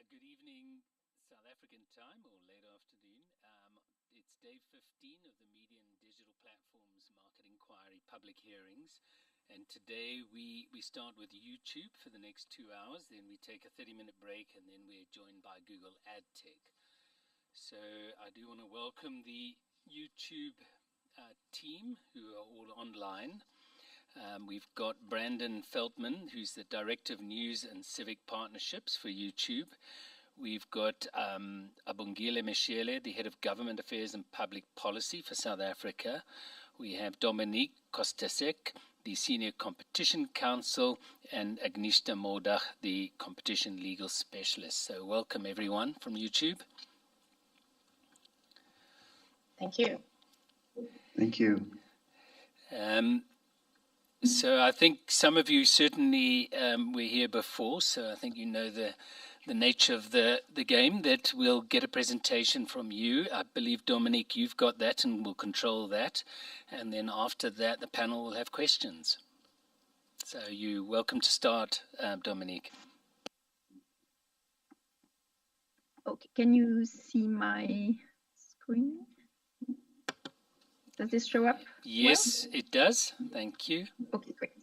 Good evening, South African time, or late afternoon. It's day 15 of the Media and Digital Platforms Market Inquiry public hearings. And today we start with YouTube for the next 2 hours, then we take a 30-minute break, and then we're joined by Google AdTech. So I do want to welcome the YouTube team who are all online. We've got Brandon Feldman, who's the Director of News and Civic Partnerships for YouTube. We've got Abongile Meshele, the Head of Government Affairs and Public Policy for South Africa. We have Dominique Kostasek, the Senior Competition Counsel, and Agnieszka Modach, the Competition Legal Specialist. So welcome everyone from YouTube. Thank you. Thank you. So I think some of you certainly were here before, so I think you know the nature of the game, that we'll get a presentation from you. I believe, Dominique, you've got that and will control that. And then after that, the panel will have questions. So you're welcome to start, Dominique. Okay, can you see my screen? Does this show up? Yes, well? It does. Thank you. Okay, great.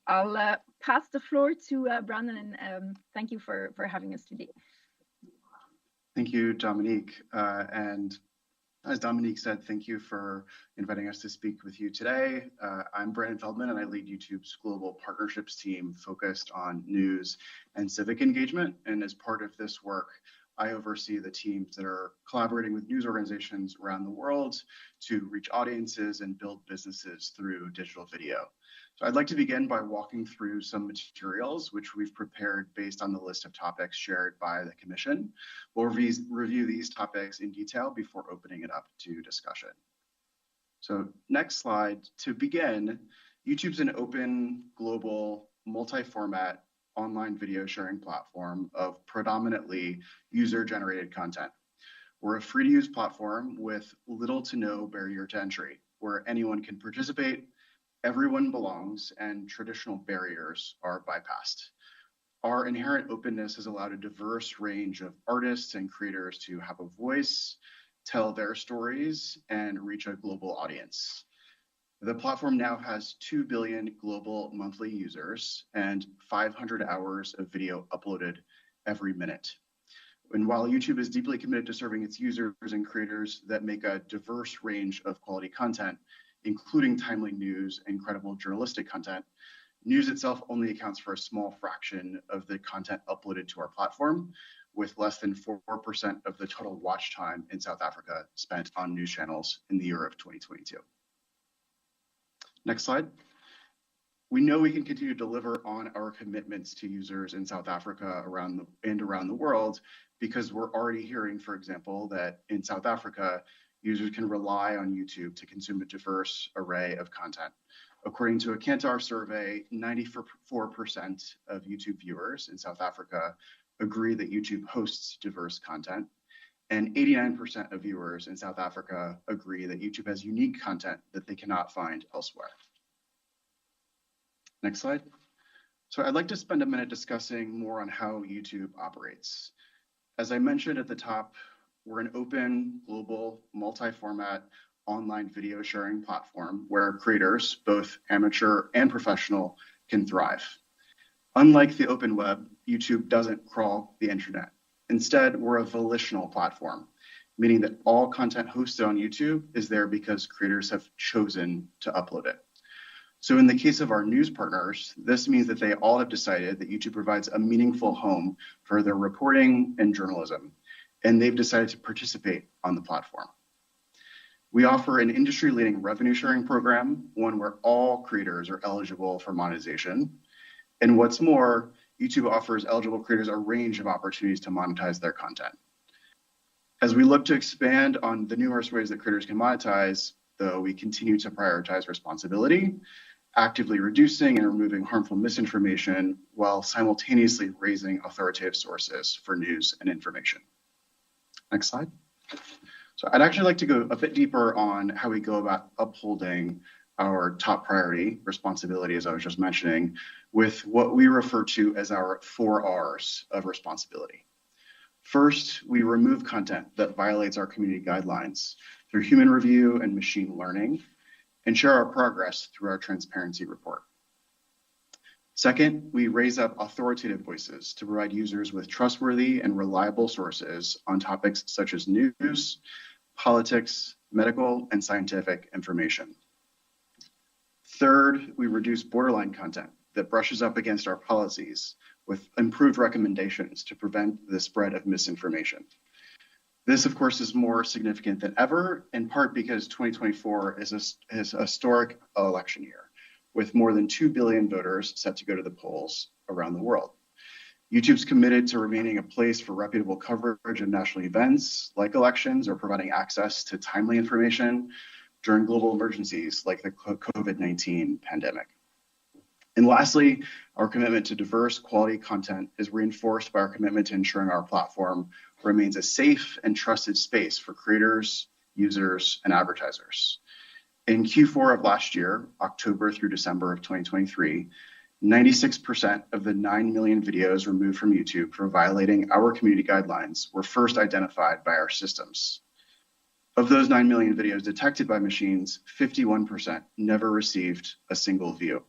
I'll pass the floor to Brandon, and thank you for having us today. Thank you, Dominique. And as Dominique said, thank you for inviting us to speak with you today. I'm Brandon Feldman, and I lead YouTube's global partnerships team focused on news and civic engagement. And as part of this work, I oversee the teams that are collaborating with news organizations around the world to reach audiences and build businesses through digital video. So I'd like to begin by walking through some materials which we've prepared based on the list of topics shared by the Commission. We'll review these topics in detail before opening it up to discussion. So next slide. To begin, YouTube's an open, global, multi-format online video sharing platform of predominantly user-generated content. We're a free-to-use platform with little to no barrier to entry, where anyone can participate, everyone belongs, and traditional barriers are bypassed. Our inherent openness has allowed a diverse range of artists and creators to have a voice, tell their stories, and reach a global audience. The platform now has 2 billion global monthly users and 500 hours of video uploaded every minute. And while YouTube is deeply committed to serving its users and creators that make a diverse range of quality content, including timely news and credible journalistic content, news itself only accounts for a small fraction of the content uploaded to our platform, with less than 4% of the total watch time in South Africa spent on news channels in the year of 2022. Next slide. We know we can continue to deliver on our commitments to users in South Africa around the world, because we're already hearing, for example, that in South Africa, users can rely on YouTube to consume a diverse array of content. According to a Kantar survey, 94% of YouTube viewers in South Africa agree that YouTube hosts diverse content, and 89% of viewers in South Africa agree that YouTube has unique content that they cannot find elsewhere. Next slide. So I'd like to spend a minute discussing more on how YouTube operates. As I mentioned at the top, we're an open, global, multi-format online video sharing platform where creators, both amateur and professional, can thrive. Unlike the open web, YouTube doesn't crawl the internet. Instead, we're a volitional platform, meaning that all content hosted on YouTube is there because creators have chosen to upload it. So in the case of our news partners, this means that they all have decided that YouTube provides a meaningful home for their reporting and journalism, and they've decided to participate on the platform. We offer an industry-leading revenue sharing program, one where all creators are eligible for monetization. And what's more, YouTube offers eligible creators a range of opportunities to monetize their content. As we look to expand on the numerous ways that creators can monetize, though, we continue to prioritize responsibility, actively reducing and removing harmful misinformation while simultaneously raising authoritative sources for news and information. Next slide. So I'd actually like to go a bit deeper on how we go about upholding our top priority, responsibility, as I was just mentioning, with what we refer to as our 4 Rs of responsibility. First, we remove content that violates our community guidelines through human review and machine learning, and share our progress through our transparency report. Second, we raise up authoritative voices to provide users with trustworthy and reliable sources on topics such as news, politics, medical, and scientific information. Third, we reduce borderline content that brushes up against our policies with improved recommendations to prevent the spread of misinformation. This, of course, is more significant than ever, in part because 2024 is a historic election year, with more than 2 billion voters set to go to the polls around the world. YouTube's committed to remaining a place for reputable coverage of national events like elections or providing access to timely information during global emergencies like the COVID-19 pandemic. And lastly, our commitment to diverse quality content is reinforced by our commitment to ensuring our platform remains a safe and trusted space for creators, users, and advertisers. In Q4 of last year, October through December of 2023, 96% of the 9 million videos removed from YouTube for violating our community guidelines were first identified by our systems. Of those 9 million videos detected by machines, 51% never received a single view.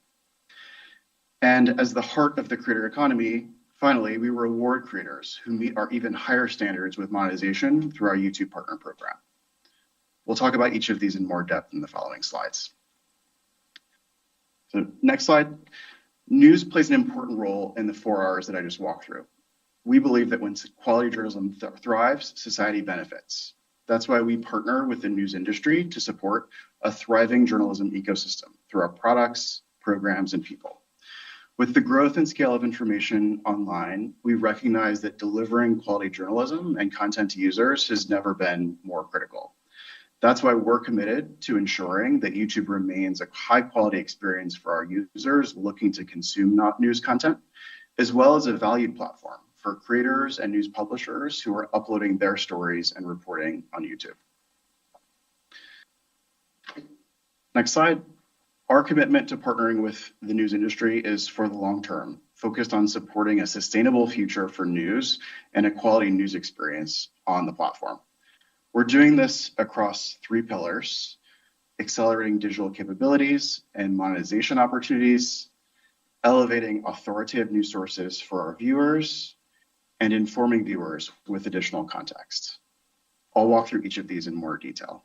And as the heart of the creator economy, finally, we reward creators who meet our even higher standards with monetization through our YouTube Partner Program. We'll talk about each of these in more depth in the following slides. So next slide. News plays an important role in the 4 Rs that I just walked through. We believe that when quality journalism thrives, society benefits. That's why we partner with the news industry to support a thriving journalism ecosystem through our products, programs, and people. With the growth and scale of information online, we recognize that delivering quality journalism and content to users has never been more critical. That's why we're committed to ensuring that YouTube remains a high-quality experience for our users looking to consume news content, as well as a valued platform for creators and news publishers who are uploading their stories and reporting on YouTube. Next slide. Our commitment to partnering with the news industry is for the long term, focused on supporting a sustainable future for news and a quality news experience on the platform. We're doing this across 3 pillars: accelerating digital capabilities and monetization opportunities, elevating authoritative news sources for our viewers, and informing viewers with additional context. I'll walk through each of these in more detail.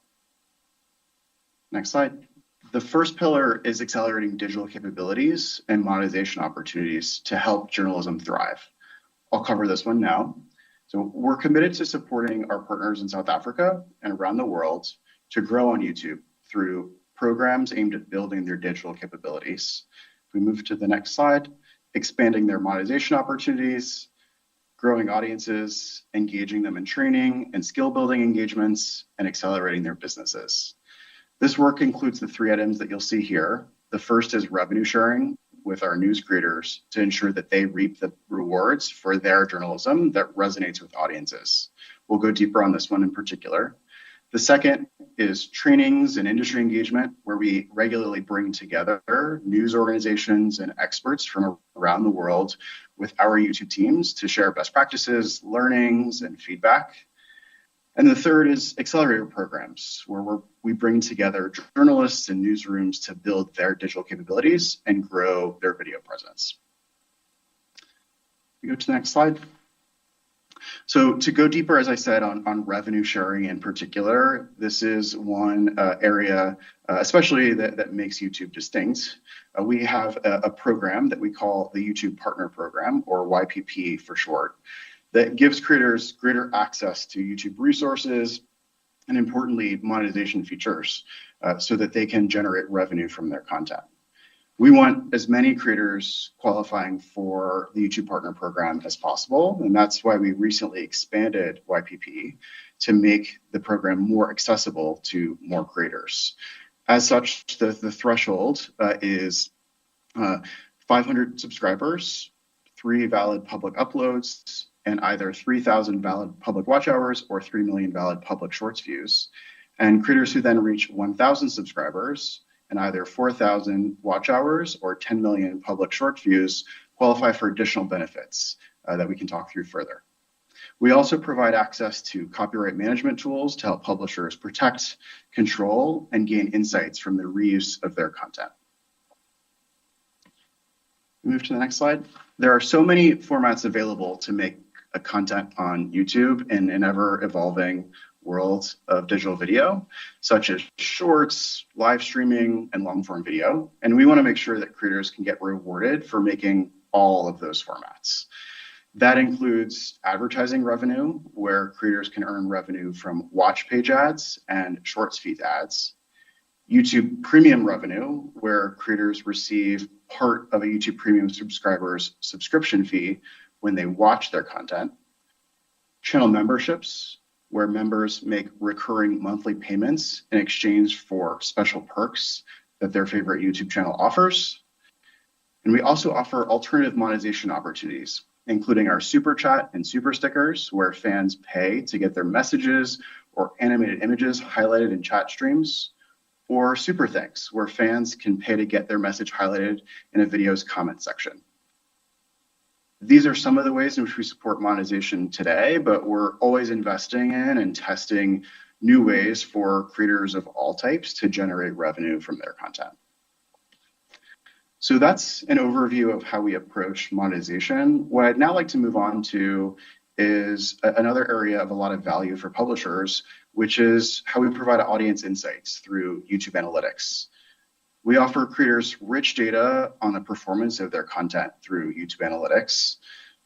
Next slide. The first pillar is accelerating digital capabilities and monetization opportunities to help journalism thrive. I'll cover this one now. So we're committed to supporting our partners in South Africa and around the world to grow on YouTube through programs aimed at building their digital capabilities. If we move to the next slide, expanding their monetization opportunities, growing audiences, engaging them in training and skill building engagements, and accelerating their businesses. This work includes the 3 items that you'll see here. The first is revenue sharing with our news creators to ensure that they reap the rewards for their journalism that resonates with audiences. We'll go deeper on this one in particular. The second is trainings and industry engagement, where we regularly bring together news organizations and experts from around the world with our YouTube teams to share best practices, learnings, and feedback. And the third is accelerator programs, where we bring together journalists and newsrooms to build their digital capabilities and grow their video presence. We go to the next slide. So to go deeper, as I said, on revenue sharing in particular, this is one area, especially that makes YouTube distinct. We have a program that we call the YouTube Partner Program, or YPP for short, that gives creators greater access to YouTube resources and, importantly, monetization features so that they can generate revenue from their content. We want as many creators qualifying for the YouTube Partner Program as possible, and that's why we recently expanded YPP to make the program more accessible to more creators. As such, the threshold is 500 subscribers, 3 valid public uploads, and either 3,000 valid public watch hours or 3 million valid public shorts views. And creators who then reach 1,000 subscribers and either 4,000 watch hours or 10 million public short views qualify for additional benefits that we can talk through further. We also provide access to copyright management tools to help publishers protect, control, and gain insights from the reuse of their content. Move to the next slide. There are so many formats available to make a content on YouTube in an ever-evolving world of digital video, such as shorts, live streaming, and long-form video. And we want to make sure that creators can get rewarded for making all of those formats. That includes advertising revenue, where creators can earn revenue from watch page ads and shorts feed ads. YouTube Premium revenue, where creators receive part of a YouTube Premium subscriber's subscription fee when they watch their content. Channel memberships, where members make recurring monthly payments in exchange for special perks that their favorite YouTube channel offers. And we also offer alternative monetization opportunities, including our super chat and super stickers, where fans pay to get their messages or animated images highlighted in chat streams, or super thanks, where fans can pay to get their message highlighted in a video's comment section. These are some of the ways in which we support monetization today, but we're always investing in and testing new ways for creators of all types to generate revenue from their content. So that's an overview of how we approach monetization. What I'd now like to move on to is another area of a lot of value for publishers, which is how we provide audience insights through YouTube analytics. We offer creators rich data on the performance of their content through YouTube analytics.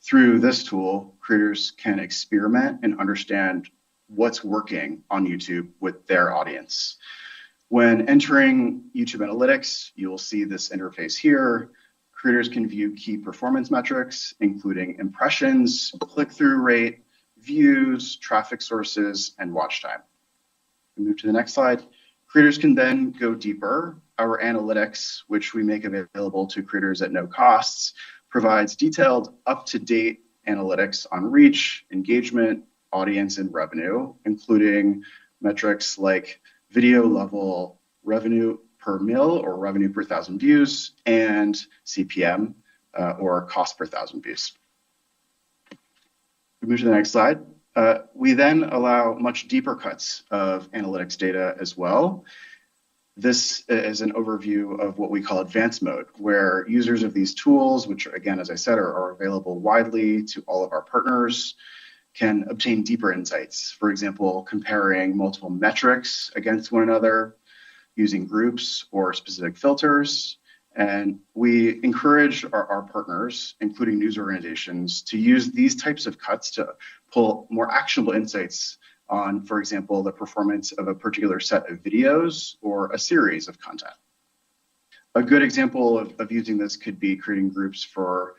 Through this tool, creators can experiment and understand what's working on YouTube with their audience. When entering YouTube analytics, you'll see this interface here. Creators can view key performance metrics, including impressions, click-through rate, views, traffic sources, and watch time. We move to the next slide. Creators can then go deeper. Our analytics, which we make available to creators at no costs, provides detailed, up-to-date analytics on reach, engagement, audience, and revenue, including metrics like video level revenue per mil, or revenue per 1,000 views, and CPM, or cost per 1,000 views. We move to the next slide. We then allow much deeper cuts of analytics data as well. This is an overview of what we call advanced mode, where users of these tools, which again, as I said, are available widely to all of our partners, can obtain deeper insights. For example, comparing multiple metrics against one another, using groups or specific filters. And we encourage our partners, including news organizations, to use these types of cuts to pull more actionable insights on, for example, the performance of a particular set of videos or a series of content. A good example of using this could be creating groups for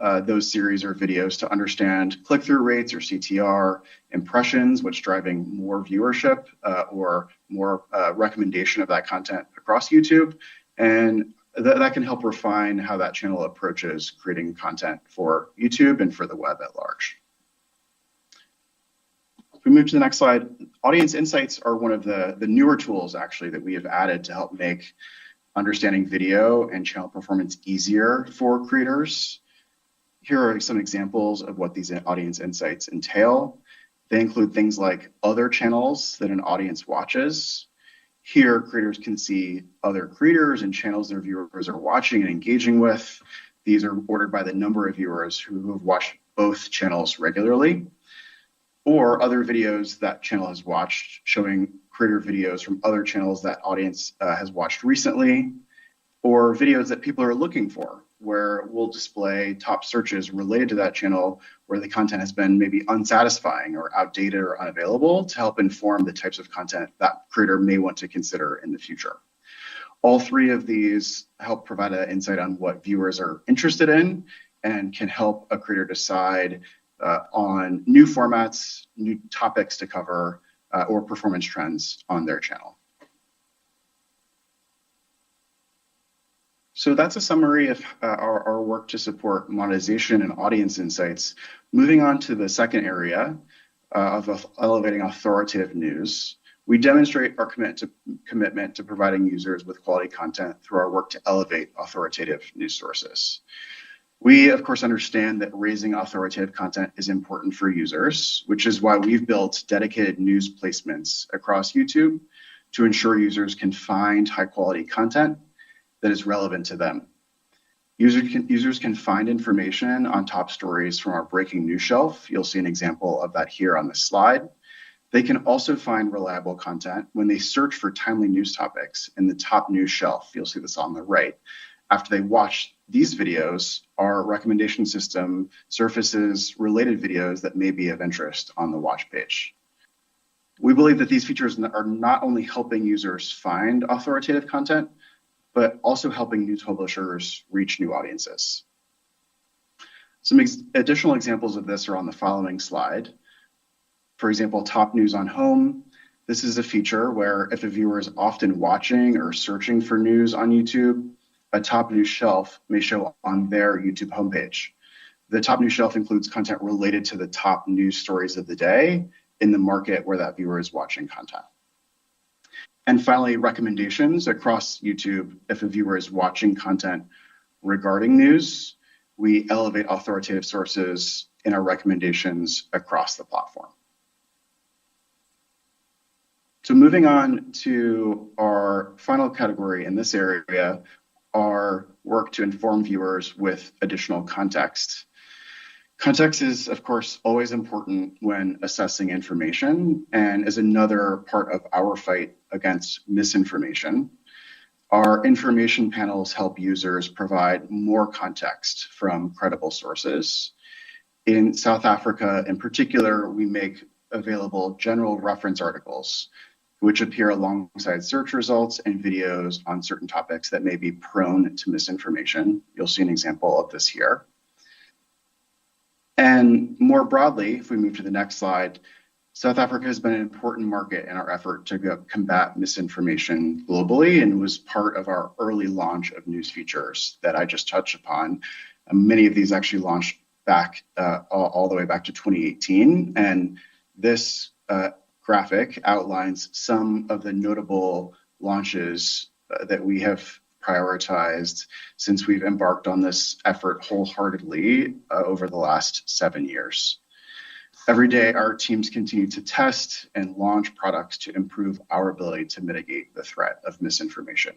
those series or videos to understand click-through rates, or CTR, impressions, what's driving more viewership or more recommendation of that content across YouTube. And that can help refine how that channel approaches creating content for YouTube and for the web at large. If we move to the next slide, audience insights are one of the newer tools actually that we have added to help make understanding video and channel performance easier for creators. Here are some examples of what these audience insights entail. They include things like other channels that an audience watches. Here, creators can see other creators and channels their viewers are watching and engaging with. These are ordered by the number of viewers who have watched both channels regularly, or other videos that channel has watched, showing creator videos from other channels that audience has watched recently, or videos that people are looking for, where we'll display top searches related to that channel where the content has been maybe unsatisfying or outdated or unavailable, to help inform the types of content that creator may want to consider in the future. All three of these help provide an insight on what viewers are interested in and can help a creator decide on new formats, new topics to cover, or performance trends on their channel. So that's a summary of our work to support monetization and audience insights. Moving on to the second area of elevating authoritative news, we demonstrate our commitment to providing users with quality content through our work to elevate authoritative news sources. We, of course, understand that raising authoritative content is important for users, which is why we've built dedicated news placements across YouTube to ensure users can find high-quality content that is relevant to them. Users can find information on top stories from our breaking news shelf. You'll see an example of that here on this slide. They can also find reliable content when they search for timely news topics in the top news shelf. You'll see this on the right. After they watch these videos, our recommendation system surfaces related videos that may be of interest on the watch page. We believe that these features are not only helping users find authoritative content, but also helping news publishers reach new audiences. Some additional examples of this are on the following slide. For example, top news on home. This is a feature where if a viewer is often watching or searching for news on YouTube, a top news shelf may show on their YouTube homepage. The top news shelf includes content related to the top news stories of the day in the market where that viewer is watching content. And finally, recommendations across YouTube. If a viewer is watching content regarding news, we elevate authoritative sources in our recommendations across the platform. So moving on to our final category in this area, our work to inform viewers with additional context. Context is, of course, always important when assessing information and is another part of our fight against misinformation. Our information panels help users provide more context from credible sources. In South Africa, in particular, we make available general reference articles, which appear alongside search results and videos on certain topics that may be prone to misinformation. You'll see an example of this here. And more broadly, if we move to the next slide, South Africa has been an important market in our effort to combat misinformation globally and was part of our early launch of news features that I just touched upon. Many of these actually launched back all the way back to 2018. And this graphic outlines some of the notable launches that we have prioritized since we've embarked on this effort wholeheartedly over the last 7 years. Every day, our teams continue to test and launch products to improve our ability to mitigate the threat of misinformation.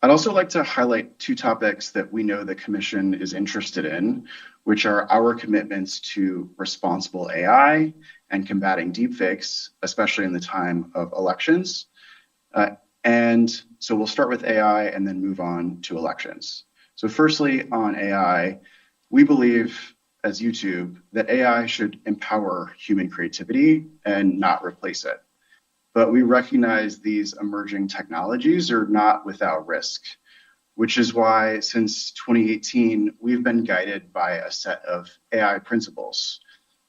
I'd also like to highlight 2 topics that we know the Commission is interested in, which are our commitments to responsible AI and combating deepfakes, especially in the time of elections. And so we'll start with AI and then move on to elections. So firstly, on AI, we believe as YouTube that AI should empower human creativity and not replace it. But we recognize these emerging technologies are not without risk, which is why since 2018, we've been guided by a set of AI principles,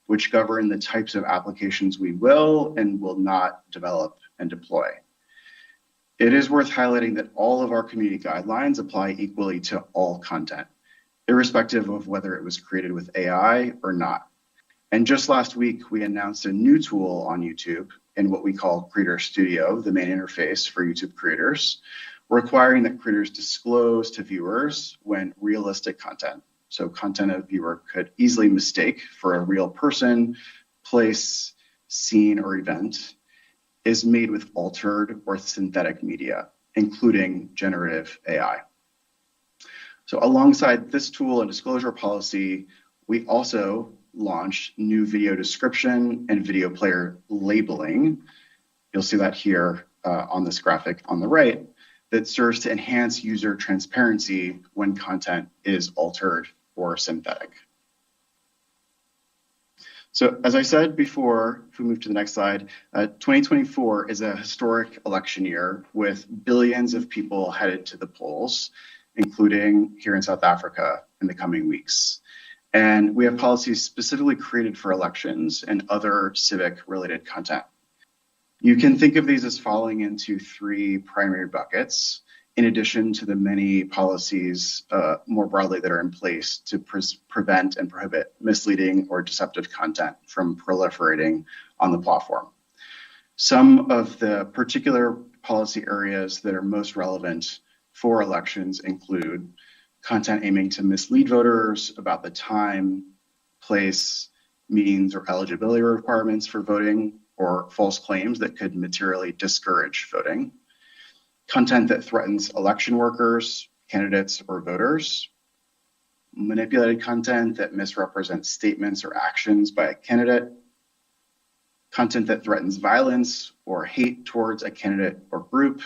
which govern the types of applications we will and will not develop and deploy. It is worth highlighting that all of our community guidelines apply equally to all content, irrespective of whether it was created with AI or not. And just last week, we announced a new tool on YouTube in what we call Creator Studio, the main interface for YouTube creators, requiring that creators disclose to viewers when realistic content, so content a viewer could easily mistake for a real person, place, scene, or event, is made with altered or synthetic media, including generative AI. So alongside this tool and disclosure policy, we also launched new video description and video player labeling. You'll see that here on this graphic on the right, that serves to enhance user transparency when content is altered or synthetic. So as I said before, if we move to the next slide, 2024 is a historic election year with billions of people headed to the polls, including here in South Africa in the coming weeks. And we have policies specifically created for elections and other civic-related content. You can think of these as falling into 3 primary buckets, in addition to the many policies more broadly that are in place to prevent and prohibit misleading or deceptive content from proliferating on the platform. Some of the particular policy areas that are most relevant for elections include content aiming to mislead voters about the time, place, means, or eligibility requirements for voting, or false claims that could materially discourage voting, content that threatens election workers, candidates, or voters, manipulated content that misrepresents statements or actions by a candidate, content that threatens violence or hate towards a candidate or group,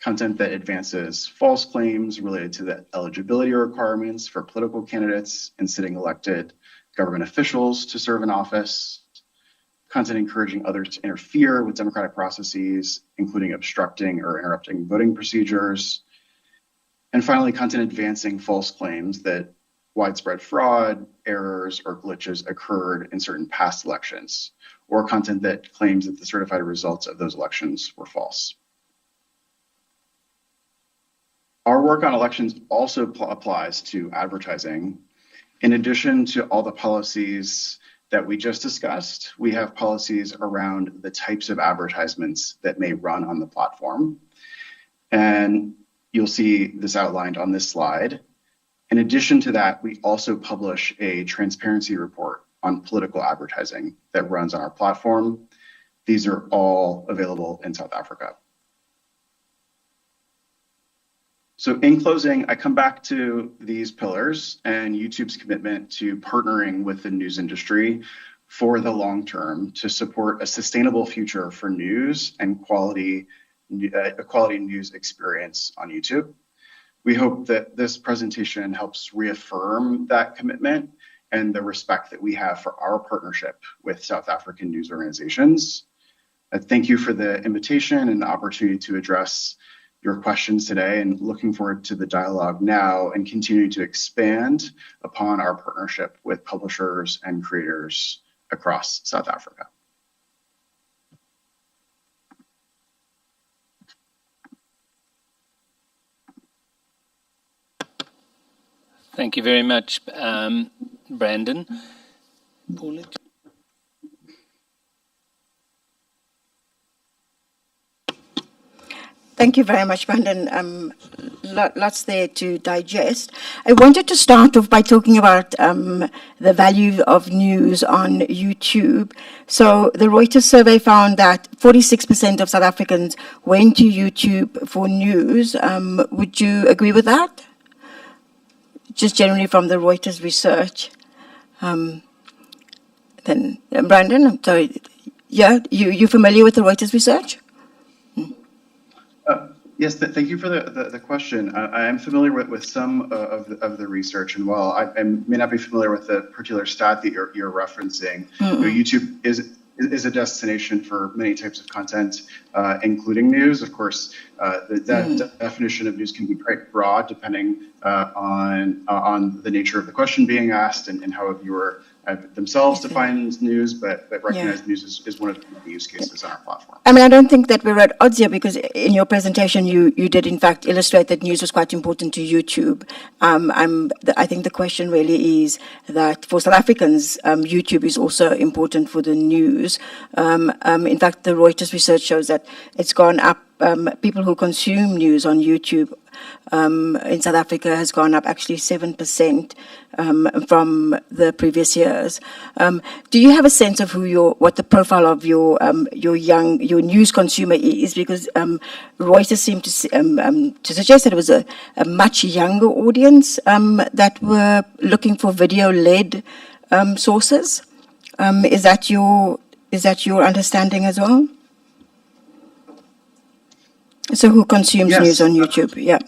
content that advances false claims related to the eligibility requirements for political candidates and sitting elected government officials to serve in office, content encouraging others to interfere with democratic processes, including obstructing or interrupting voting procedures, and finally, content advancing false claims that widespread fraud, errors, or glitches occurred in certain past elections, or content that claims that the certified results of those elections were false. Our work on elections also applies to advertising. In addition to all the policies that we just discussed, we have policies around the types of advertisements that may run on the platform. And you'll see this outlined on this slide. In addition to that, we also publish a transparency report on political advertising that runs on our platform. These are all available in South Africa. So in closing, I come back to these pillars and YouTube's commitment to partnering with the news industry for the long term to support a sustainable future for news and a quality news experience on YouTube. We hope that this presentation helps reaffirm that commitment and the respect that we have for our partnership with South African news organizations. Thank you for the invitation and the opportunity to address your questions today, and looking forward to the dialogue now and continuing to expand upon our partnership with publishers and creators across South Africa. Thank you very much, Brandon. Paula? Thank you very much, Brandon. Lots there to digest. I wanted to start off by talking about the value of news on YouTube. So the Reuters survey found that 46% of South Africans went to YouTube for news. Would you agree with that? Just generally from the Reuters research. Then Brandon, I'm sorry. Yeah, you familiar with the Reuters research? Yes, thank you for the question. I am familiar with some of the research, and while I may not be familiar with the particular stat that you're referencing, YouTube is a destination for many types of content, including news. Of course, the definition of news can be quite broad depending on the nature of the question being asked and how a viewer themselves defines news, but recognize news is one of the use cases on our platform. I mean, I don't think that we're at odds here, because in your presentation, you did in fact illustrate that news was quite important to YouTube. I think the question really is that for South Africans, YouTube is also important for the news. In fact, the Reuters research shows that it's gone up. People who consume news on YouTube in South Africa has gone up actually 7% from the previous years. Do you have a sense of what the profile of your news consumer is? Because Reuters seemed to suggest that it was a much younger audience that were looking for video-led sources. Is that your understanding as well? So who consumes news on YouTube? Yeah.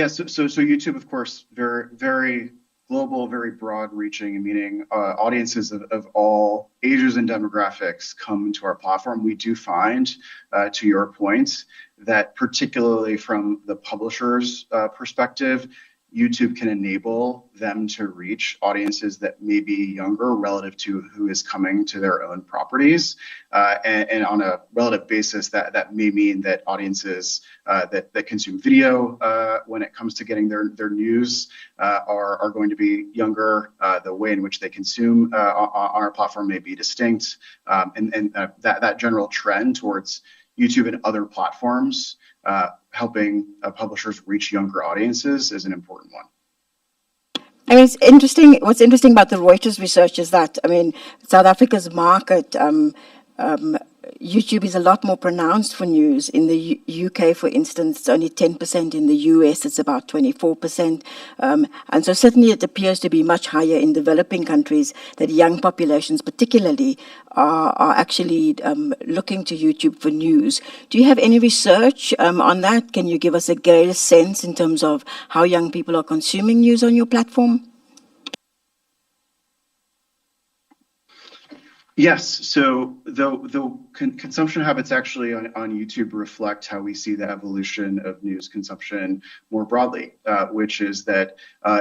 So YouTube, of course, very, very global, very broad-reaching, meaning audiences of all ages and demographics come to our platform. We do find, to your point, that particularly from the publisher's perspective, YouTube can enable them to reach audiences that may be younger relative to who is coming to their own properties. And on a relative basis, that may mean that audiences that consume video when it comes to getting their news are going to be younger. The way in which they consume on our platform may be distinct. And that general trend towards YouTube and other platforms, helping publishers reach younger audiences is an important one. I mean, it's interesting. What's interesting about the Reuters research is that, I mean, South Africa's market, YouTube is a lot more pronounced for news. In the UK, for instance, it's only 10%. In the US, it's about 24%. And so certainly it appears to be much higher in developing countries, that young populations particularly are actually looking to YouTube for news. Do you have any research on that? Can you give us a greater sense in terms of how young people are consuming news on your platform? Yes, so the consumption habits actually on YouTube reflect how we see the evolution of news consumption more broadly, which is that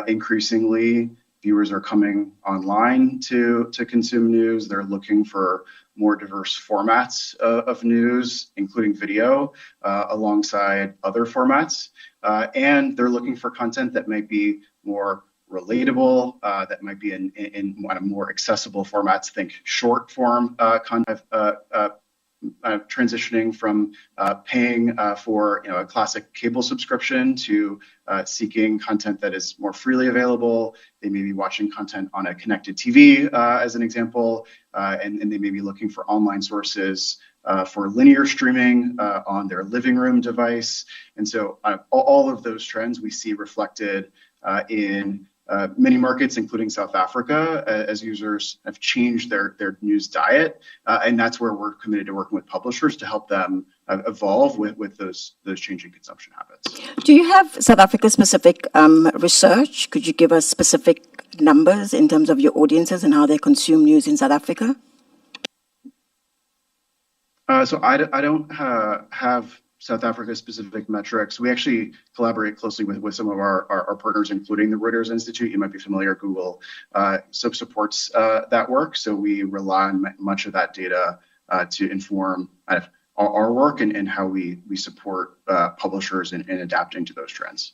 increasingly viewers are coming online to consume news. They're looking for more diverse formats of news, including video, alongside other formats. And they're looking for content that might be more relatable, that might be in one of more accessible formats. Think short form content, transitioning from paying for a classic cable subscription to seeking content that is more freely available. They may be watching content on a connected TV, as an example, and they may be looking for online sources for linear streaming on their living room device. And so all of those trends we see reflected in many markets, including South Africa, as users have changed their news diet. And that's where we're committed to working with publishers to help them evolve with those changing consumption habits. Do you have South Africa-specific research? Could you give us specific numbers in terms of your audiences and how they consume news in South Africa? So I don't have South Africa-specific metrics. We actually collaborate closely with some of our partners, including the Reuters Institute. You might be familiar, Google supports that work. So we rely on much of that data to inform our work and how we support publishers in adapting to those trends.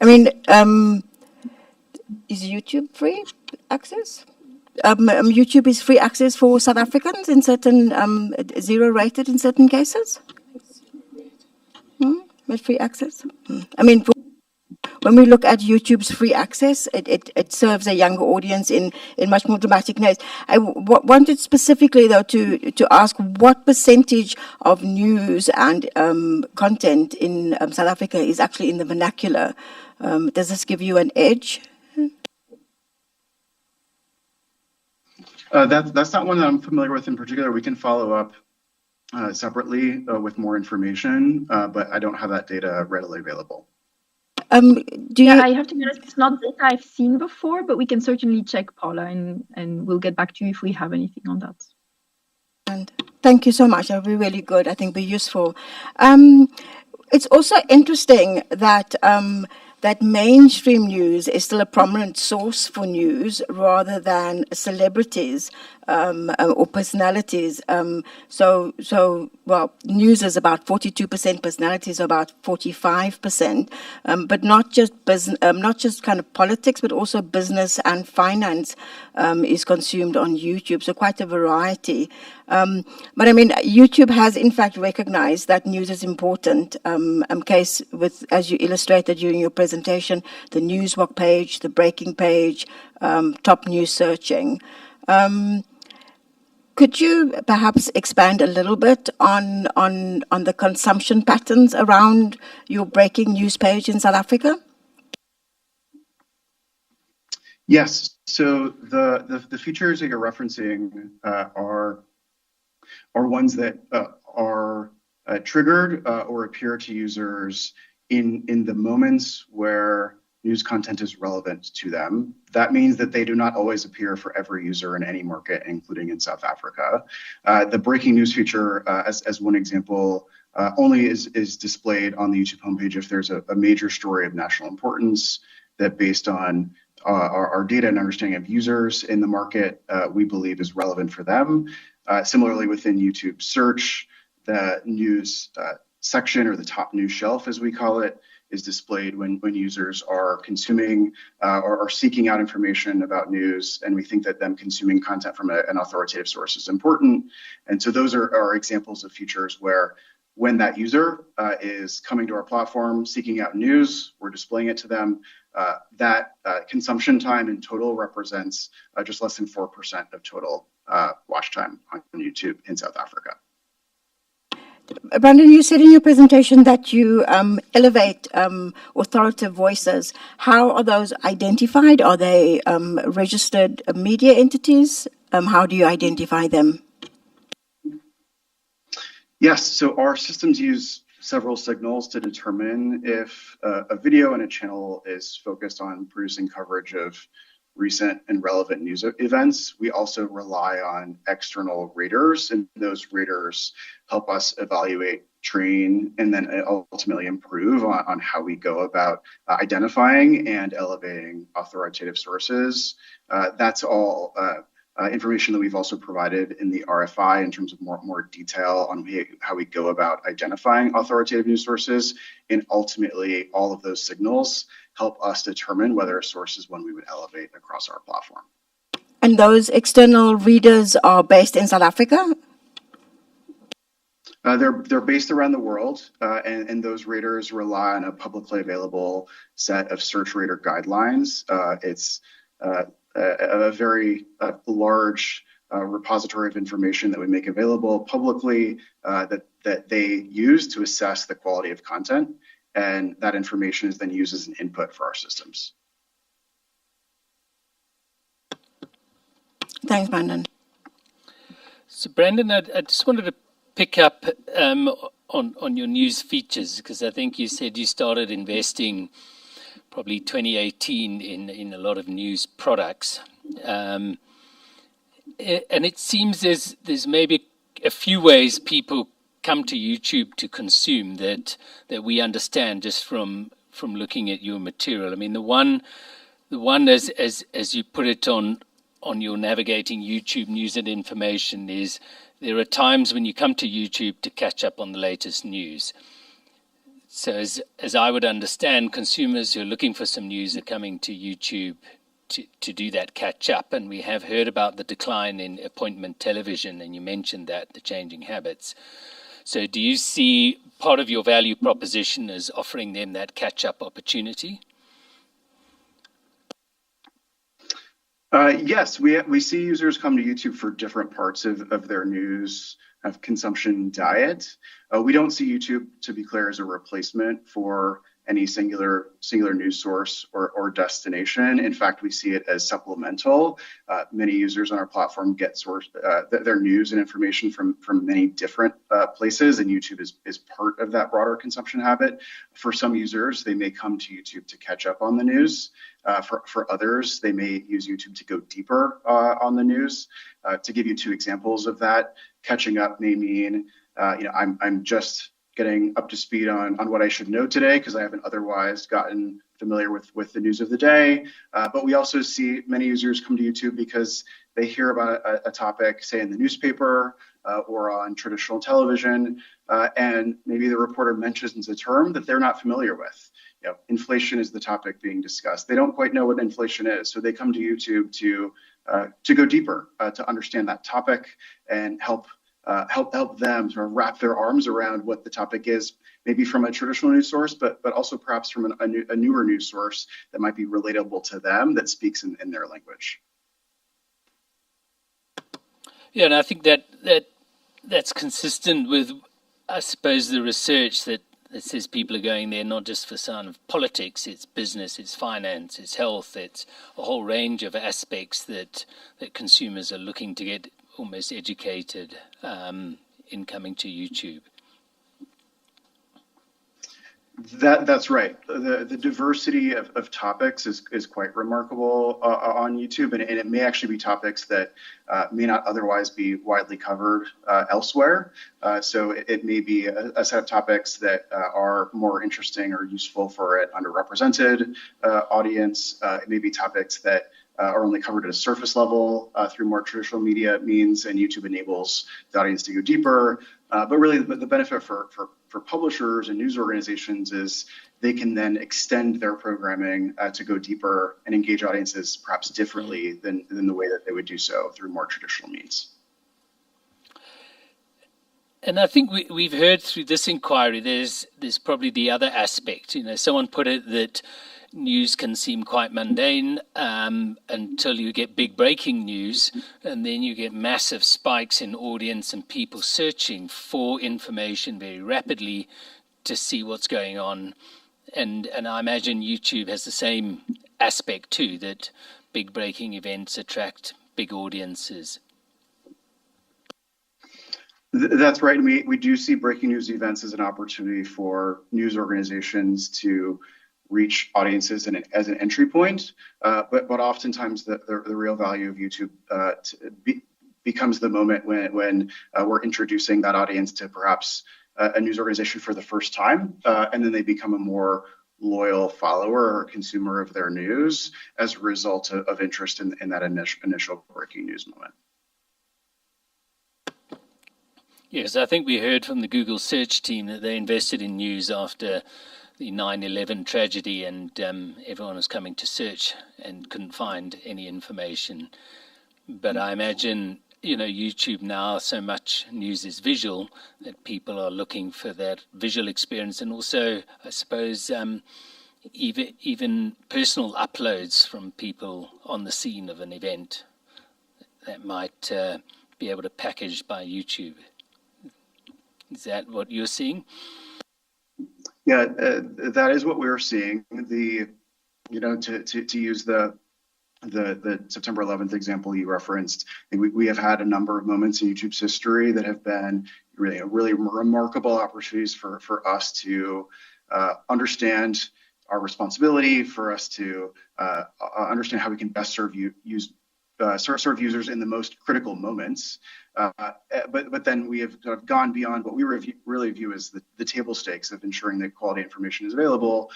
I mean, is YouTube free access? YouTube is free access for South Africans in certain, zero rated in certain cases? With free access? I mean, when we look at YouTube's free access, it serves a younger audience in much more dramatic ways. I wanted specifically, though, to ask what percentage of news and content in South Africa is actually in the vernacular. Does this give you an edge? That's not one that I'm familiar with in particular. We can follow up separately with more information, but I don't have that data readily available. I have to be honest, it's not data I've seen before, but we can certainly check, Paula, and we'll get back to you if we have anything on that. And thank you so much. That'll be really good. I think be useful. It's also interesting that that mainstream news is still a prominent source for news rather than celebrities or personalities. Well, news is about 42%, personalities are about 45%, but not just kind of politics, but also business and finance is consumed on YouTube. So quite a variety. But I mean, YouTube has in fact recognized that news is important. Case with, as you illustrated during your presentation, the Newswalk page, the breaking page, top news searching. Could you perhaps expand a little bit on the consumption patterns around your breaking news page in South Africa? Yes. So the features that you're referencing are ones that are triggered or appear to users in the moments where news content is relevant to them. That means that they do not always appear for every user in any market, including in South Africa. The breaking news feature, as one example, only is displayed on the YouTube homepage if there's a major story of national importance that, based on our data and understanding of users in the market, we believe is relevant for them. Similarly, within YouTube search, the news section, or the top news shelf, as we call it, is displayed when users are consuming or seeking out information about news, and we think that them consuming content from an authoritative source is important. And so those are examples of features where when that user is coming to our platform, seeking out news, we're displaying it to them, that consumption time in total represents just less than 4% of total watch time on YouTube in South Africa. Brandon, you said in your presentation that you elevate authoritative voices. How are those identified? Are they registered media entities? How do you identify them? Yes, so our systems use several signals to determine if a video and a channel is focused on producing coverage of recent and relevant news events. We also rely on external raters, and those raters help us evaluate, train, and then ultimately improve on how we go about identifying and elevating authoritative sources. That's all information that we've also provided in the RFI in terms of more detail on how we go about identifying authoritative news sources. And ultimately, all of those signals help us determine whether a source is one we would elevate across our platform. And those external readers are based in South Africa? They're based around the world, and those raters rely on a publicly available set of search rater guidelines. It's a very large repository of information that we make available publicly that they use to assess the quality of content, and that information is then used as an input for our systems. Thanks, Brandon. So, Brandon, I just wanted to pick up on your news features, because I think you said you started investing probably 2018 in a lot of news products. And it seems there's maybe a few ways people come to YouTube to consume that we understand just from looking at your material. I mean, the one as you put it on your navigating YouTube news and information is there are times when you come to YouTube to catch up on the latest news. So as I would understand, consumers who are looking for some news are coming to YouTube to do that catch up. And we have heard about the decline in appointment television, and you mentioned that, the changing habits. So do you see part of your value proposition as offering them that catch up opportunity? Yes, we see users come to YouTube for different parts of their news consumption diet. We don't see YouTube, to be clear, as a replacement for any singular news source or destination. In fact, we see it as supplemental. Many users on our platform get their news and information from many different places, and YouTube is part of that broader consumption habit. For some users, they may come to YouTube to catch up on the news. For others, they may use YouTube to go deeper on the news. To give you two examples of that, catching up may mean I'm just getting up to speed on what I should know today because I haven't otherwise gotten familiar with the news of the day. But we also see many users come to YouTube because they hear about a topic, say in the newspaper or on traditional television, and maybe the reporter mentions a term that they're not familiar with. Inflation is the topic being discussed. They don't quite know what inflation is, so they come to YouTube to go deeper, to understand that topic and help them sort of wrap their arms around what the topic is, maybe from a traditional news source, but also perhaps from a newer news source that might be relatable to them, that speaks in their language. Yeah, and I think that's consistent with, I suppose, the research that says people are going there not just for sound of politics, it's business, it's finance, it's health, it's a whole range of aspects that consumers are looking to get almost educated in coming to YouTube. That's right. The diversity of topics is quite remarkable on YouTube, and it may actually be topics that may not otherwise be widely covered elsewhere. So it may be a set of topics that are more interesting or useful for an underrepresented audience. It may be topics that are only covered at a surface level through more traditional media means, and YouTube enables the audience to go deeper. But really, the benefit for publishers and news organizations is they can then extend their programming to go deeper and engage audiences perhaps differently than the way that they would do so through more traditional means. And I think we've heard through this inquiry, there's probably the other aspect. You know, someone put it that news can seem quite mundane until you get big breaking news, and then you get massive spikes in audience and people searching for information very rapidly to see what's going on. And I imagine YouTube has the same aspect too, that big breaking events attract big audiences. That's right. And we do see breaking news events as an opportunity for news organizations to reach audiences as an entry point. But oftentimes the real value of YouTube becomes the moment when we're introducing that audience to perhaps a news organization for the first time, and then they become a more loyal follower or consumer of their news as a result of interest in that initial breaking news moment. Yes, I think we heard from the Google search team that they invested in news after the 9/11 tragedy, and everyone was coming to search and couldn't find any information. But I imagine, you know, YouTube now, so much news is visual that people are looking for that visual experience, and also, I suppose, even personal uploads from people on the scene of an event that might be able to package by YouTube. Is that what you're seeing? Yeah, that is what we're seeing. To use the September 11th example you referenced, we have had a number of moments in YouTube's history that have been really remarkable opportunities for us to understand our responsibility, for us to understand how we can best serve users in the most critical moments. But then we have gone beyond what we really view as the table stakes of ensuring that quality information is available,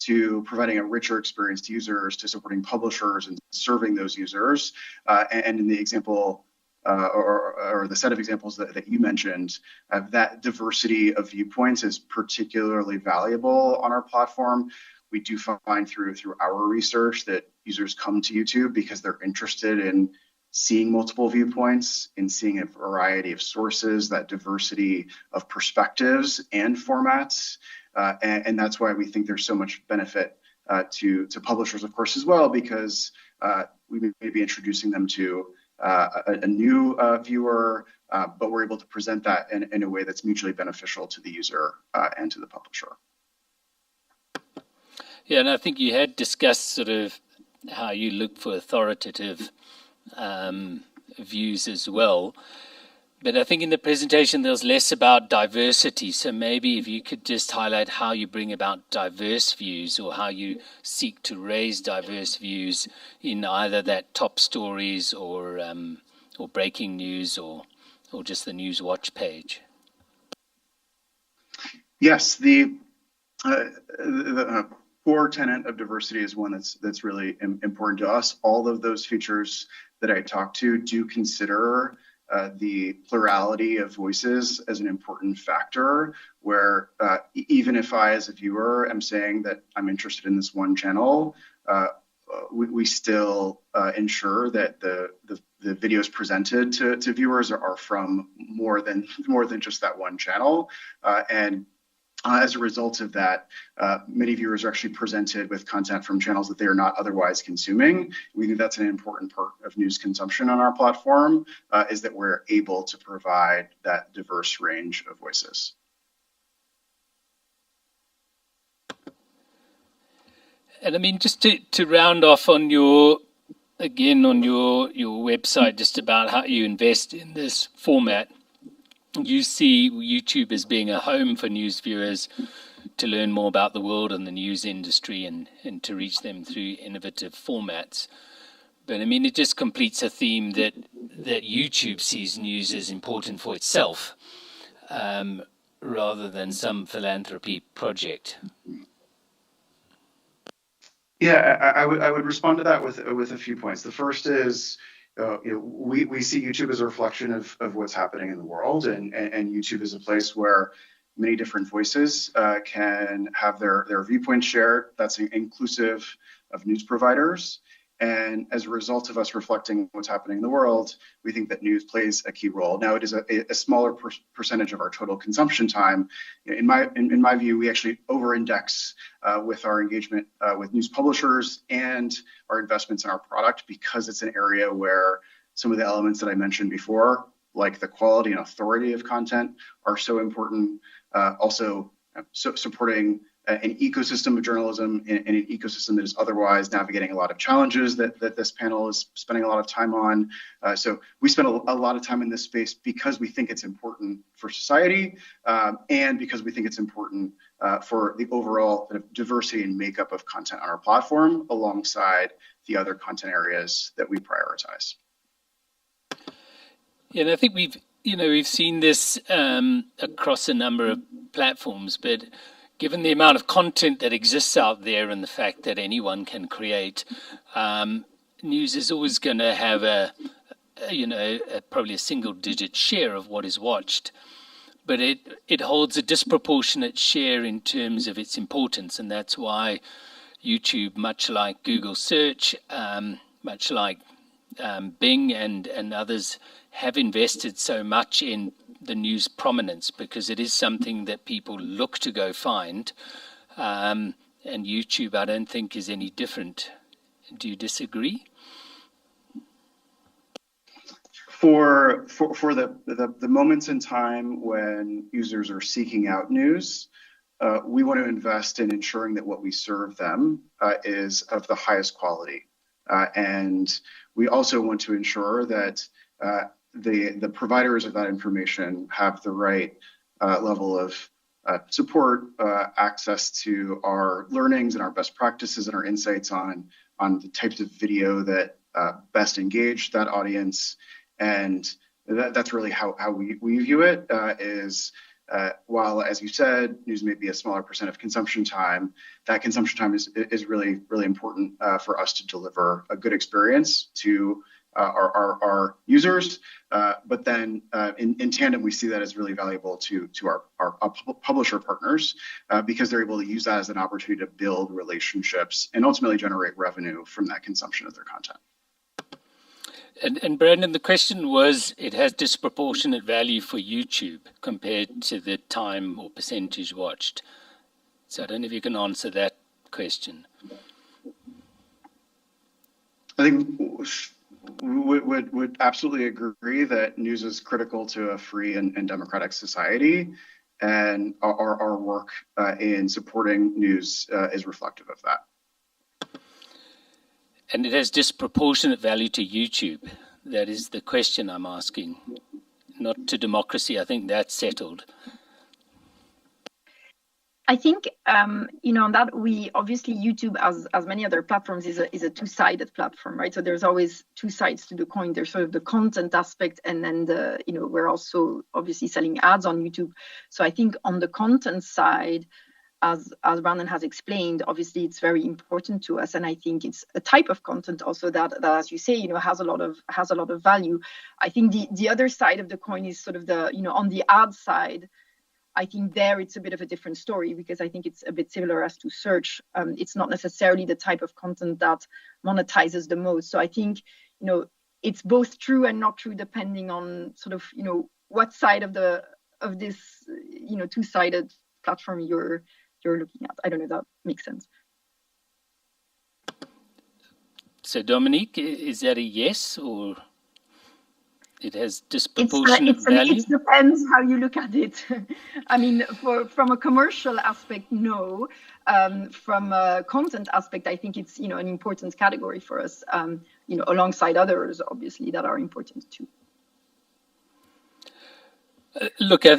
to providing a richer experience to users, to supporting publishers and serving those users. And in the example or the set of examples that you mentioned, that diversity of viewpoints is particularly valuable on our platform. We do find through our research that users come to YouTube because they're interested in seeing multiple viewpoints, in seeing a variety of sources, that diversity of perspectives and formats. And that's why we think there's so much benefit to publishers, of course, as well, because we may be introducing them to a new viewer, but we're able to present that in a way that's mutually beneficial to the user and to the publisher. Yeah, and I think you had discussed sort of how you look for authoritative views as well. But I think in the presentation there was less about diversity. So maybe if you could just highlight how you bring about diverse views, or how you seek to raise diverse views in either that top stories or breaking news or just the News Watch page. Yes, the core tenet of diversity is one that's really important to us. All of those features that I talked to do consider the plurality of voices as an important factor, where even if I, as a viewer, am saying that I'm interested in this one channel, we still ensure that the videos presented to viewers are from more than just that one channel. And as a result of that, many viewers are actually presented with content from channels that they are not otherwise consuming. We think that's an important part of news consumption on our platform, is that we're able to provide that diverse range of voices. And I mean, just to round off on your website, just about how you invest in this format, you see YouTube as being a home for news viewers to learn more about the world and the news industry, and to reach them through innovative formats. But I mean, it just completes a theme that YouTube sees news as important for itself, rather than some philanthropy project. Yeah, I would respond to that with a few points. The first is we see YouTube as a reflection of what's happening in the world, and YouTube is a place where many different voices can have their viewpoints shared. That's inclusive of news providers. And as a result of us reflecting what's happening in the world, we think that news plays a key role. Now, it is a smaller percentage of our total consumption time. In my view, we actually over-index with our engagement with news publishers and our investments in our product, because it's an area where some of the elements that I mentioned before, like the quality and authority of content, are so important. Also, supporting an ecosystem of journalism in an ecosystem that is otherwise navigating a lot of challenges that this panel is spending a lot of time on. So we spend a lot of time in this space because we think it's important for society, and because we think it's important for the overall kind of diversity and makeup of content on our platform, alongside the other content areas that we prioritize. Yeah, and I think we've seen this across a number of platforms, but given the amount of content that exists out there and the fact that anyone can create, news is always going to have probably a single-digit share of what is watched, but it holds a disproportionate share in terms of its importance, and that's why YouTube, much like Google search, much like Bing and others, have invested so much in the news prominence, because it is something that people look to go find, and YouTube, I don't think, is any different. Do you disagree? For the moments in time when users are seeking out news, we want to invest in ensuring that what we serve them is of the highest quality, and we also want to ensure that the providers of that information have the right level of support, access to our learnings and our best practices and our insights on the types of video that best engage that audience. And that's really how we view it, is while, as you said, news may be a smaller percent of consumption time, that consumption time is really, really important for us to deliver a good experience to our users, but then in tandem, we see that as really valuable to our publisher partners, because they're able to use that as an opportunity to build relationships and ultimately generate revenue from that consumption of their content. And Brandon, the question was, it has disproportionate value for YouTube compared to the time or percentage watched. So I don't know if you can answer that question. I think would absolutely agree that news is critical to a free and democratic society, and our work in supporting news is reflective of that. And it has disproportionate value to YouTube. That is the question I'm asking, not to democracy. I think that's settled. I think, on that, we obviously, YouTube, as many other platforms, is a two-sided platform, right? So there's always two sides to the coin. There's sort of the content aspect, and then we're also obviously selling ads on YouTube. So I think on the content side, as Brandon has explained, obviously it's very important to us, and I think it's a type of content also that as you say, has a lot of value. I think the other side of the coin is sort of the on the ad side. I think there it's a bit of a different story, because I think it's a bit similar as to search. It's not necessarily the type of content that monetizes the most. So I think it's both true and not true, depending on sort of what side of this two-sided platform you're looking at. I don't know if that makes sense. So Dominique, is that a yes, or it has disproportionate value? It depends how you look at it. I mean, from a commercial aspect, no. From a content aspect, I think it's an important category for us. Alongside others, obviously, that are important too. Look, I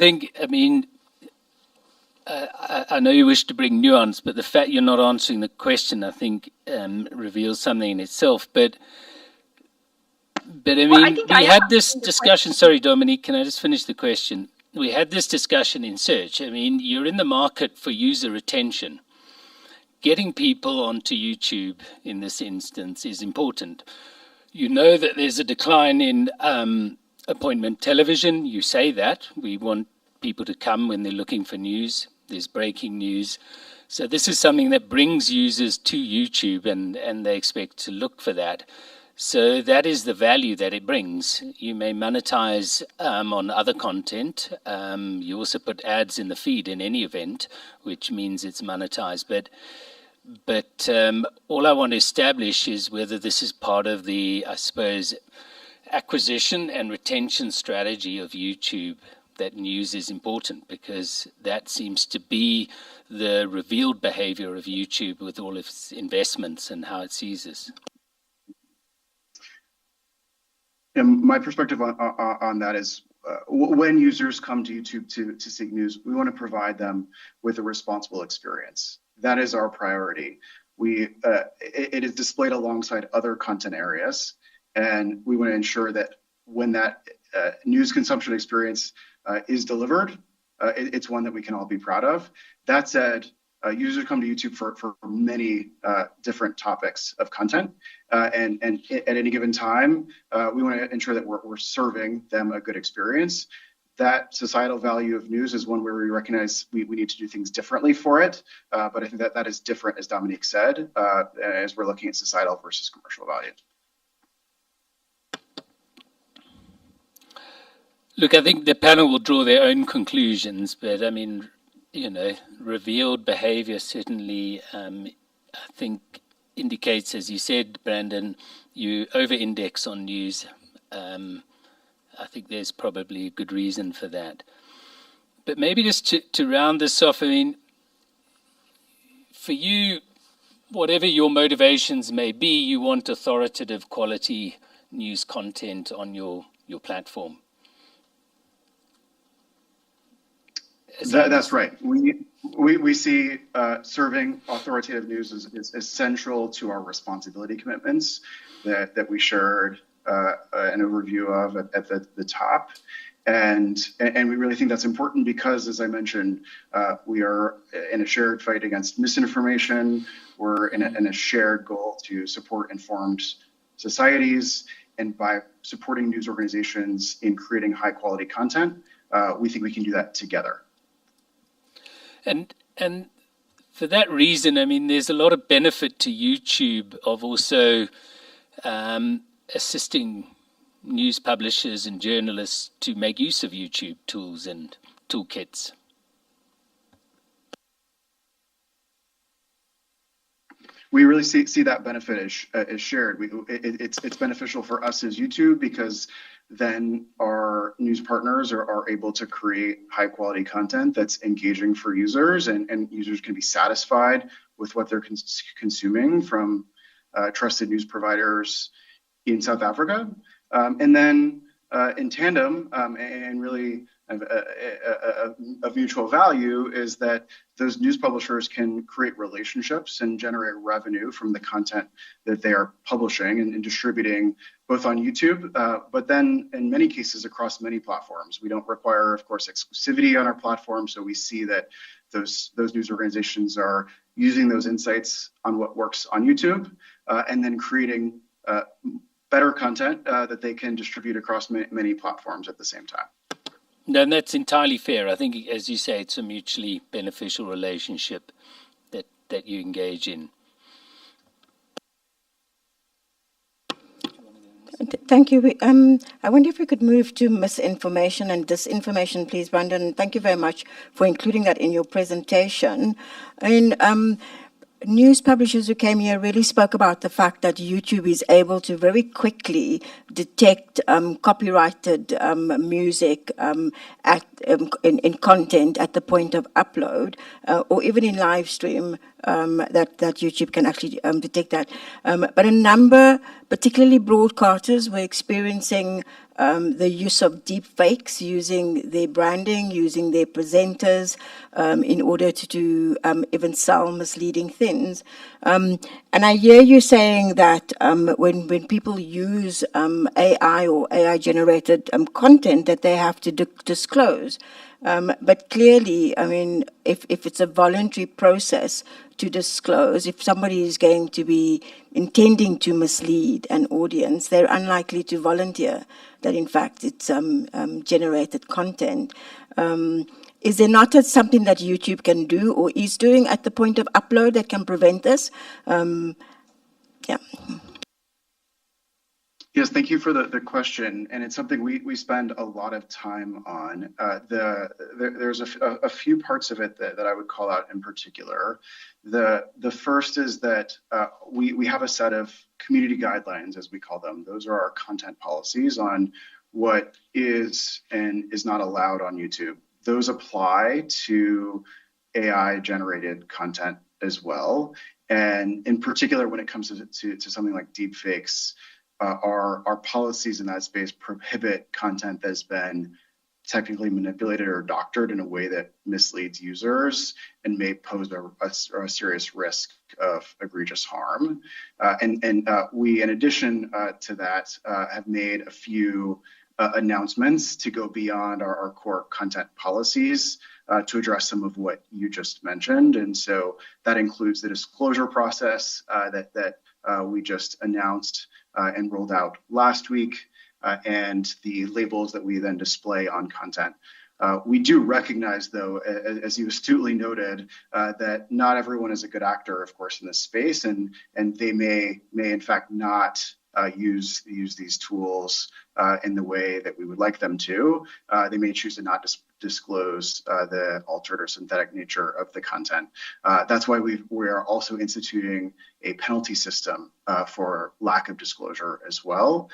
know you wish to bring nuance, but the fact you're not answering the question, I think, reveals something in itself. But I mean, we had this discussion. Sorry, Dominique, can I just finish the question? We had this discussion in search. I mean, you're in the market for user retention. Getting people onto YouTube in this instance is important. You know that there's a decline in appointment television. You say that. We want people to come when they're looking for news. There's breaking news. So this is something that brings users to YouTube, and they expect to look for that. So that is the value that it brings. You may monetize on other content. You also put ads in the feed in any event, which means it's monetized. But all I want to establish is whether this is part of the, I suppose, acquisition and retention strategy of YouTube, that news is important, because that seems to be the revealed behavior of YouTube with all of its investments and how it sees us. And my perspective on that is when users come to YouTube to seek news, we want to provide them with a responsible experience. That is our priority. It is displayed alongside other content areas, and we want to ensure that when that news consumption experience is delivered, it's one that we can all be proud of. That said, users come to YouTube for many different topics of content, and at any given time, we want to ensure that we're serving them a good experience. That societal value of news is one where we recognize we need to do things differently for it, but I think that is different, as Dominique said, as we're looking at societal versus commercial value. Look, I think the panel will draw their own conclusions, but I mean, revealed behavior certainly, I think, indicates, as you said, Brandon, you over-index on news. I think there's probably a good reason for that. But maybe just to round this off, I mean, for you, whatever your motivations may be, you want authoritative quality news content on your platform. That's right. We see serving authoritative news is central to our responsibility commitments that we shared an overview of at the top, and we really think that's important because, as I mentioned, we are in a shared fight against misinformation. We're in a shared goal to support informed societies, and by supporting news organizations in creating high quality content, we think we can do that together. And for that reason, I mean, there's a lot of benefit to YouTube of also assisting news publishers and journalists to make use of YouTube tools and toolkits. We really see that benefit as shared. It's beneficial for us as YouTube because then our news partners are able to create high quality content that's engaging for users, and users can be satisfied with what they're consuming from trusted news providers in South Africa. And then in tandem, and really a mutual value, is that those news publishers can create relationships and generate revenue from the content that they are publishing and distributing, both on YouTube, but then in many cases across many platforms. We don't require, of course, exclusivity on our platform, so we see that those news organizations are using those insights on what works on YouTube, and then creating better content that they can distribute across many platforms at the same time. No, and that's entirely fair. I think, as you say, it's a mutually beneficial relationship that you engage in. Thank you. I wonder if we could move to misinformation and disinformation, please, Brandon. Thank you very much for including that in your presentation. News publishers who came here really spoke about the fact that YouTube is able to very quickly detect copyrighted music in content at the point of upload, or even in live stream, that YouTube can actually detect that. But a number, particularly broadcasters, were experiencing the use of deepfakes, using their branding, using their presenters in order to even sell misleading things. And I hear you saying that when people use AI or AI-generated content, that they have to disclose. But clearly, I mean, if it's a voluntary process to disclose, if somebody is going to be intending to mislead an audience, they're unlikely to volunteer that, in fact, it's generated content. Is there not something that YouTube can do or is doing at the point of upload that can prevent this? Yeah. Yes, thank you for the question, and it's something we spend a lot of time on. There's a few parts of it that I would call out in particular. The first is that we have a set of community guidelines, as we call them. Those are our content policies on what is and is not allowed on YouTube. Those apply to AI-generated content as well, and in particular, when it comes to something like deepfakes. Our policies in that space prohibit content that's been technically manipulated or doctored in a way that misleads users and may pose a serious risk of egregious harm. And we, in addition to that, have made a few announcements to go beyond our core content policies to address some of what you just mentioned. And so that includes the disclosure process that we just announced and rolled out last week, and the labels that we then display on content. We do recognize, though, as you astutely noted, that not everyone is a good actor, of course, in this space, and they may in fact not use these tools in the way that we would like them to. They may choose to not disclose the altered or synthetic nature of the content. That's why we are also instituting a penalty system for lack of disclosure as well.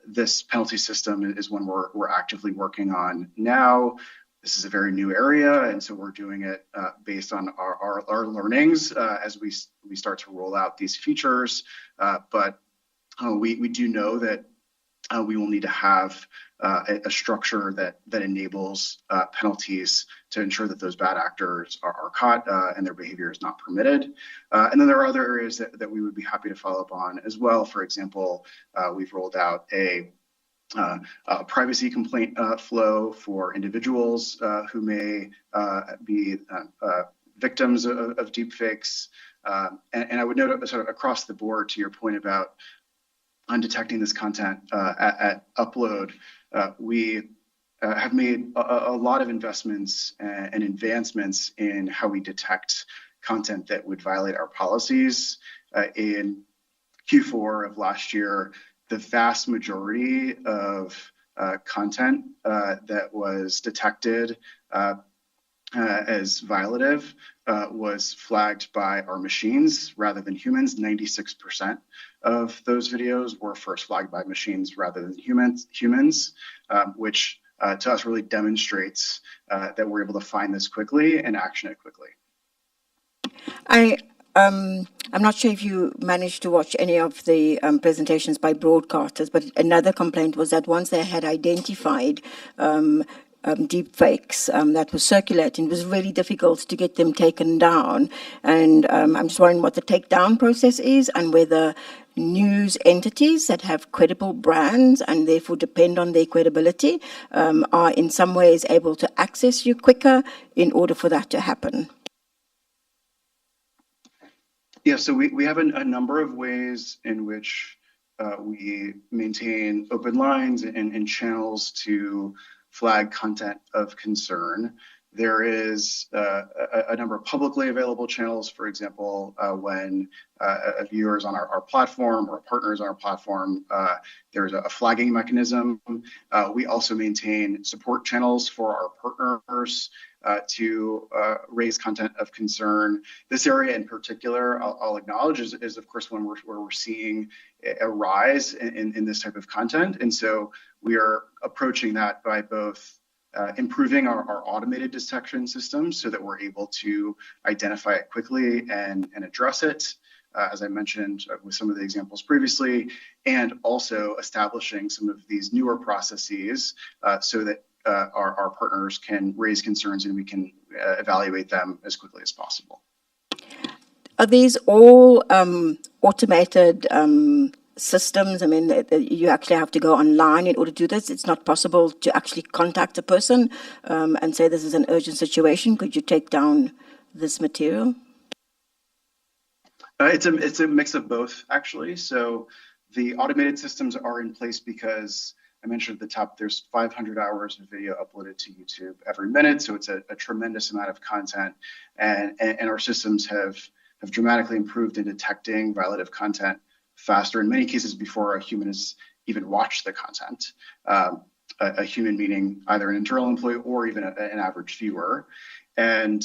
This penalty system is one we're actively working on now. This is a very new area, and so we're doing it based on our learnings as we start to roll out these features. But we do know that we will need to have a structure that enables penalties to ensure that those bad actors are caught and their behavior is not permitted. And then there are other areas that we would be happy to follow up on as well. For example, we've rolled out a privacy complaint flow for individuals who may be victims of deepfakes. And I would note sort of across the board to your point about undetecting this content at upload, we have made a lot of investments and advancements in how we detect content that would violate our policies. In Q4 of last year, the vast majority of content that was detected as violative was flagged by our machines rather than humans. 96% of those videos were first flagged by machines rather than humans, which to us really demonstrates that we're able to find this quickly and action it quickly. I'm not sure if you managed to watch any of the presentations by broadcasters, but another complaint was that once they had identified deepfakes that was circulating, it was really difficult to get them taken down. And I'm just wondering what the takedown process is and whether news entities that have credible brands and therefore depend on their credibility are in some ways able to access you quicker in order for that to happen. Yeah, so we have a number of ways in which we maintain open lines and channels to flag content of concern. There is a number of publicly available channels. For example, when a viewer is on our platform or a partner is on our platform, there's a flagging mechanism. We also maintain support channels for our partners to raise content of concern. This area in particular, I'll acknowledge, is of course one where we're seeing a rise in this type of content. And so we are approaching that by both improving our automated detection systems so that we're able to identify it quickly and address it, as I mentioned with some of the examples previously, and also establishing some of these newer processes so that our partners can raise concerns and we can evaluate them as quickly as possible. Are these all automated systems? I mean, you actually have to go online in order to do this. It's not possible to actually contact a person and say this is an urgent situation. Could you take down this material? It's a mix of both, actually. So the automated systems are in place because I mentioned at the top, there's 500 hours of video uploaded to YouTube every minute. So it's a tremendous amount of content. And our systems have dramatically improved in detecting violative content faster, in many cases before a human has even watched the content. A human meaning either an internal employee or even an average viewer. And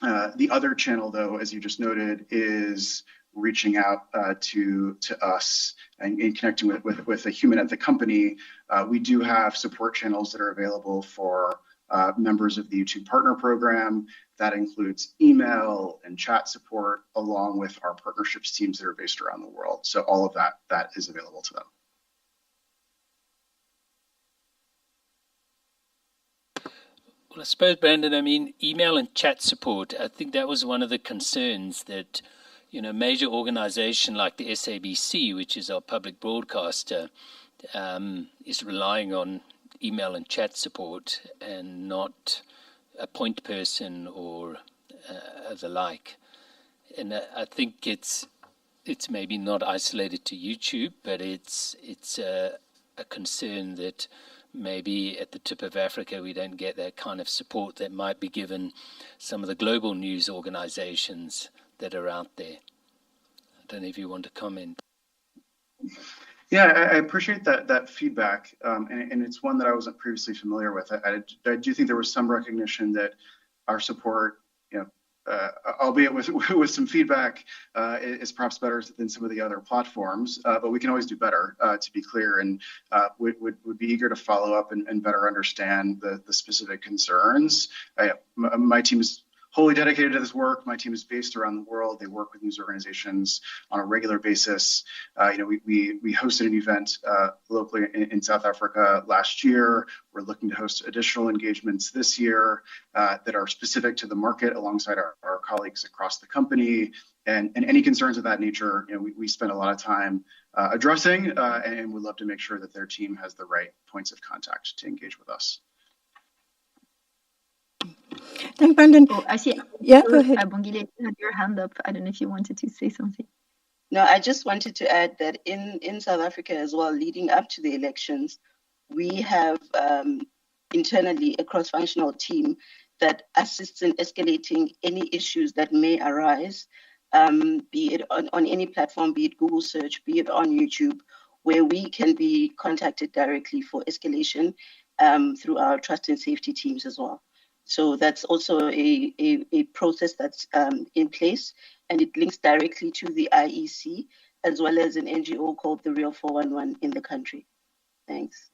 the other channel, though, as you just noted, is reaching out to us and connecting with a human at the company. We do have support channels that are available for members of the YouTube Partner Program. That includes email and chat support, along with our partnerships teams that are based around the world. So all of that is available to them. Well, I suppose, Brandon, I mean, email and chat support, I think that was one of the concerns that, you know, major organization like the SABC, which is our public broadcaster, is relying on email and chat support and not a point person or the like. And I think it's maybe not isolated to YouTube, but it's a concern that maybe at the tip of Africa we don't get that kind of support that might be given some of the global news organizations that are out there. I don't know if you want to comment. Yeah, I appreciate that feedback, and it's one that I wasn't previously familiar with. I do think there was some recognition that our support, you know, albeit with some feedback, is perhaps better than some of the other platforms, but we can always do better, to be clear, and would be eager to follow up and better understand the specific concerns. My team is wholly dedicated to this work. My team is based around the world. They work with news organizations on a regular basis. You know, we hosted an event locally in South Africa last year. We're looking to host additional engagements this year that are specific to the market alongside our colleagues across the company. And any concerns of that nature, you know, we spend a lot of time addressing, and would love to make sure that their team has the right points of contact to engage with us. Thank Brandon. Oh, I see. Yeah, go ahead. Bongile, you had your hand up. I don't know if you wanted to say something. No, I just wanted to add that in South Africa as well, leading up to the elections, we have internally a cross-functional team that assists in escalating any issues that may arise, be it on any platform, be it Google search, be it on YouTube, where we can be contacted directly for escalation through our trust and safety teams as well. So that's also a process that's in place, and it links directly to the IEC as well as an NGO called the Real 411 in the country. Thanks.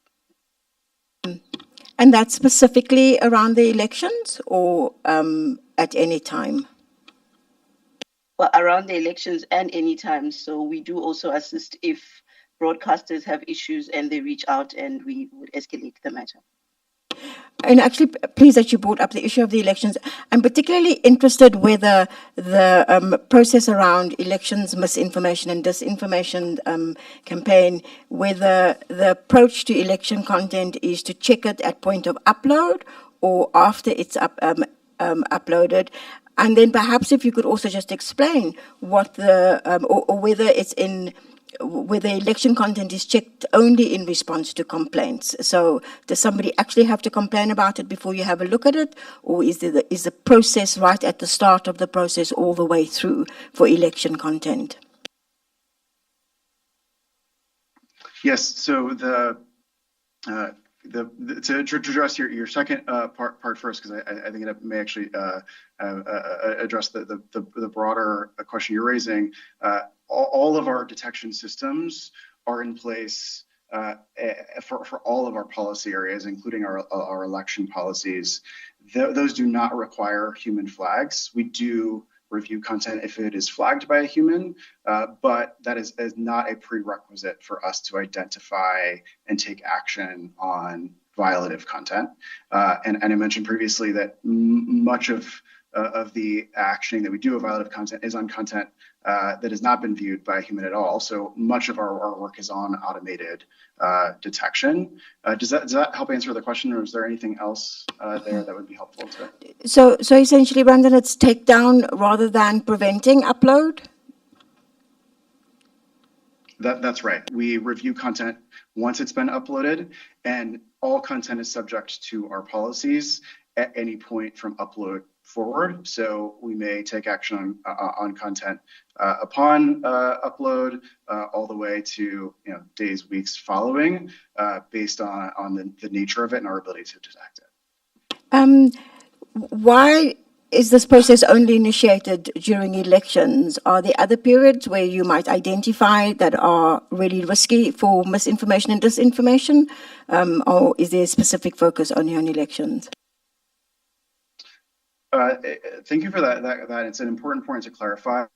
And that's specifically around the elections or at any time? Well, around the elections and any time. So we do also assist if broadcasters have issues and they reach out, and we would escalate the matter. And actually, pleased that you brought up the issue of the elections. I'm particularly interested whether the process around elections, misinformation and disinformation campaign, whether the approach to election content is to check it at point of upload or after it's uploaded. And then perhaps if you could also just explain what or whether it's whether election content is checked only in response to complaints. So does somebody actually have to complain about it before you have a look at it? Or is the process right at the start of the process all the way through for election content? Yes, so to address your second part first, because I think it may actually address the broader question you're raising. All of our detection systems are in place for all of our policy areas, including our election policies. Those do not require human flags. We do review content if it is flagged by a human, but that is not a prerequisite for us to identify and take action on violative content. And I mentioned previously that much of of the actioning that we do of violative content is on content that has not been viewed by a human at all. So much of our work is on automated detection. Does that help answer the question, or is there anything else there that would be helpful to? So essentially, Brandon, it's take down rather than preventing upload? That's right. We review content once it's been uploaded, and all content is subject to our policies at any point from upload forward. So we may take action on content upon upload all the way to days, weeks following, based on the nature of it and our ability to detect it. Why is this process only initiated during elections? Are there other periods where you might identify that are really risky for misinformation and disinformation? Or is there a specific focus only on elections? Thank you for that. It's an important point to clarify.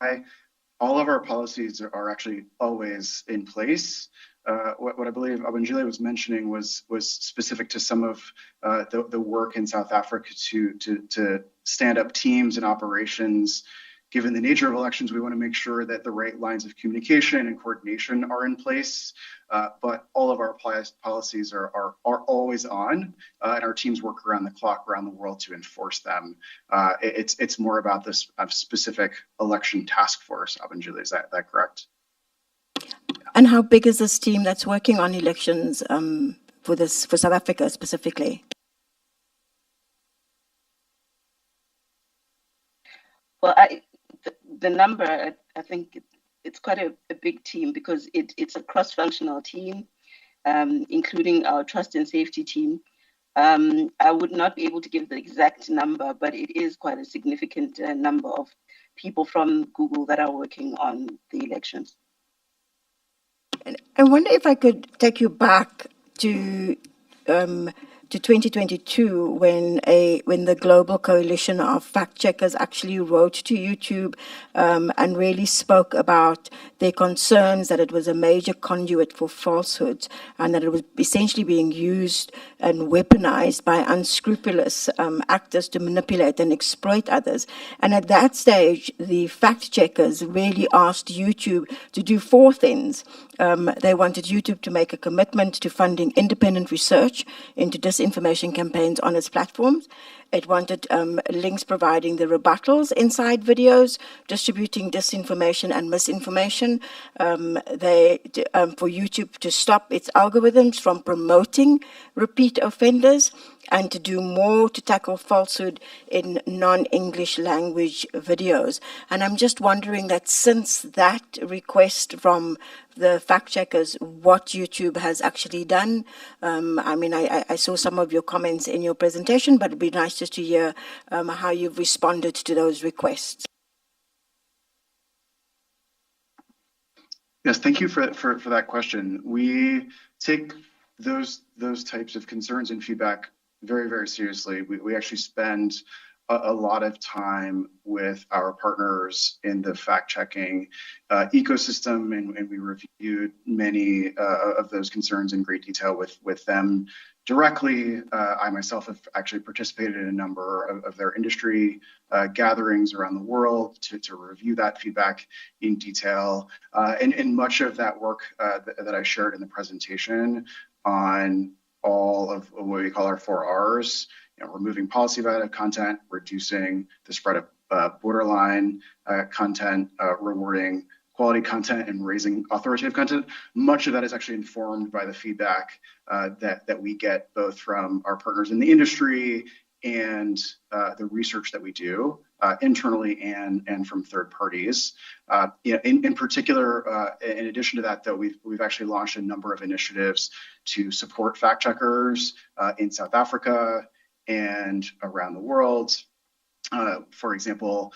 All of our policies are actually always in place. What I believe Abanjile was mentioning was specific to some of the work in South Africa to stand up teams and operations. Given the nature of elections, we want to make sure that the right lines of communication and coordination are in place. But all of our policies are always on, and our teams work around the clock around the world to enforce them. It's more about this specific election task force. Abanjile, is that correct? And how big is this team that's working on elections for South Africa specifically? Well, the number, I think it's quite a big team, because it's a cross-functional team, including our trust and safety team. I would not be able to give the exact number, but it is quite a significant number of people from Google that are working on the elections. And I wonder if I could take you back to 2022, when the global coalition of fact checkers actually wrote to YouTube and really spoke about their concerns that it was a major conduit for falsehoods, and that it was essentially being used and weaponized by unscrupulous actors to manipulate and exploit others. And at that stage, the fact checkers really asked YouTube to do four things. They wanted YouTube to make a commitment to funding independent research into disinformation campaigns on its platforms. It wanted links providing the rebuttals inside videos, distributing disinformation and misinformation. For YouTube to stop its algorithms from promoting repeat offenders, and to do more to tackle falsehood in non-English language videos. And I'm just wondering that since that request from the fact checkers, what YouTube has actually done. I saw some of your comments in your presentation, but it'd be nice just to hear how you've responded to those requests. Yes, thank you for that question. We take those types of concerns and feedback very, very seriously. We actually spend a lot of time with our partners in the fact-checking ecosystem, and we reviewed many of those concerns in great detail with them directly. I myself have actually participated in a number of their industry gatherings around the world to review that feedback in detail. And much of that work that I shared in the presentation on all of what we call our 4 R's, removing policy violative content, reducing the spread of borderline content, rewarding quality content, and raising authoritative content. Much of that is actually informed by the feedback that we get both from our partners in the industry and the research that we do internally and from third parties. In particular, in addition to that, though, we've actually launched a number of initiatives to support fact checkers in South Africa and around the world. For example,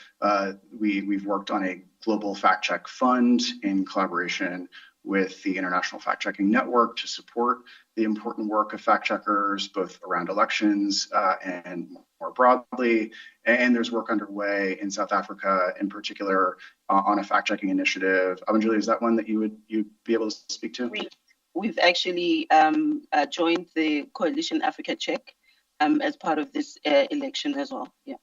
we've worked on a global fact check fund in collaboration with the International Fact Checking Network to support the important work of fact checkers, both around elections and more broadly. And there's work underway in South Africa, in particular, on a fact checking initiative. Abanjile, is that one that you'd be able to speak to? We've actually joined the Coalition Africa Check as part of this election as well. Yeah.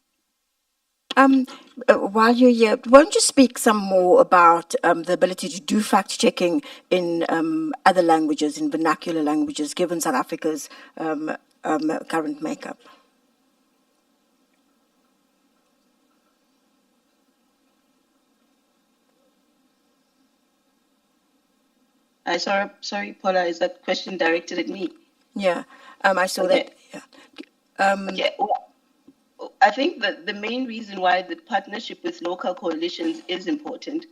While you're here, won't you speak some more about the ability to do fact-checking in other languages, in vernacular languages, given South Africa's current makeup? Sorry, Paula, is that question directed at me? Yeah, I saw that. Yeah. Well, I think that the main reason why the partnership with local coalitions is important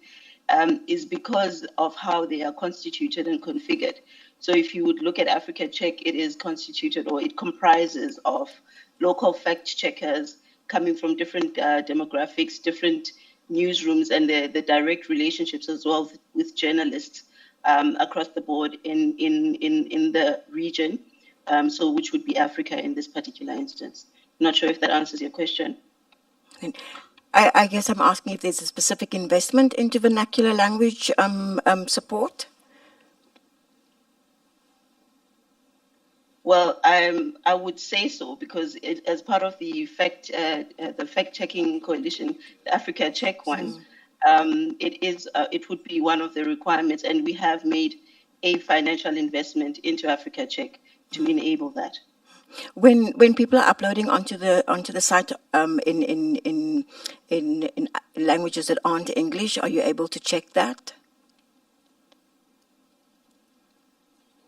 is because of how they are constituted and configured. So if you would look at Africa Check, it is constituted, or it comprises of local fact checkers coming from different demographics, different newsrooms, and the direct relationships as well with journalists across the board in the region, so which would be Africa in this particular instance. Not sure if that answers your question. I guess I'm asking if there's a specific investment into vernacular language support. Well, I would say so, because as part of the fact-checking coalition, the Africa Check one, it would be one of the requirements, and we have made a financial investment into Africa Check to enable that. When people are uploading onto the site in languages that aren't English, are you able to check that?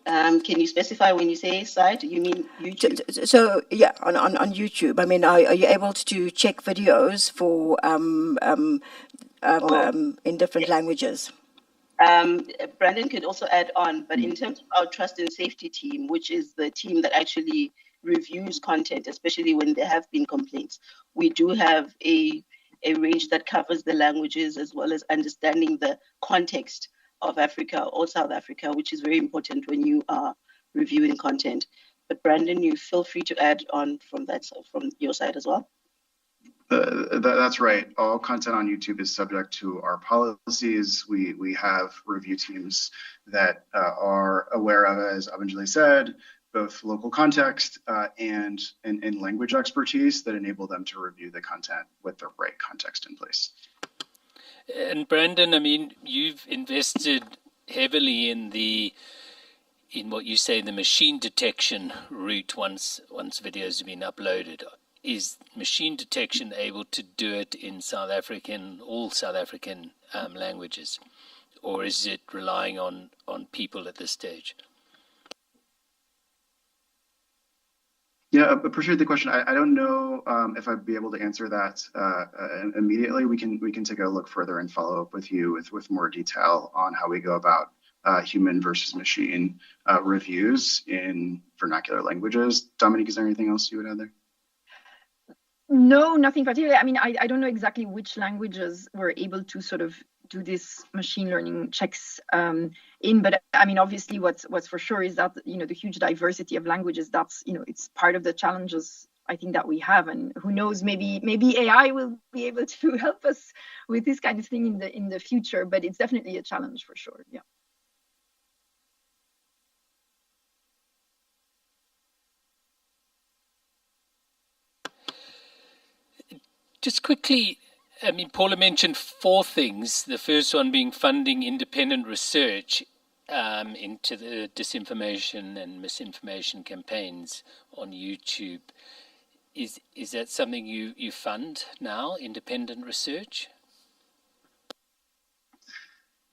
Can you specify when you say site? You mean YouTube? So yeah, on YouTube. I mean, are you able to check videos for in different languages? Brandon could also add on, but in terms of our trust and safety team, which is the team that actually reviews content, especially when there have been complaints, we do have a range that covers the languages as well as understanding the context of Africa or South Africa, which is very important when you are reviewing content. But Brandon, you feel free to add on from your side as well. That's right. All content on YouTube is subject to our policies. We have review teams that are aware of, as Abanjali said, both local context and language expertise that enable them to review the content with the right context in place. And Brandon, I mean, you've invested heavily in what you say the machine detection route once videos have been uploaded. Is machine detection able to do it in all South African languages, or is it relying on people at this stage? Yeah, I appreciate the question. I don't know if I'd be able to answer that immediately. We can take a look further and follow up with you with more detail on how we go about human versus machine reviews in vernacular languages. Dominique, is there anything else you would add there? No, nothing particular. I mean, I don't know exactly which languages we're able to sort of do this machine learning checks in, but I mean, obviously what's for sure is that, the huge diversity of languages, that's, it's part of the challenges I think that we have, and who knows, maybe AI will be able to help us with this kind of thing in the future, but it's definitely a challenge for sure. Yeah. Just quickly, I mean, Paula mentioned 4 things. The first one being funding independent research into the disinformation and misinformation campaigns on YouTube. Is that something you fund now, independent research?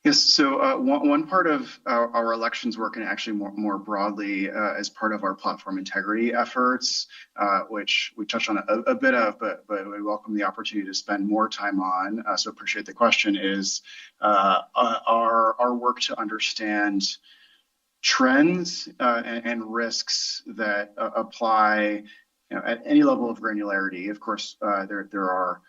Yes, so one part of our elections work, and actually more broadly as part of our platform integrity efforts, which we touched on a bit of, but we welcome the opportunity to spend more time on, so appreciate the question, is our work to understand trends and risks that apply at any level of granularity. Of course, there are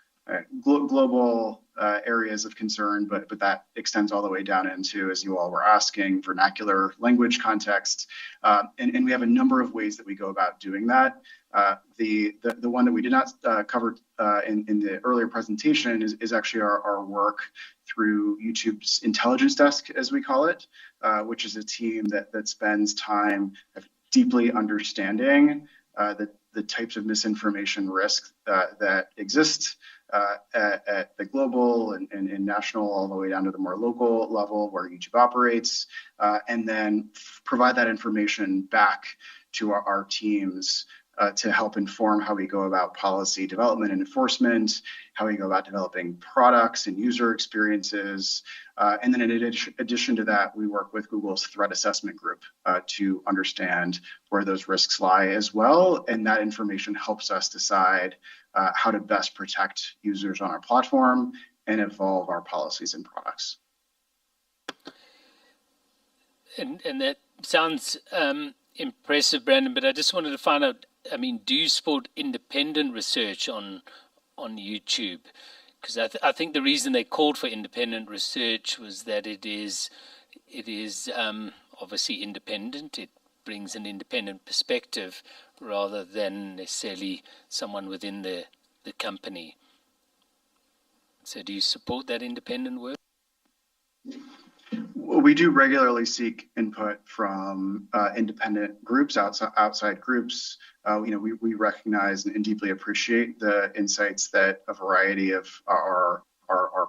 global areas of concern, but that extends all the way down into, as you all were asking, vernacular language context. And we have a number of ways that we go about doing that. The one that we did not cover in the earlier presentation is actually our work through YouTube's intelligence desk, as we call it, which is a team that spends time deeply understanding the types of misinformation risks that exist at the global and national, all the way down to the more local level where YouTube operates, and then provide that information back to our teams to help inform how we go about policy development and enforcement, how we go about developing products and user experiences. And then in addition to that, we work with Google's threat assessment group to understand where those risks lie as well. And that information helps us decide how to best protect users on our platform and evolve our policies and products. And that sounds impressive, Brandon, but I just wanted to find out, I mean, do you support independent research on YouTube? Because I think the reason they called for independent research was that it is obviously independent. It brings an independent perspective rather than necessarily someone within the company. So do you support that independent work? We do regularly seek input from independent groups, outside groups. We recognize and deeply appreciate the insights that a variety of our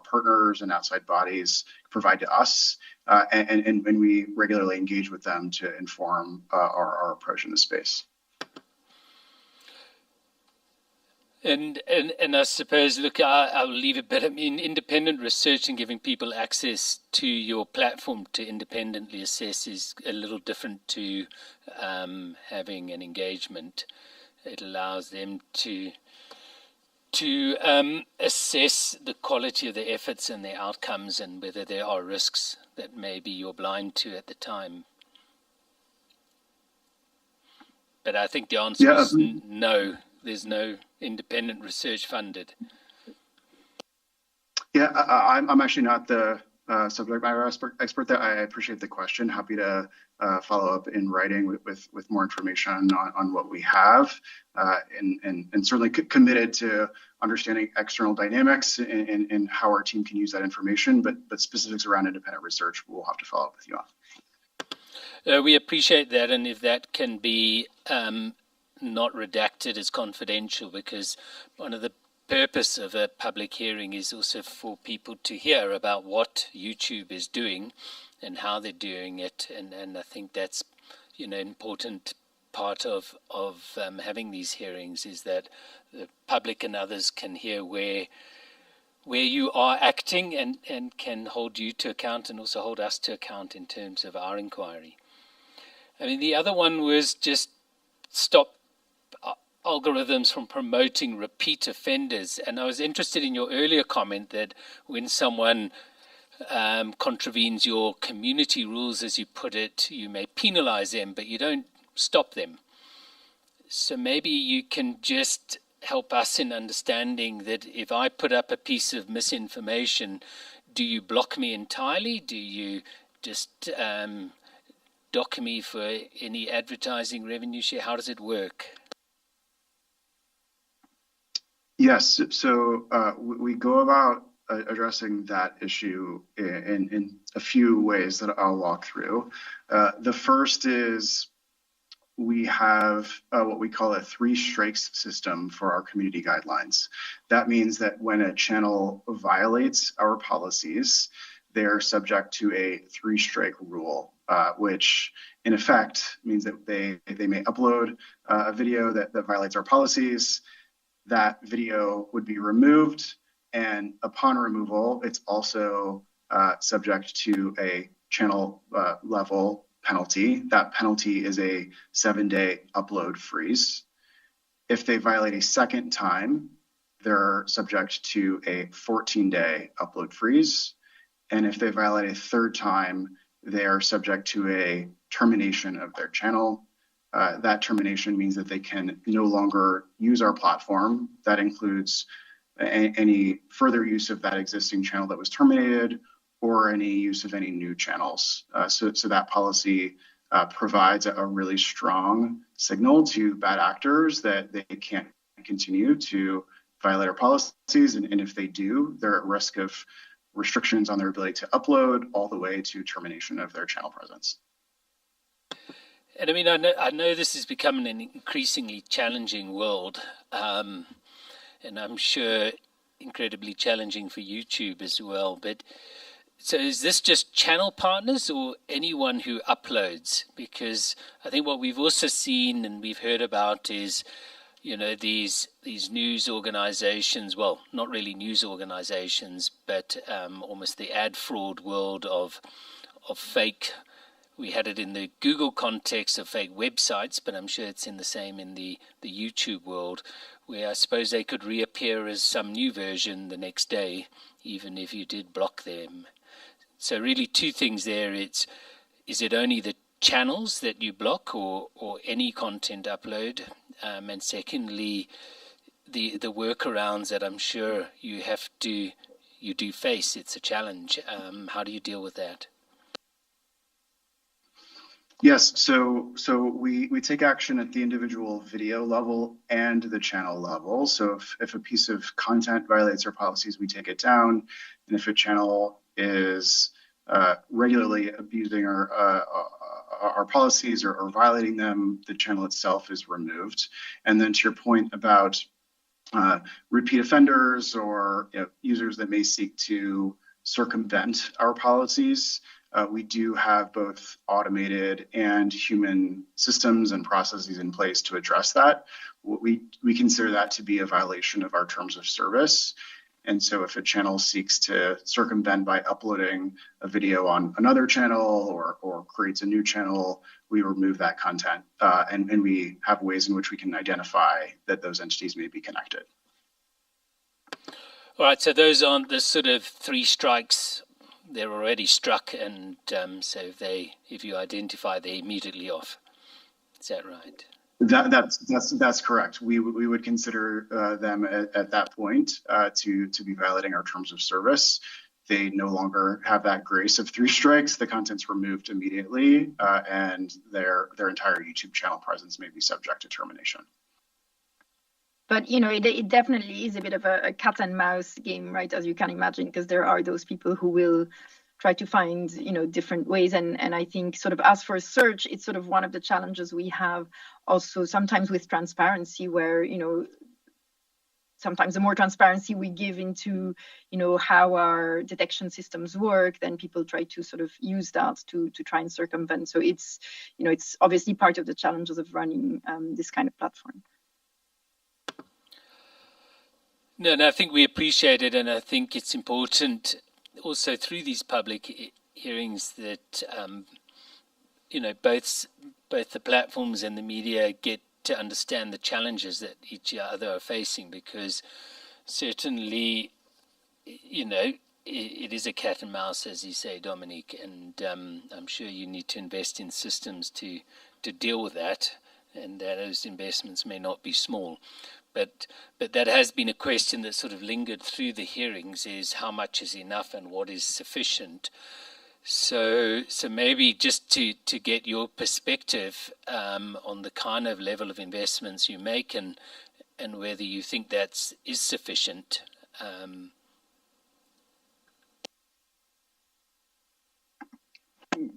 partners and outside bodies provide to us, and we regularly engage with them to inform our approach in the space. And I suppose, look, I'll leave it, but I mean, independent research and giving people access to your platform to independently assess is a little different to having an engagement. It allows them to assess the quality of the efforts and the outcomes and whether there are risks that maybe you're blind to at the time. But I think the answer is no. There's no independent research funded. Yeah, I'm actually not the subject matter expert there. I appreciate the question. Happy to follow up in writing with more information on what we have, and certainly committed to understanding external dynamics and how our team can use that information. But specifics around independent research, we'll have to follow up with you on. We appreciate that, and if that can be not redacted as confidential, because one of the purpose of a public hearing is also for people to hear about what YouTube is doing and how they're doing it, and I think that's important part of having these hearings is that the public and others can hear where you are acting and can hold you to account and also hold us to account in terms of our inquiry. I mean, the other one was just stop algorithms from promoting repeat offenders. And I was interested in your earlier comment that when someone contravenes your community rules, as you put it, you may penalize them, but you don't stop them. So maybe you can just help us in understanding that if I put up a piece of misinformation, do you block me entirely? Do you just dock me for any advertising revenue share? How does it work? Yes, so we go about addressing that issue in a few ways that I'll walk through. The first is we have what we call a 3 strikes system for our community guidelines. That means that when a channel violates our policies, they are subject to a 3-strike rule, which in effect means that they may upload a video that violates our policies. That video would be removed, and upon removal, it's also subject to a channel level penalty. That penalty is a 7-day upload freeze. If they violate a second time, they're subject to a 14-day upload freeze. And if they violate a third time, they are subject to a termination of their channel. That termination means that they can no longer use our platform. That includes any further use of that existing channel that was terminated or any use of any new channels. So that policy provides a really strong signal to bad actors that they can't continue to violate our policies. And if they do, they're at risk of restrictions on their ability to upload all the way to termination of their channel presence. And I mean, I know this is becoming an increasingly challenging world, and I'm sure incredibly challenging for YouTube as well. But so is this just channel partners or anyone who uploads? Because I think what we've also seen and we've heard about is, these news organizations, well, not really news organizations, but almost the ad fraud world of fake. We had it in the Google context of fake websites, but I'm sure it's in the same in the YouTube world, where I suppose they could reappear as some new version the next day, even if you did block them. So really two things there. Is it only the channels that you block or any content upload? And secondly, the workarounds that I'm sure you do face. It's a challenge. How do you deal with that? Yes, so we take action at the individual video level and the channel level. So if a piece of content violates our policies, we take it down. And if a channel is regularly abusing our policies or violating them, the channel itself is removed. And then to your point about repeat offenders or users that may seek to circumvent our policies, we do have both automated and human systems and processes in place to address that. We consider that to be a violation of our terms of service. And so if a channel seeks to circumvent by uploading a video on another channel or creates a new channel, we remove that content. And we have ways in which we can identify that those entities may be connected. All right, so those aren't the sort of three strikes. They're already struck, and so if you identify, they're immediately off. Is that right? That's correct. We would consider them at that point to be violating our terms of service. They no longer have that grace of three strikes. The content's removed immediately, and their entire YouTube channel presence may be subject to termination. But it definitely is a bit of a cat and mouse game, right? As you can imagine, because there are those people who will try to find different ways. And I think sort of as for search, it's sort of one of the challenges we have also sometimes with transparency, where sometimes the more transparency we give into how our detection systems work, then people try to sort of use that to try and circumvent. So it's obviously part of the challenges of running this kind of platform. No, I think we appreciate it, and I think it's important also through these public hearings that both the platforms and the media get to understand the challenges that each other are facing, because certainly it is a cat and mouse, as you say, Dominique, and I'm sure you need to invest in systems to deal with that, and that those investments may not be small. But that has been a question that sort of lingered through the hearings, is how much is enough and what is sufficient. So maybe just to get your perspective on the kind of level of investments you make and whether you think that is sufficient.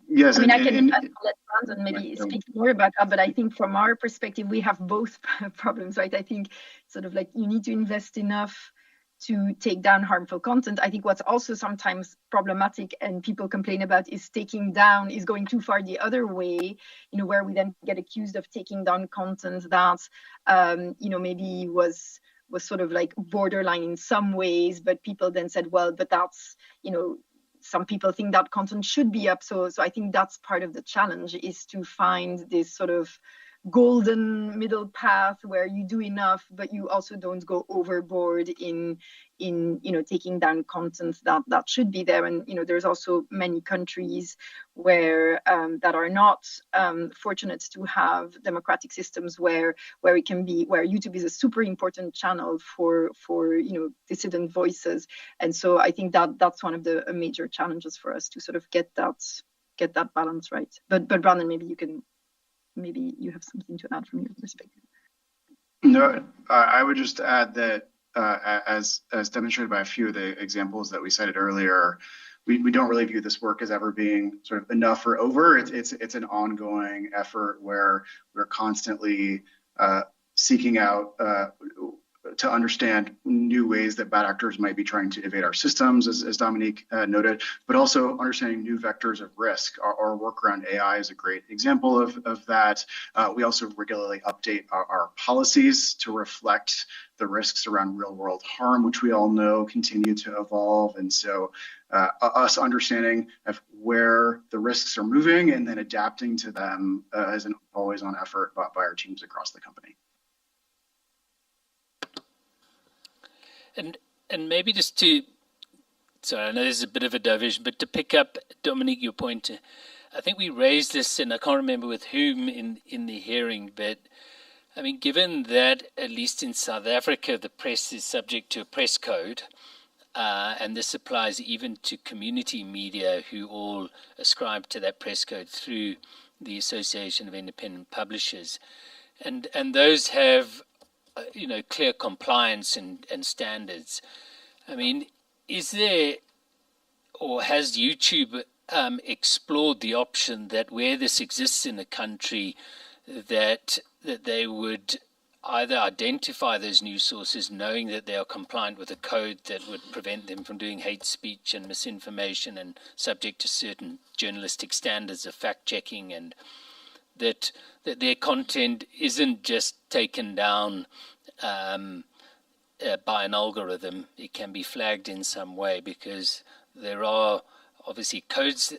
Yes, I mean, I can let Brandon maybe speak more about that, but I think from our perspective, we have both problems, right? I think sort of like you need to invest enough to take down harmful content. I think what's also sometimes problematic and people complain about is going too far the other way, where we then get accused of taking down content that, maybe was sort of like borderline in some ways, but people then said, well, but that's, some people think that content should be up. So I think that's part of the challenge, is to find this sort of golden middle path where you do enough, but you also don't go overboard in taking down content that should be there. And there's also many countries where that are not fortunate to have democratic systems where YouTube is a super important channel for dissident voices. And so I think that's one of the major challenges for us to sort of get that balance right. But Brandon, maybe you have something to add from your perspective. No, I would just add that as demonstrated by a few of the examples that we cited earlier, we don't really view this work as ever being sort of enough or over. It's an ongoing effort where we're constantly seeking out to understand new ways that bad actors might be trying to evade our systems, as Dominique noted, but also understanding new vectors of risk. Our work around AI is a great example of that. We also regularly update our policies to reflect the risks around real-world harm, which we all know continue to evolve. And so us understanding of where the risks are moving and then adapting to them is an always-on effort by our teams across the company. And maybe just to, sorry, I know there's a bit of a diversion, but to pick up, Dominique, your point, I think we raised this, and I can't remember with whom in the hearing, but I mean, given that, at least in South Africa, the press is subject to a press code, and this applies even to community media who all ascribe to that press code through the Association of Independent Publishers. And those have clear compliance and standards. I mean, is there, or has YouTube explored the option that where this exists in a country, that they would either identify those news sources knowing that they are compliant with a code that would prevent them from doing hate speech and misinformation and subject to certain journalistic standards of fact-checking, and that their content isn't just taken down by an algorithm. It can be flagged in some way, because there are obviously codes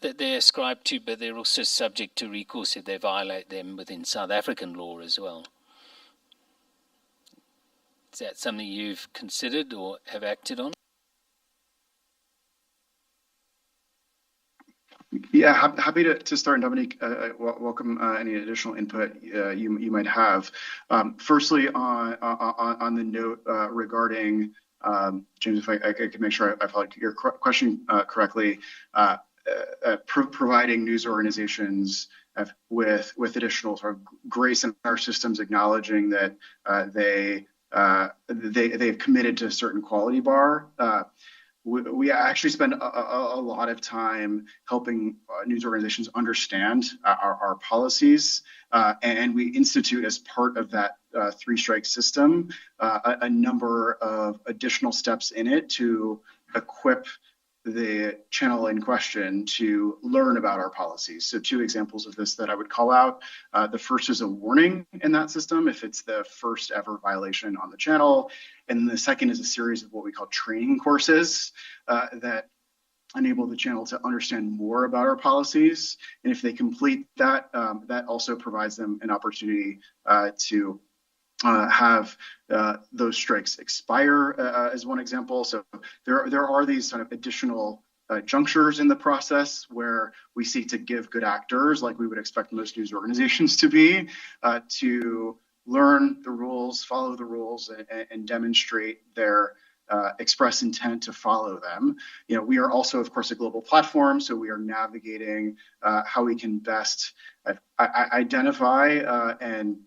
that they ascribe to, but they're also subject to recourse if they violate them within South African law as well. Is that something you've considered or have acted on? Yeah, happy to start. And Dominique, welcome any additional input you might have. Firstly, on the note regarding, James, if I could make sure I followed your question correctly, providing news organizations with additional sort of grace in our systems, acknowledging that they've committed to a certain quality bar. We actually spend a lot of time helping news organizations understand our policies, and we institute as part of that three-strike system a number of additional steps in it to equip the channel in question to learn about our policies. So two examples of this that I would call out. The first is a warning in that system if it's the first ever violation on the channel. And the second is a series of what we call training courses that enable the channel to understand more about our policies. And if they complete that, that also provides them an opportunity to have those strikes expire as one example. So there are these sort of additional junctures in the process where we seek to give good actors, like we would expect most news organizations to be, to learn the rules, follow the rules, and demonstrate their express intent to follow them. We are also, of course, a global platform, so we are navigating how we can best identify and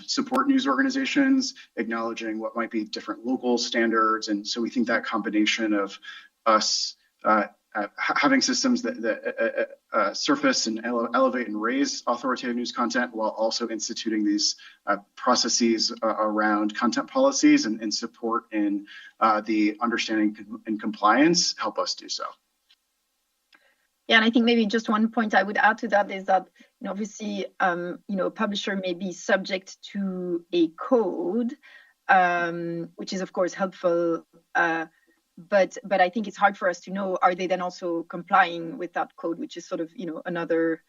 support news organizations, acknowledging what might be different local standards. And so we think that combination of us having systems that surface and elevate and raise authoritative news content while also instituting these processes around content policies and support in the understanding and compliance help us do so. Yeah, and I think maybe just one point I would add to that is that obviously, a publisher may be subject to a code, which is of course helpful. But I think it's hard for us to know, are they then also complying with that code, which is sort of, another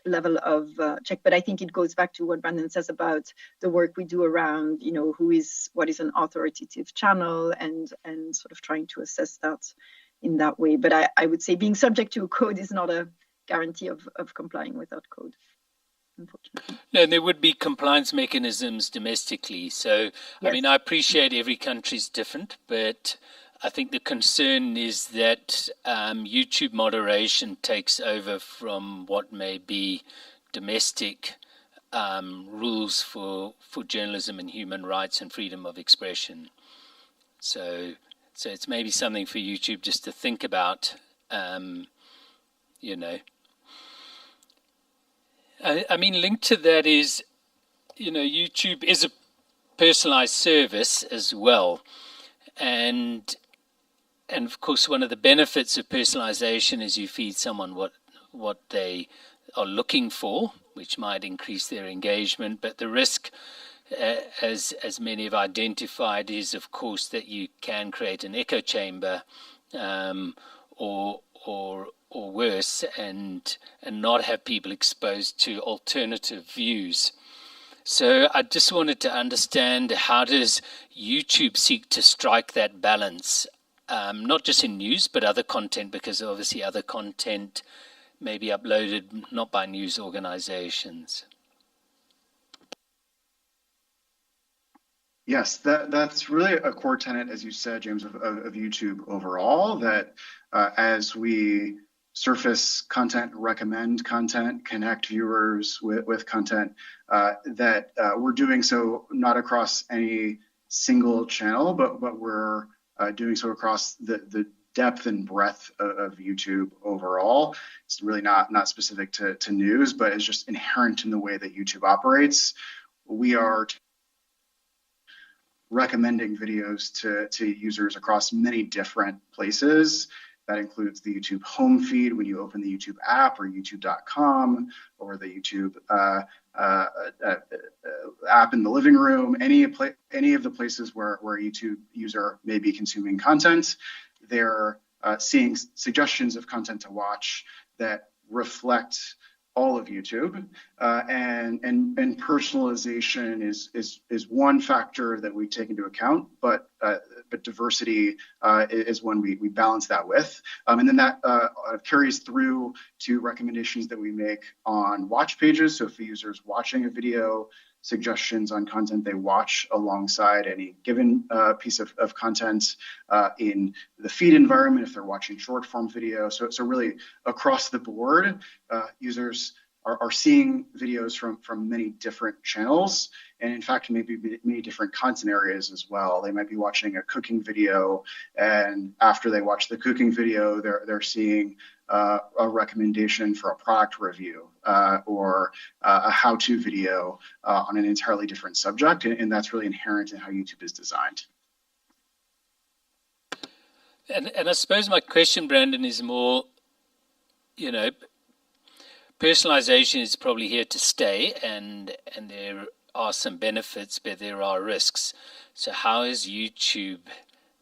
level of check. But I think it goes back to what Brandon says about the work we do around, what is an authoritative channel and sort of trying to assess that in that way. But I would say being subject to a code is not a guarantee of complying with that code, unfortunately. No, there would be compliance mechanisms domestically. So, yes. I mean, I appreciate every country's different, but I think the concern is that YouTube moderation takes over from what may be domestic rules for journalism and human rights and freedom of expression. So it's maybe something for YouTube just to think about, I mean, linked to that is, YouTube is personalized service as well. And of course, one of the benefits of personalization is you feed someone what they are looking for, which might increase their engagement. But the risk, as many have identified, is of course that you can create an echo chamber, or worse, and not have people exposed to alternative views. So I just wanted to understand, how does YouTube seek to strike that balance, not just in news, but other content, because obviously other content may be uploaded not by news organizations. Yes, that's really a core tenet, as you said, James, of YouTube overall, that as we surface content, recommend content, connect viewers with content, that we're doing so not across any single channel, but we're doing so across the depth and breadth of YouTube overall. It's really not specific to news, but it's just inherent in the way that YouTube operates. We are recommending videos to users across many different places. That includes the YouTube home feed when you open the YouTube app, or youtube.com, or the YouTube app in the living room, any of the places where a YouTube user may be consuming content. They're seeing suggestions of content to watch that reflect all of YouTube, and personalization is one factor that we take into account, but diversity is one we balance that with, and then that carries through to recommendations that we make on watch pages. So if the user is watching a video, suggestions on content they watch alongside any given piece of content in the feed environment, if they're watching short form video. So really across the board, users are seeing videos from many different channels, and in fact maybe many different content areas as well. They might be watching a cooking video, and after they watch the cooking video, they're seeing a recommendation for a product review, or a how-to video on an entirely different subject, and that's really inherent in how YouTube is designed. And I suppose my question, Brandon, is more, personalization is probably here to stay, and there are some benefits, but there are risks. So how has YouTube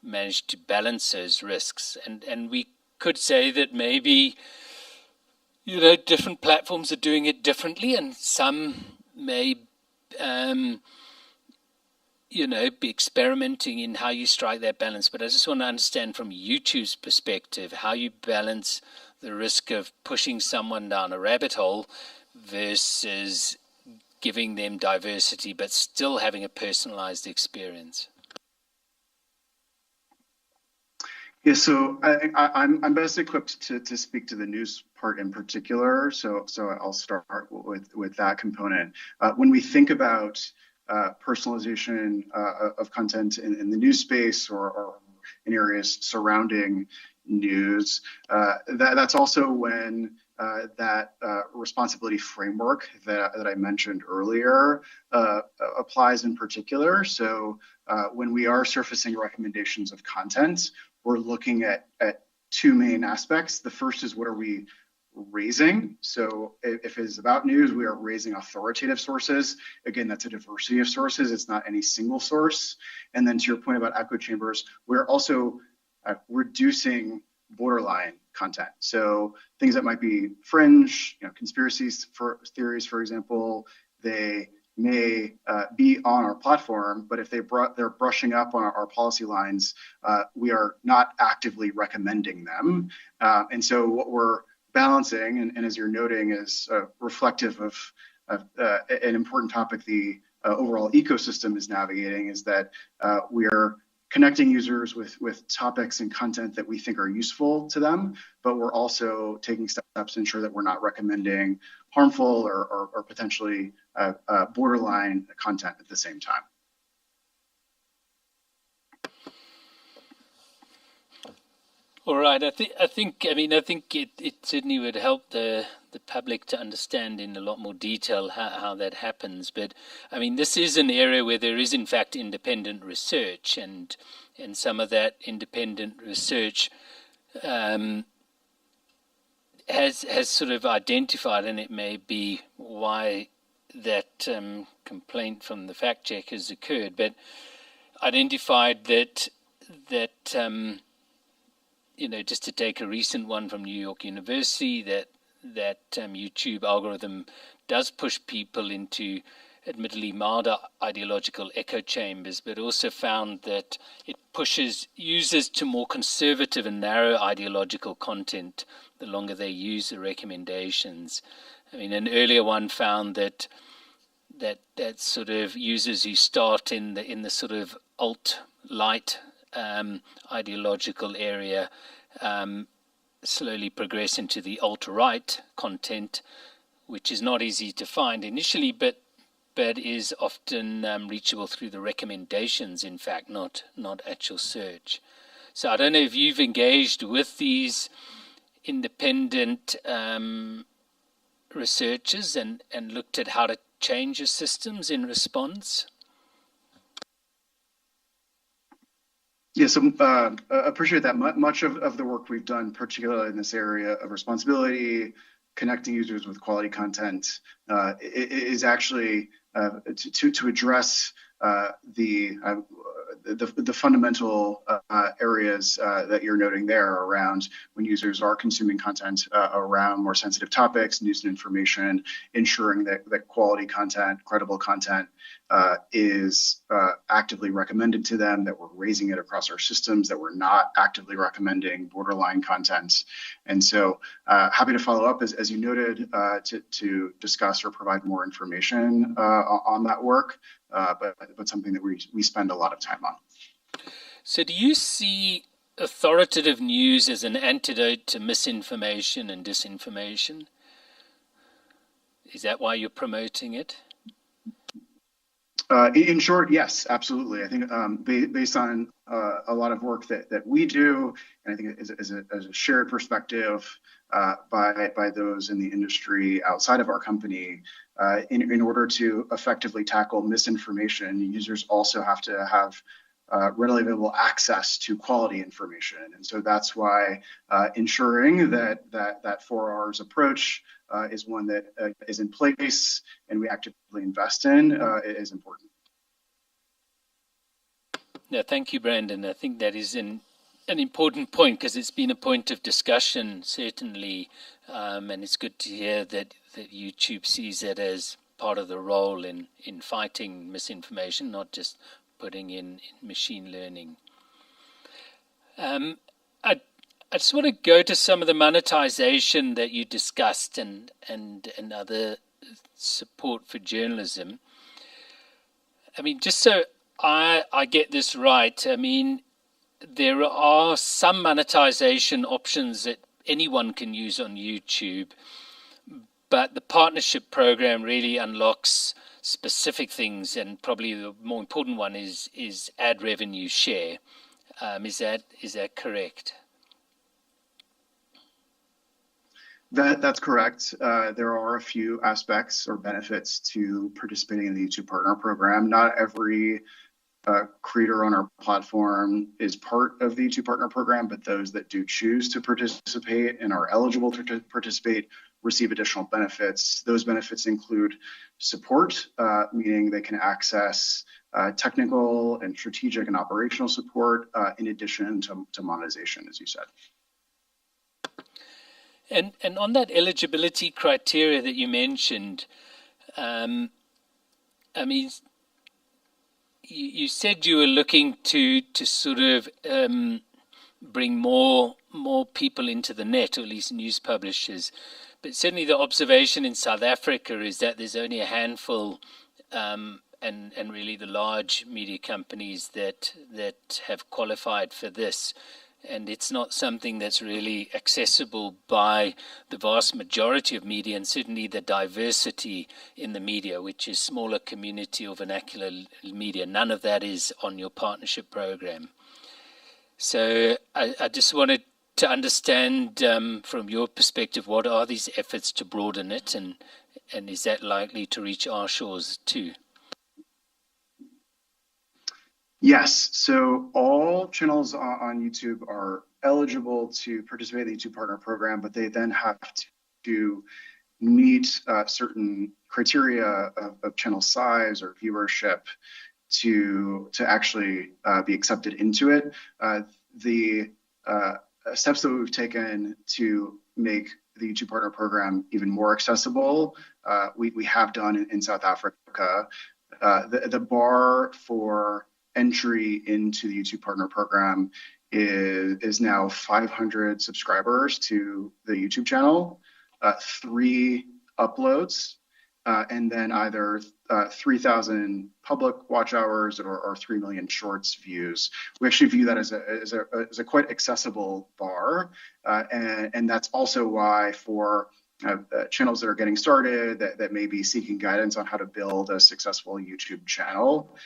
managed to balance those risks? And we could say that maybe, different platforms are doing it differently, and some may, be experimenting in how you strike that balance. But I just want to understand from YouTube's perspective how you balance the risk of pushing someone down a rabbit hole versus giving them diversity, but still having a personalized experience. Yeah, so I'm best equipped to speak to the news part in particular. So I'll start with that component. When we think about personalization of content in the news space, or in areas surrounding news, that's also when that responsibility framework that I mentioned earlier applies in particular. So when we are surfacing recommendations of content, we're looking at two main aspects. The first is, what are we raising? So if it is about news, we are raising authoritative sources. Again, that's a diversity of sources. It's not any single source. And then to your point about echo chambers, we're also reducing borderline content. So things that might be fringe, conspiracies theories, for example, they may be on our platform, but if they're brushing up on our policy lines, we are not actively recommending them. And so what we're balancing, and as you're noting, is reflective of an important topic the overall ecosystem is navigating, is that we are connecting users with topics and content that we think are useful to them, but we're also taking steps to ensure that we're not recommending harmful or potentially borderline content at the same time. All right. I think it certainly would help the public to understand in a lot more detail how that happens. But I mean, this is an area where there is in fact independent research, and some of that independent research has sort of identified, and it may be why that complaint from the fact checkers occurred, but identified that just to take a recent one from New York University, that YouTube algorithm does push people into admittedly milder ideological echo chambers, but also found that it pushes users to more conservative and narrow ideological content the longer they use the recommendations. I mean, an earlier one found that sort of users who start in the sort of alt-light ideological area slowly progress into the alt-right content, which is not easy to find initially, but is often reachable through the recommendations, in fact, not actual search. So I don't know if you've engaged with these independent researchers and looked at how to change your systems in response. Yes, appreciate that. Much of the work we've done, particularly in this area of responsibility, connecting users with quality content, is actually to address the fundamental areas that you're noting there around when users are consuming content around more sensitive topics, news and information, ensuring that quality content, credible content is actively recommended to them, that we're raising it across our systems, that we're not actively recommending borderline content. And so happy to follow up, as you noted, to discuss or provide more information on that work, but something that we spend a lot of time on. So do you see authoritative news as an antidote to misinformation and disinformation? Is that why you're promoting it? In short, yes, absolutely. I think based on a lot of work that we do, and I think as a shared perspective by those in the industry outside of our company, in order to effectively tackle misinformation, users also have to have readily available access to quality information. And so that's why ensuring that 4Rs approach is one that is in place and we actively invest in is important. No, thank you, Brandon. I think that is an important point, because it's been a point of discussion, certainly, and it's good to hear that YouTube sees it as part of the role in fighting misinformation, not just putting in machine learning. I just want to go to some of the monetization that you discussed and other support for journalism. I mean, just so I get this right, I mean, there are some monetization options that anyone can use on YouTube, but the partnership program really unlocks specific things, and probably the more important one is ad revenue share. Is that correct? That's correct. There are a few aspects or benefits to participating in the YouTube Partner Program. Not every creator on our platform is part of the YouTube Partner Program, but those that do choose to participate and are eligible to participate receive additional benefits. Those benefits include support, meaning they can access technical and strategic and operational support in addition to monetization, as you said. And on that eligibility criteria that you mentioned, I mean, you said you were looking to sort of bring more people into the net, or at least news publishers. But certainly the observation in South Africa is that there's only a handful, and really the large media companies that have qualified for this. And it's not something that's really accessible by the vast majority of media, and certainly the diversity in the media, which is smaller community or vernacular media. None of that is on your partnership program. So I just wanted to understand from your perspective, what are these efforts to broaden it, and is that likely to reach our shores too? Yes, so all channels on YouTube are eligible to participate in the YouTube Partner Program, but they then have to meet certain criteria of channel size or viewership to actually be accepted into it. The steps that we've taken to make the YouTube Partner Program even more accessible, we have done in South Africa. The bar for entry into the YouTube Partner Program is now 500 subscribers to the YouTube channel, 3 uploads, and then either 3,000 public watch hours or 3 million shorts views. We actually view that as a quite accessible bar, and that's also why for channels that are getting started that may be seeking guidance on how to build a successful YouTube channel,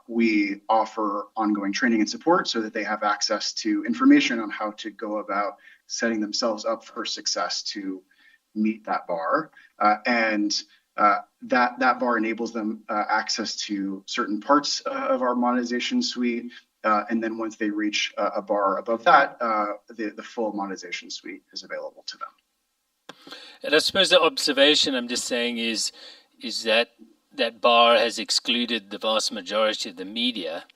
we offer ongoing training and support so that they have access to information on how to go about setting themselves up for success to meet that bar. And that bar enables them access to certain parts of our monetization suite. And then once they reach a bar above that, the full monetization suite is available to them. And I suppose the observation I'm just saying is that that bar has excluded the vast majority of the media,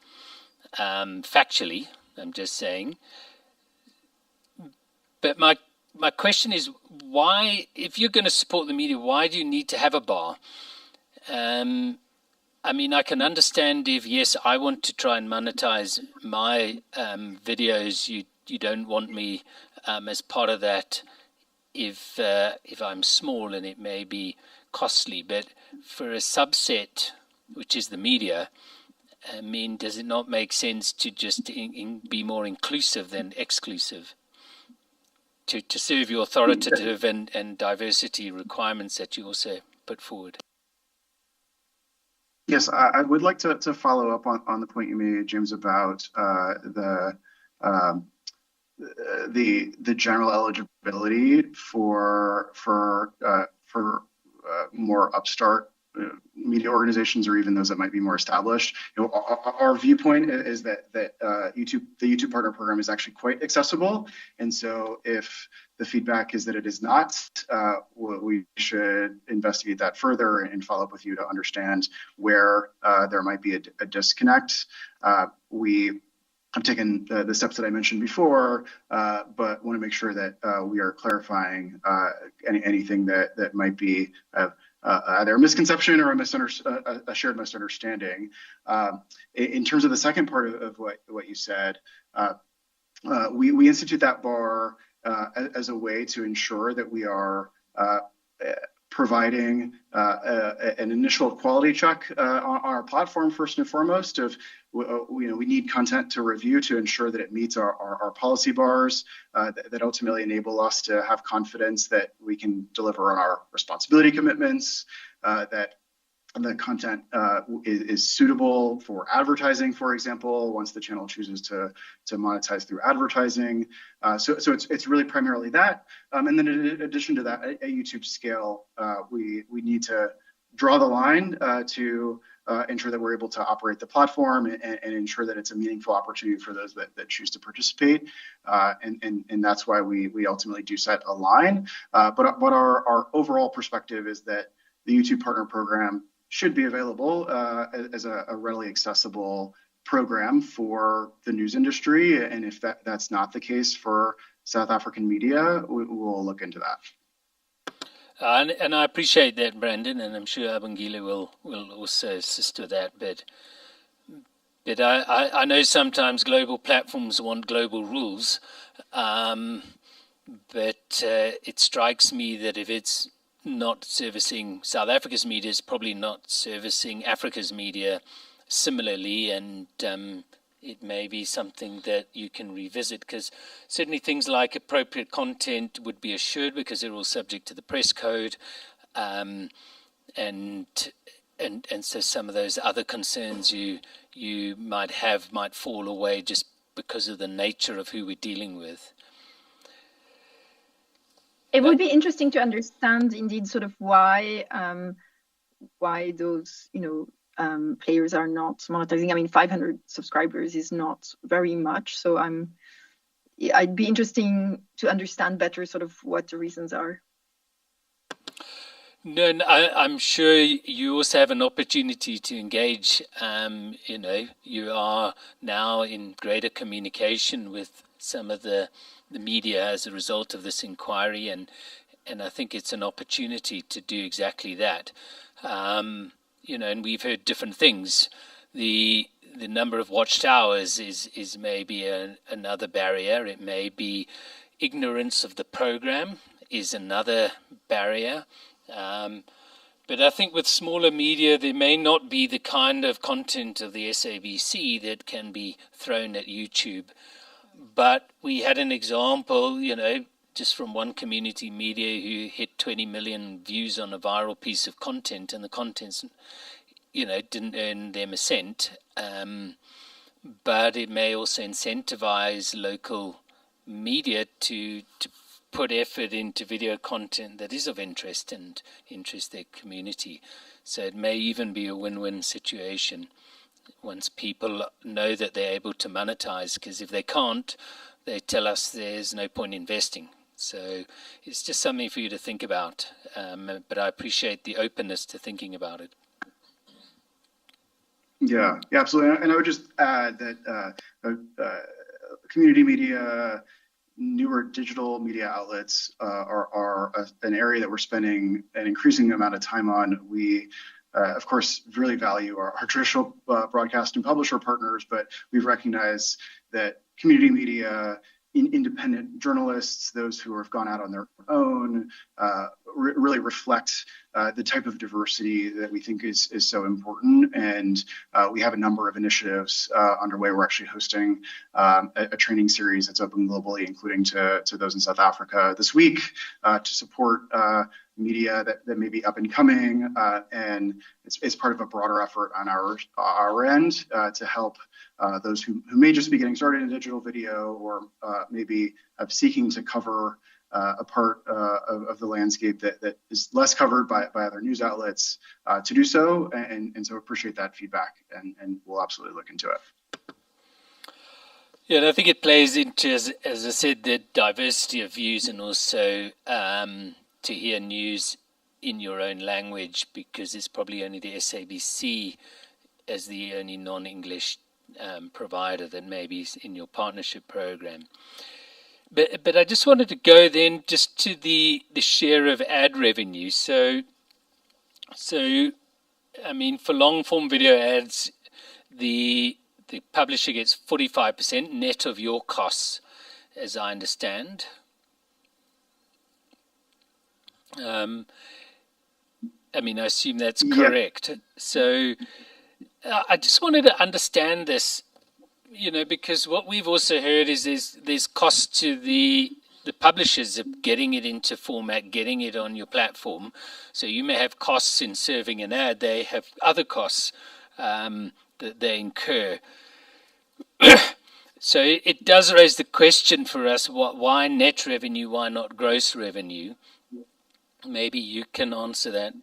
factually, I'm just saying. But my question is, why, if you're going to support the media, why do you need to have a bar? I mean, I can understand if, yes, I want to try and monetize my videos, you don't want me as part of that if I'm small and it may be costly. But for a subset, which is the media, I mean, does it not make sense to just be more inclusive than exclusive? To serve your authoritative and diversity requirements that you also put forward. Yes, I would like to follow up on the point you made, James, about the general eligibility for more upstart media organizations, or even those that might be more established. Our viewpoint is that the YouTube Partner Program is actually quite accessible, and so if the feedback is that it is not, we should investigate that further and follow up with you to understand where there might be a disconnect. We have taken the steps that I mentioned before, but want to make sure that we are clarifying anything that might be either a misconception or a shared misunderstanding. In terms of the second part of what you said, we institute that bar as a way to ensure that we are providing an initial quality check on our platform first and foremost. We need content to review to ensure that it meets our policy bars that ultimately enable us to have confidence that we can deliver on our responsibility commitments, that the content is suitable for advertising, for example, once the channel chooses to monetize through advertising. So it's really primarily that. And then in addition to that, at YouTube scale, we need to draw the line to ensure that we're able to operate the platform and ensure that it's a meaningful opportunity for those that choose to participate. And that's why we ultimately do set a line. But our overall perspective is that the YouTube Partner Program should be available as a readily accessible program for the news industry. And if that's not the case for South African media, we'll look into that. And I appreciate that, Brandon, and I'm sure Abangile will also assist with that. But I know sometimes global platforms want global rules, but it strikes me that if it's not servicing South Africa's media, it's probably not servicing Africa's media similarly, and it may be something that you can revisit, because certainly things like appropriate content would be assured because they're all subject to the press code, and so some of those other concerns you might have might fall away just because of the nature of who we're dealing with. It would be interesting to understand indeed sort of why those, players are not monetizing. I mean, 500 subscribers is not very much. So I'd be interesting to understand better sort of what the reasons are. No, I'm sure you also have an opportunity to engage. You are now in greater communication with some of the media as a result of this inquiry, and I think it's an opportunity to do exactly that. And we've heard different things. The number of watchtowers is maybe another barrier. It may be ignorance of the program is another barrier. But I think with smaller media, there may not be the kind of content of the SABC that can be thrown at YouTube. But we had an example, just from one community media who hit 20 million views on a viral piece of content, and the contents, didn't earn them a cent. But it may also incentivize local media to put effort into video content that is of interest and interest their community. So it may even be a win-win situation once people know that they're able to monetize, because if they can't, they tell us there's no point investing. So it's just something for you to think about. But I appreciate the openness to thinking about it. Yeah, absolutely. And I would just add that community media, newer digital media outlets are an area that we're spending an increasing amount of time on. We, of course, really value our traditional broadcast and publisher partners, but we've recognized that community media, independent journalists, those who have gone out on their own, really reflect the type of diversity that we think is so important. And we have a number of initiatives underway. We're actually hosting a training series that's open globally, including to those in South Africa this week, to support media that may be up and coming. And it's part of a broader effort on our end to help those who may just be getting started in digital video, or maybe seeking to cover a part of the landscape that is less covered by other news outlets, to do so. And so appreciate that feedback, and we'll absolutely look into it. Yeah, and I think it plays into, as I said, the diversity of views, and also to hear news in your own language, because it's probably only the SABC as the only non-English provider that may be in your partnership program. But I just wanted to go then just to the share of ad revenue. So I mean, for long form video ads, the publisher gets 45% net of your costs, as I understand. I mean, I assume that's correct. Yeah. So I just wanted to understand this, because what we've also heard is there's costs to the publishers of getting it into format, getting it on your platform. So you may have costs in serving an ad. They have other costs that they incur. So it does raise the question for us, why net revenue, why not gross revenue? Maybe you can answer that.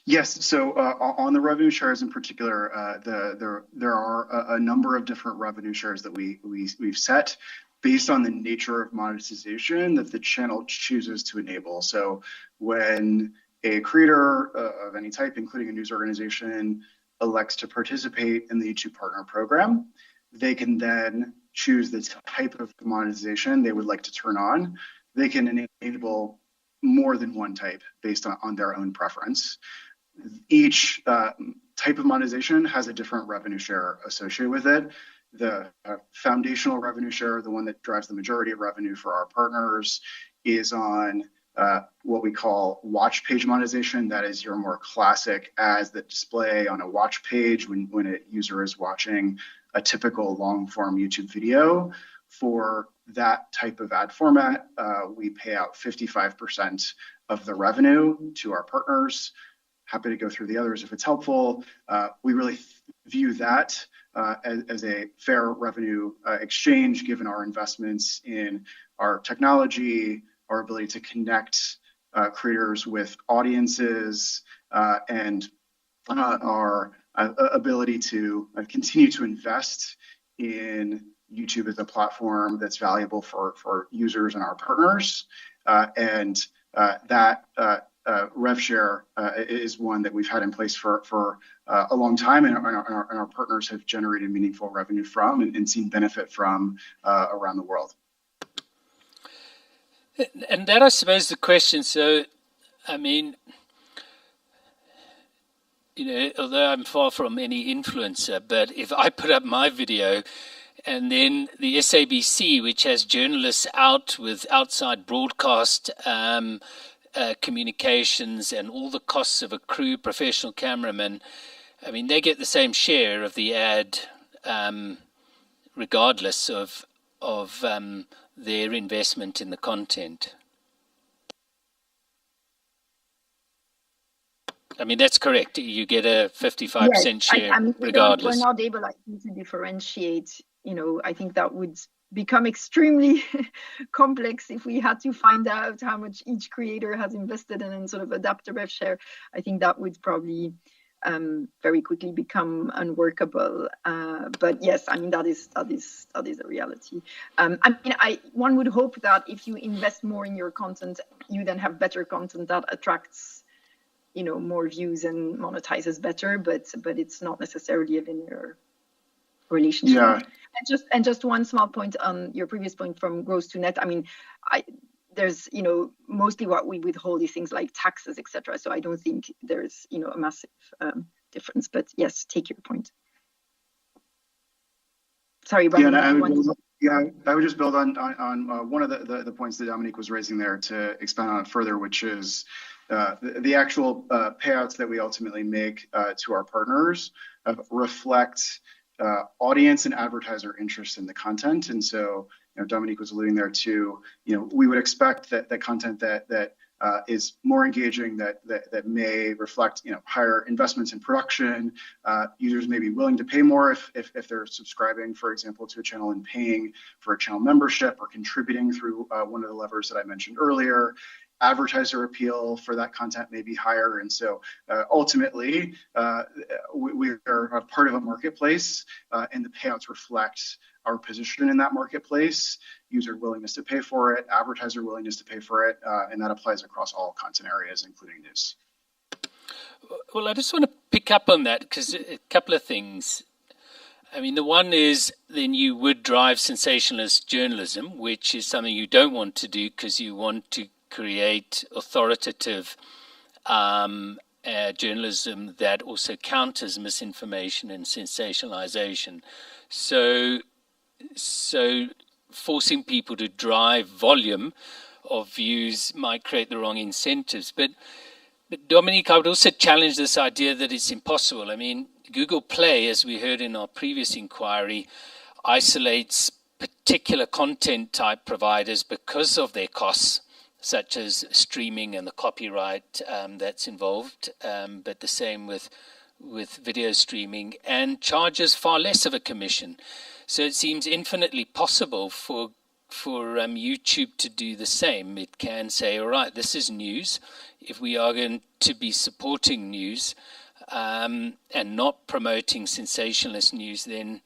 Yes. So on the revenue shares in particular, there are a number of different revenue shares that we've set based on the nature of monetization that the channel chooses to enable. So when a creator of any type, including a news organization, elects to participate in the YouTube Partner Program, they can then choose the type of monetization they would like to turn on. They can enable more than one type based on their own preference. Each type of monetization has a different revenue share associated with it. The foundational revenue share, the one that drives the majority of revenue for our partners, is on what we call watch page monetization. That is your more classic ads that display on a watch page when a user is watching a typical long form YouTube video. For that type of ad format, we pay out 55% of the revenue to our partners. happy to go through the others if it's helpful. We really view that as a fair revenue exchange, given our investments in our technology, our ability to connect creators with audiences, and our ability to continue to invest in YouTube as a platform that's valuable for users and our partners. And that rev share is one that we've had in place for a long time, and our partners have generated meaningful revenue from and seen benefit from around the world. And that, I suppose, the question. So, I mean, although I'm far from any influencer, but if I put up my video and then the SABC, which has journalists out with outside broadcast communications and all the costs of a crew, professional cameraman, I mean, they get the same share of the ad, regardless of their investment in the content. I mean, that's correct. You get a 55% share, I mean, regardless. We're not able, I think, to differentiate. I think that would become extremely complex if we had to find out how much each creator has invested in and sort of adapt a rev share. I think that would probably very quickly become unworkable. But yes, I mean, that is a reality. I mean, one would hope that if you invest more in your content, you then have better content that attracts more views and monetizes better, but it's not necessarily a linear relationship. Yeah. And just one small point on your previous point from gross to net. I mean, there's mostly what we withhold is things like taxes, etc. So I don't think there's a massive difference. But yes, take your point. Sorry, Brian. I would just build on one of the points that Dominique was raising there to expand on it further, which is the actual payouts that we ultimately make to our partners reflect audience and advertiser interest in the content. And so, Dominique was alluding there to, we would expect that the content that is more engaging, that may reflect, higher investments in production. Users may be willing to pay more if they're subscribing, for example, to a channel and paying for a channel membership or contributing through one of the levers that I mentioned earlier. Advertiser appeal for that content may be higher. And so ultimately, we are a part of a marketplace, and the payouts reflect our position in that marketplace, user willingness to pay for it, advertiser willingness to pay for it, and that applies across all content areas, including news. Well, I just want to pick up on that because a couple of things. I mean, the one is then you would drive sensationalist journalism, which is something you don't want to do because you want to create authoritative journalism that also counters misinformation and sensationalization. So forcing people to drive volume of views might create the wrong incentives. But Dominique, I would also challenge this idea that it's impossible. I mean, Google Play, as we heard in our previous inquiry, isolates particular content type providers because of their costs, such as streaming and the copyright that's involved, but the same with video streaming, and charges far less of a commission. So it seems infinitely possible for YouTube to do the same. It can say, all right, this is news. If we are going to be supporting news and not promoting sensationalist news, then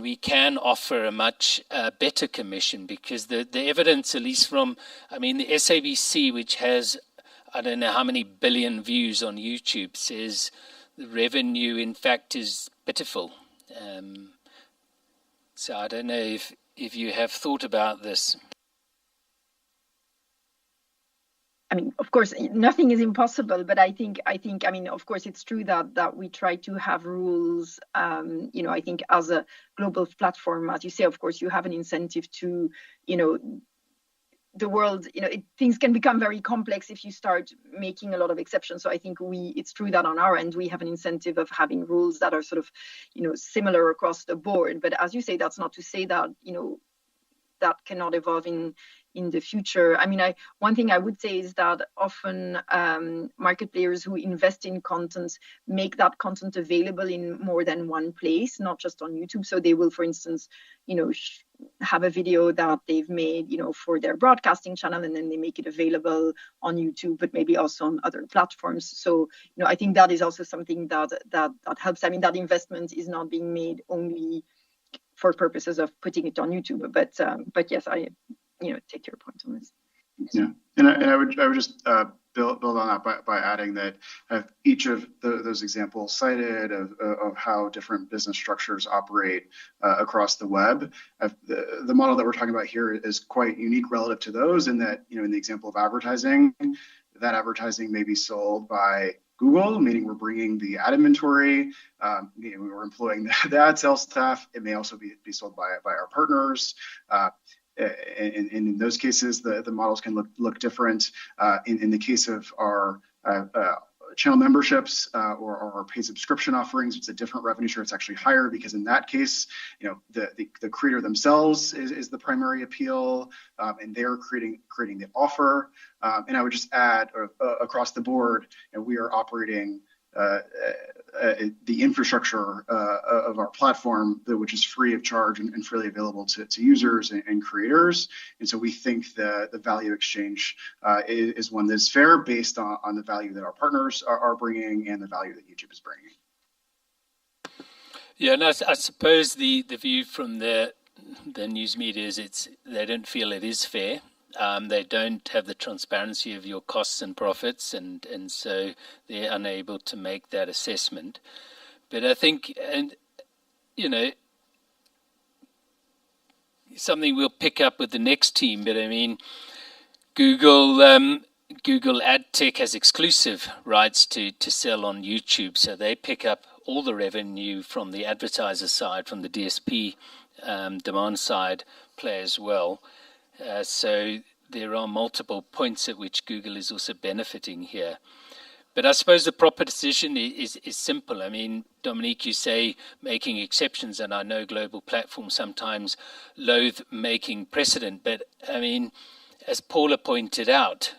we can offer a much better commission, because the evidence, at least from, I mean, the SABC, which has, I don't know how many billion views on YouTube, says the revenue, in fact, is pitiful. So I don't know if you have thought about this. I mean, of course, nothing is impossible, but I think, I mean, of course, it's true that we try to have rules. I think as a global platform, as you say, of course, you have an incentive to, the world, things can become very complex if you start making a lot of exceptions. So I think it's true that on our end, we have an incentive of having rules that are sort of, similar across the board. But as you say, that's not to say that, that cannot evolve in in the future. I mean, one thing I would say is that often market players who invest in content make that content available in more than one place, not just on YouTube. So they will, for instance, have a video that they've made, for their broadcasting channel, and then they make it available on YouTube, but maybe also on other platforms. So, I think that is also something that helps. I mean, that investment is not being made only for purposes of putting it on YouTube, but yes, I, take your point on this. Yeah, and I would just build on that by adding that each of those examples cited of how different business structures operate across the web. The model that we're talking about here is quite unique relative to those, in that, in the example of advertising, that advertising may be sold by Google, meaning we're bringing the ad inventory, we're employing the ad sales staff. It may also be sold by our partners. And in those cases, the models can look different. In the case of our channel memberships or our paid subscription offerings, it's a different revenue share. It's actually higher because in that case, the creator themselves is the primary appeal, and they're creating the offer. And I would just add, across the board, we are operating the infrastructure of our platform, which is free of charge and freely available to users and creators. And so we think the value exchange is one that's fair based on the value that our partners are bringing and the value that YouTube is bringing. Yeah, and I suppose the view from the news media is they don't feel it is fair. They don't have the transparency of your costs and profits, and so they're unable to make that assessment. But I think, something we'll pick up with the next team, but I mean, Google AdTech has exclusive rights to sell on YouTube, so they pick up all the revenue from the advertiser side, from the DSP demand side play as well. So there are multiple points at which Google is also benefiting here. But I suppose the proposition is simple. I mean, Dominique, you say making exceptions, and I know global platforms sometimes loathe making precedent. But I mean, as Paula pointed out,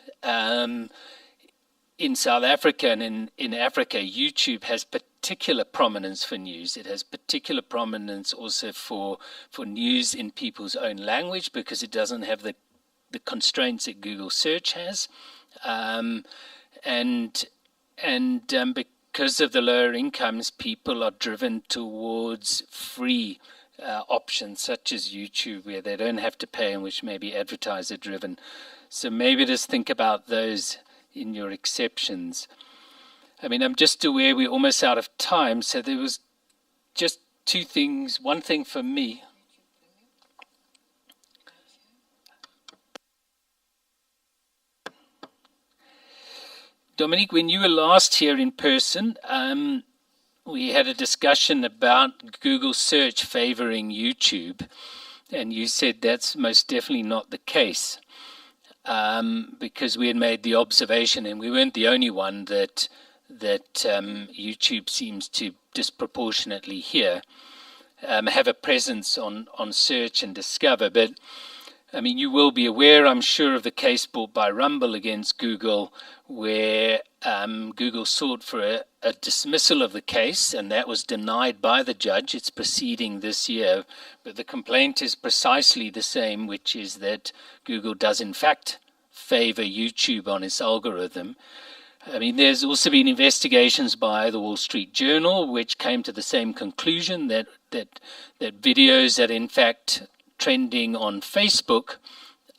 in South Africa and in Africa, YouTube has particular prominence for news. It has particular prominence also for news in people's own language, because it doesn't have the constraints that Google search has, and because of the lower incomes, people are driven towards free options such as YouTube, where they don't have to pay and which may be advertiser driven. So maybe just think about those in your exceptions. I mean, I'm just aware we're almost out of time, so there was just two things. One thing for me. Dominique, when you were last here in person, we had a discussion about Google search favoring YouTube, and you said that's most definitely not the case, because we had made the observation, and we weren't the only one, that YouTube seems to disproportionately here have a presence on search and discover. But I mean, you will be aware, I'm sure, of the case brought by Rumble against Google, where Google sought for a dismissal of the case, and that was denied by the judge. It's proceeding this year, but the complaint is precisely the same, which is that Google does in fact favor YouTube on its algorithm. I mean, there's also been investigations by the Wall Street Journal, which came to the same conclusion, that videos that in fact trending on Facebook,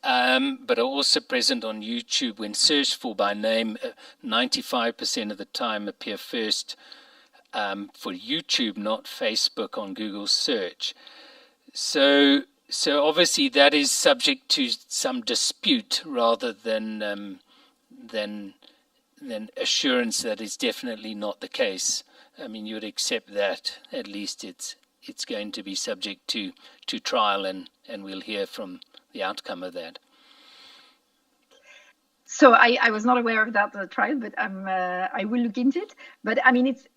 but are also present on YouTube when searched for by name, 95% of the time appear first for YouTube, not Facebook on Google search. So obviously that is subject to some dispute rather than assurance that is definitely not the case. I mean, you would accept that at least it's going to be subject to trial, and we'll hear from the outcome of that. So I was not aware of that trial, but I will look into it. But I mean, it's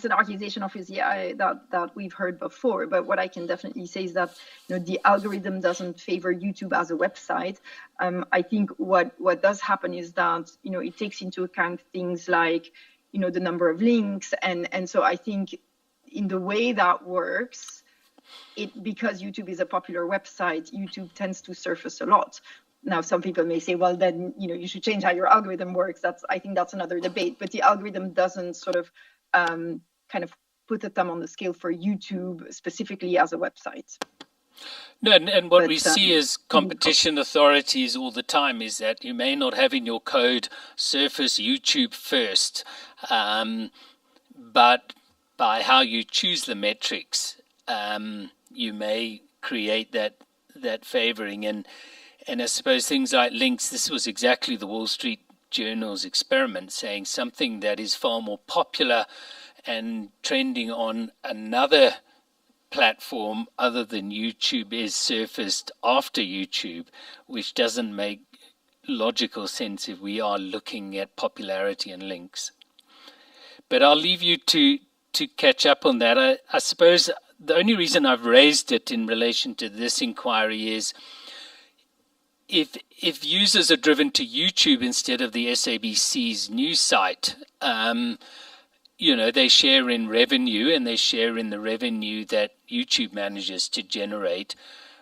an accusation, obviously, that we've heard before. But what I can definitely say is that the algorithm doesn't favor YouTube as a website. I think what does happen is that it takes into account things like the number of links, and so I think in the way that works, because YouTube is a popular website, YouTube tends to surface a lot. Now, some people may say, well, then, you should change how your algorithm works. I think that's another debate. But the algorithm doesn't sort of kind of put a thumb on the scale for YouTube specifically as a website. No, and what we see as competition authorities all the time is that you may not have in your code surface YouTube first, but by how you choose the metrics, you may create that favoring. And I suppose things like links, this was exactly the Wall Street Journal's experiment, saying something that is far more popular and trending on another platform other than YouTube is surfaced after YouTube, which doesn't make logical sense if we are looking at popularity and links. But I'll leave you to catch up on that. I suppose the only reason I've raised it in relation to this inquiry is if users are driven to YouTube instead of the SABC's news site, they share in revenue, and they share in the revenue that YouTube manages to generate.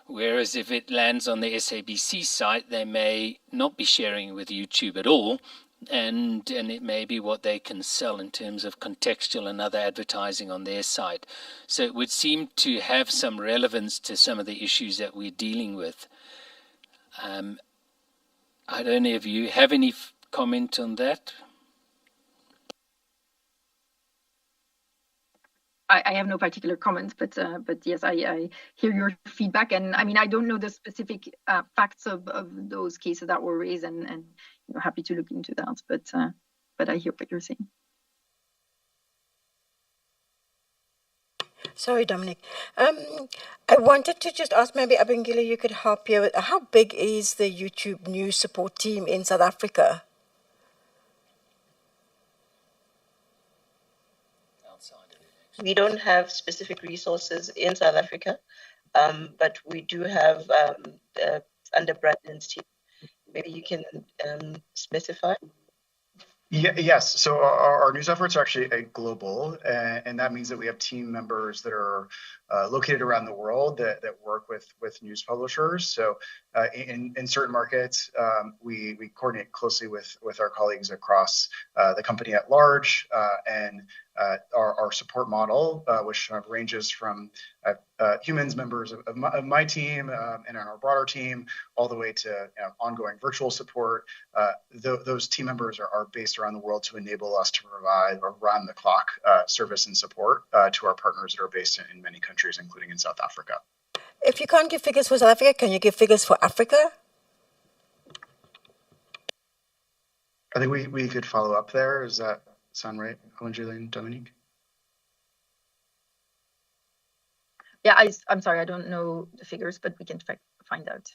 Whereas if it lands on the SABC site, they may not be sharing with YouTube at all, and it may be what they can sell in terms of contextual and other advertising on their site. So it would seem to have some relevance to some of the issues that we're dealing with. I don't know if you have any comment on that. I have no particular comment, but yes, I hear your feedback, and I mean, I don't know the specific facts of those cases that were raised, and happy to look into that, but I hear what you're saying. Sorry, Dominic. I wanted to just ask, maybe Abengile, you could help here with how big is the YouTube news support team in South Africa? We don't have specific resources in South Africa, but we do have under Brandon's team. Maybe you can specify. Yes. So our news efforts are actually global, and that means that we have team members that are located around the world that work with news publishers. So in certain markets, we coordinate closely with our colleagues across the company at large, and our support model, which kind of ranges from humans, members of my team and our broader team, all the way to ongoing virtual support. Those team members are based around the world to enable us to provide a round-the-clock service and support to our partners that are based in many countries, including in South Africa. If you can't give figures for South Africa, can you give figures for Africa? I think we could follow up there. Does that sound right, Abengile and Dominique? Yeah, I'm sorry, I don't know the figures, but we can find out.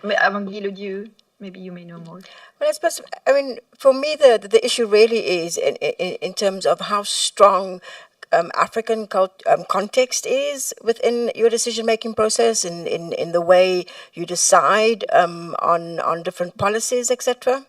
Abengile, maybe you may know more. Well, I suppose, for me, the issue really is in terms of how strong African context is within your decision-making process, in the way you decide on different policies, etc.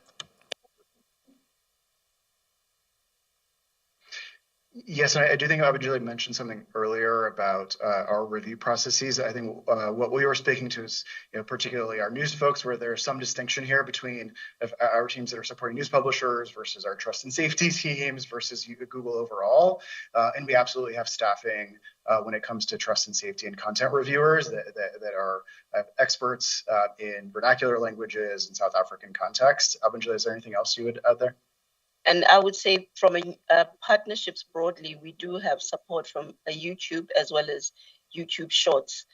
Yes, and I do think Abengile mentioned something earlier about our review processes. I think what we were speaking to is, particularly our news folks, where there's some distinction here between our teams that are supporting news publishers versus our trust and safety teams versus Google overall. And we absolutely have staffing when it comes to trust and safety and content reviewers that are experts in vernacular languages and South African context. Abengile, is there anything else you would add there? And I would say from partnerships broadly, we do have support from YouTube as well as YouTube Shorts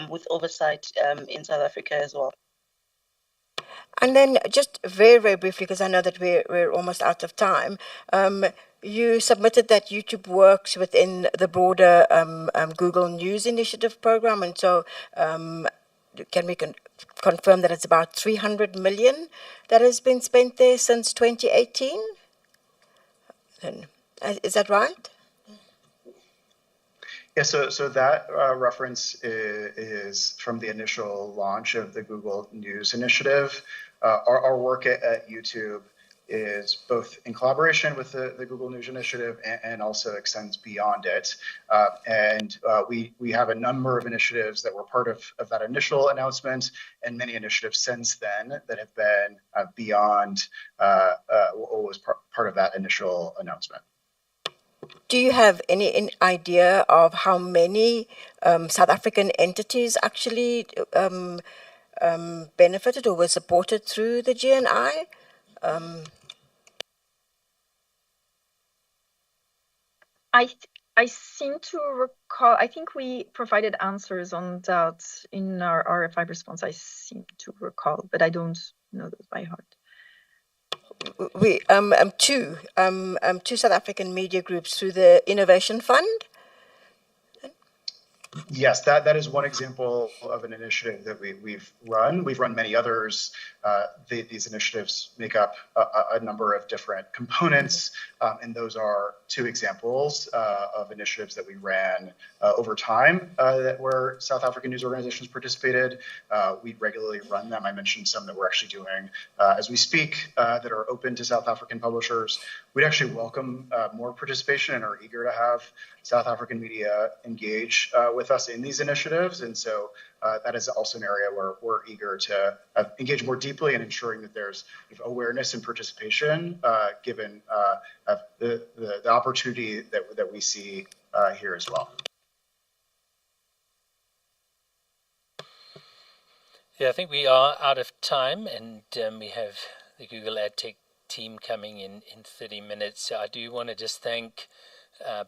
with oversight in South Africa as well. And then just very, very briefly, because I know that we're almost out of time, you submitted that YouTube works within the broader Google News Initiative program. And so can we confirm that it's about 300 million that has been spent there since 2018? And, is that right? Yeah, so that reference is from the initial launch of the Google News Initiative. Our work at YouTube is both in collaboration with the Google News Initiative and also extends beyond it. We have a number of initiatives that were part of that initial announcement, and many initiatives since then that have been beyond what was part of that initial announcement. Do you have any idea of how many South African entities actually benefited or were supported through the GNI? I seem to recall, I think we provided answers on that in our RFI response, I seem to recall, but I don't know those by heart. We two South African media groups through the Innovation Fund. Yes, that is one example of an initiative that we've run. We've run many others. These initiatives make up a number of different components, and those are two examples of initiatives that we ran over time where South African news organizations participated. We regularly run them. I mentioned some that we're actually doing as we speak that are open to South African publishers. We'd actually welcome more participation and are eager to have South African media engage with us in these initiatives. And so that is also an area where we're eager to engage more deeply in ensuring that there's awareness and participation given the opportunity that we see here as well. Yeah, I think we are out of time, and we have the Google AdTech team coming in 30 minutes. So I do want to just thank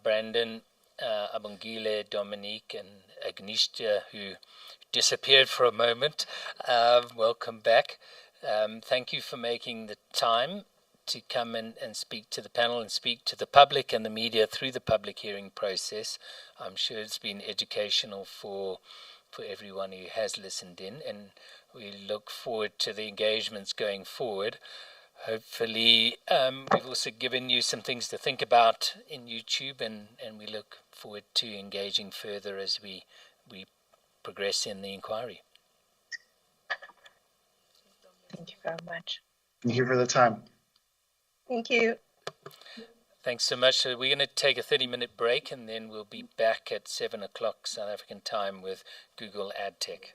Brandon, Abongile, Dominique, and Agnieszka, who disappeared for a moment. Welcome back. Thank you for making the time to come and speak to the panel and speak to the public and the media through the public hearing process. I'm sure it's been educational for everyone who has listened in, and we look forward to the engagements going forward. Hopefully, we've also given you some things to think about in YouTube, and we look forward to engaging further as we progress in the inquiry. Thank you very much. Thank you for the time. Thank you. Thanks so much. So we're going to take a 30-minute break, and then we'll be back at 7 o'clock South African time with Google AdTech.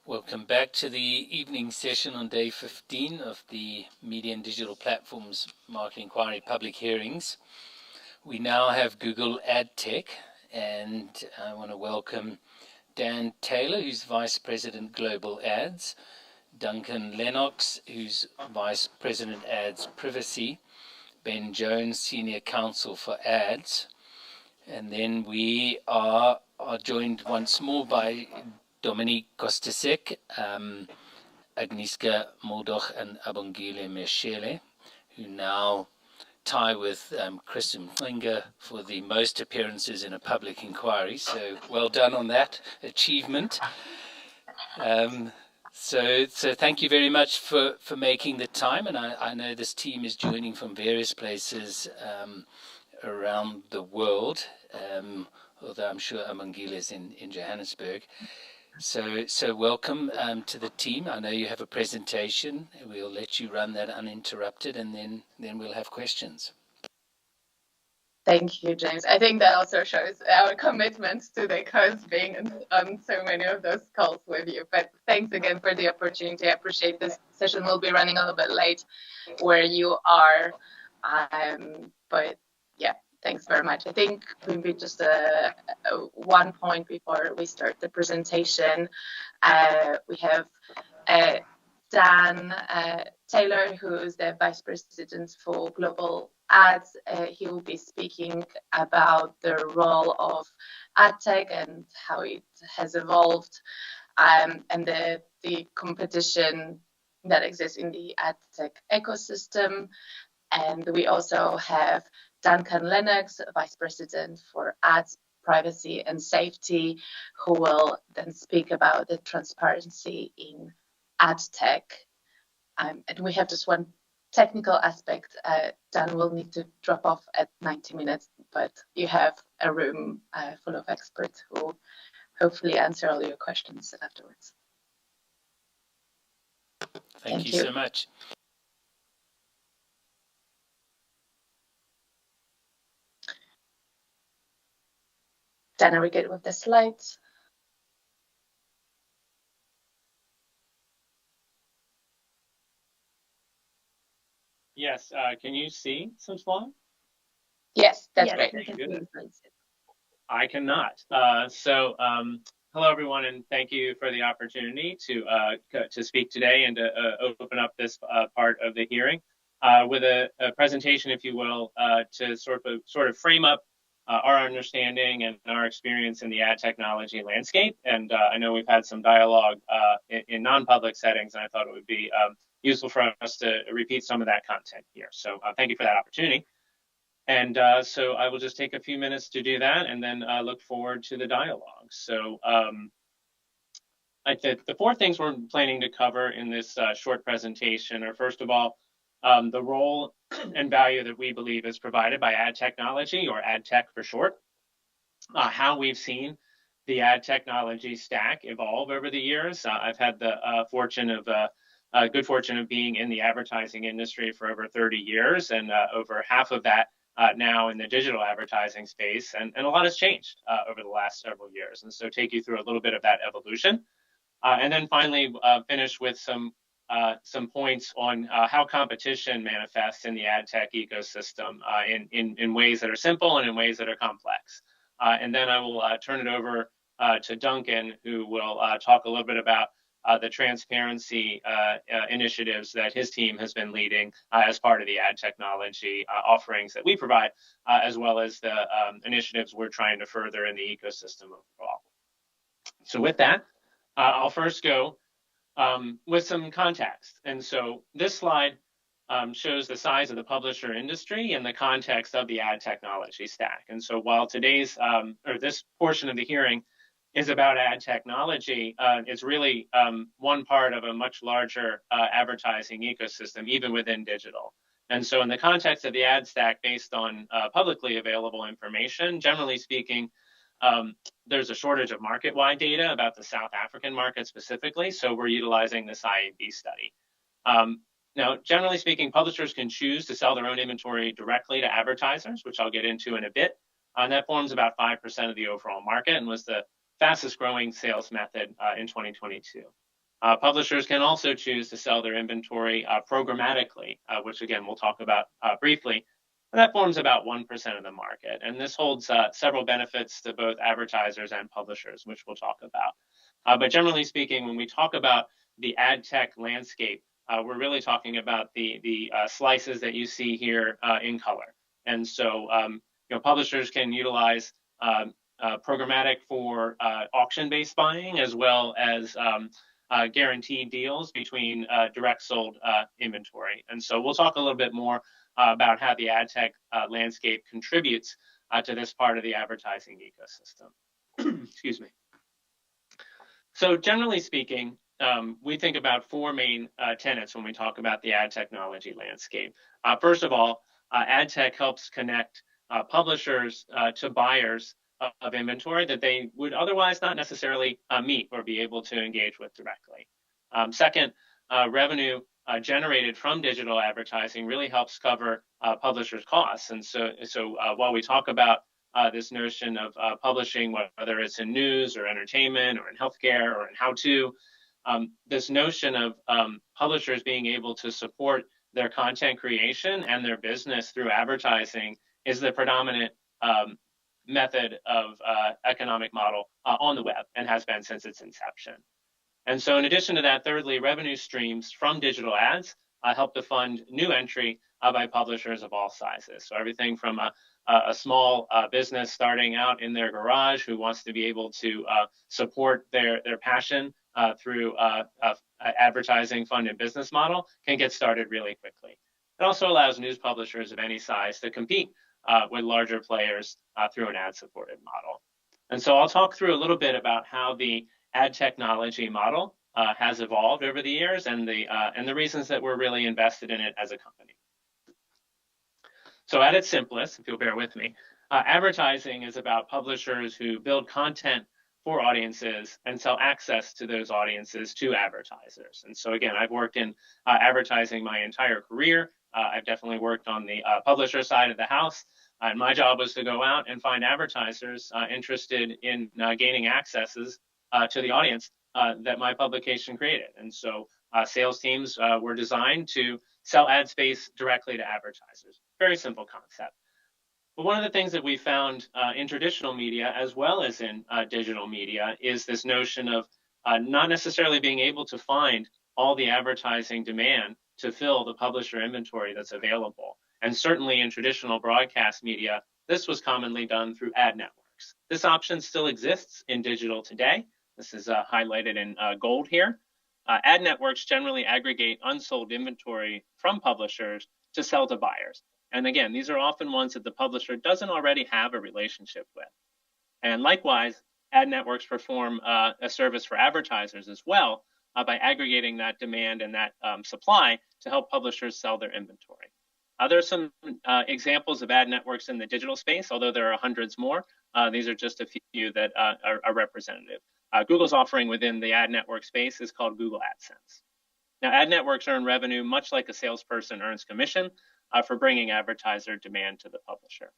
Welcome back to the evening session on day 15 of the Media and Digital Platforms Market Inquiry Public Hearings. We now have Google AdTech, and I want to welcome Dan Taylor, who's Vice President Global Ads, Duncan Lennox, who's Vice President Ads Privacy, Ben Jones, Senior Counsel for Ads, and then we are joined once more by Dominique Kostasek, Agnieszka Moldoch, and Abongile Meshele, who now tie with Kristen Klinger for the most appearances in a public inquiry. So well done on that achievement. So thank you very much for making the time. And I know this team is joining from various places around the world, although I'm sure Abongile is in Johannesburg. So welcome to the team. I know you have a presentation. We'll let you run that uninterrupted, and then we'll have questions. Thank you, James. I think that also shows our commitment to the cause, being on so many of those calls with you. But thanks again for the opportunity. I appreciate this session will be running a little bit late where you are. But yeah, thanks very much. I think maybe just one point before we start the presentation. We have Dan Taylor, who is the Vice President for Global Ads. He will be speaking about the role of AdTech and how it has evolved, and the competition that exists in the AdTech ecosystem. And we also have Duncan Lennox, Vice President for Ads, Privacy and Safety, who will then speak about the transparency in AdTech. And we have just one technical aspect. Dan will need to drop off at 90 minutes, but you have a room full of experts who will hopefully answer all your questions afterwards. Thank you so much. Dan, are we good with the slides? Yes, can you see some slides? Yes, that's Yes, great. I cannot. Hello, everyone, and thank you for the opportunity to speak today and to open up this part of the hearing with a presentation, if you will, to sort of frame up our understanding and our experience in the ad technology landscape. And I know we've had some dialogue in non-public settings, and I thought it would be useful for us to repeat some of that content here. So thank you for that opportunity. And so I will just take a few minutes to do that and then look forward to the dialogue. So the four things we're planning to cover in this short presentation are, first of all, the role and value that we believe is provided by ad technology, or AdTech for short, how we've seen the ad technology stack evolve over the years. I've had the good fortune of being in the advertising industry for over 30 years, and over half of that now in the digital advertising space, and a lot has changed over the last several years. And so take you through a little bit of that evolution. And then finally finish with some points on how competition manifests in the ad tech ecosystem in ways that are simple and in ways that are complex. And then I will turn it over to Duncan, who will talk a little bit about the transparency initiatives that his team has been leading as part of the ad technology offerings that we provide, as well as the initiatives we're trying to further in the ecosystem overall. So with that, I'll first go with some context. And so this slide shows the size of the publisher industry in the context of the ad technology stack. And so while today's, or this portion of the hearing is about ad technology, it's really one part of a much larger advertising ecosystem, even within digital. And so in the context of the ad stack, based on publicly available information, generally speaking, there's a shortage of market-wide data about the South African market specifically, so we're utilizing this IAB study. Now, generally speaking, publishers can choose to sell their own inventory directly to advertisers, which I'll get into in a bit. And that forms about 5% of the overall market and was the fastest growing sales method in 2022. Publishers can also choose to sell their inventory programmatically, which again we'll talk about briefly. And that forms about 1% of the market. And this holds several benefits to both advertisers and publishers, which we'll talk about. But generally speaking, when we talk about the ad tech landscape, we're really talking about the slices that you see here in color. And so publishers can utilize programmatic for auction-based buying, as well as guaranteed deals between direct sold inventory. And so we'll talk a little bit more about how the ad tech landscape contributes to this part of the advertising ecosystem. Excuse me. So generally speaking, we think about four main tenets when we talk about the ad technology landscape. First of all, ad tech helps connect publishers to buyers of inventory that they would otherwise not necessarily meet or be able to engage with directly. Second, revenue generated from digital advertising really helps cover publishers' costs. And so while we talk about this notion of publishing, whether it's in news or entertainment or in healthcare or in how-to, this notion of publishers being able to support their content creation and their business through advertising is the predominant method of economic model on the web and has been since its inception. And so in addition to that, thirdly, revenue streams from digital ads help to fund new entry by publishers of all sizes. So everything from a small business starting out in their garage who wants to be able to support their passion through advertising funded business model can get started really quickly. It also allows news publishers of any size to compete with larger players through an ad-supported model. And so I'll talk through a little bit about how the ad technology model has evolved over the years and the reasons that we're really invested in it as a company. So at its simplest, if you'll bear with me, advertising is about publishers who build content for audiences and sell access to those audiences to advertisers. And so again, I've worked in advertising my entire career. I've definitely worked on the publisher side of the house. And my job was to go out and find advertisers interested in gaining accesses to the audience that my publication created. And so sales teams were designed to sell ad space directly to advertisers. Very simple concept. But one of the things that we found in traditional media as well as in digital media is this notion of not necessarily being able to find all the advertising demand to fill the publisher inventory that's available. And certainly in traditional broadcast media, this was commonly done through ad networks. This option still exists in digital today. This is highlighted in gold here. Ad networks generally aggregate unsold inventory from publishers to sell to buyers. And again, these are often ones that the publisher doesn't already have a relationship with. And likewise, ad networks perform a service for advertisers as well by aggregating that demand and that supply to help publishers sell their inventory. There are some examples of ad networks in the digital space, although there are hundreds more. These are just a few that are representative. Google's offering within the ad network space is called Google AdSense. Now, ad networks earn revenue much like a salesperson earns commission for bringing advertiser demand to the publisher.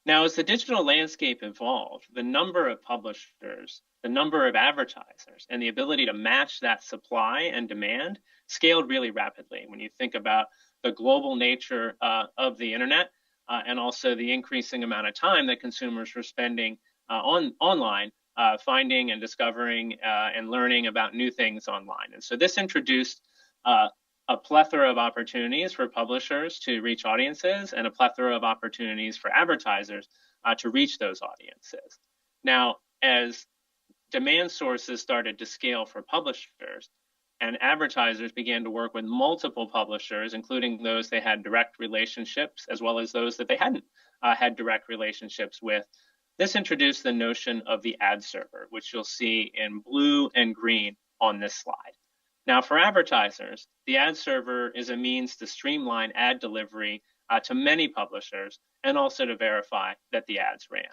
Now, as the digital landscape evolved, the number of publishers, the number of advertisers, and the ability to match that supply and demand scaled really rapidly. When you think about the global nature of the internet and also the increasing amount of time that consumers were spending online, finding and discovering and learning about new things online. And so this introduced a plethora of opportunities for publishers to reach audiences and a plethora of opportunities for advertisers to reach those audiences. Now, as demand sources started to scale for publishers and advertisers began to work with multiple publishers, including those they had direct relationships as well as those that they hadn't had direct relationships with, this introduced the notion of the ad server, which you'll see in blue and green on this slide. Now, for advertisers, the ad server is a means to streamline ad delivery to many publishers and also to verify that the ads ran.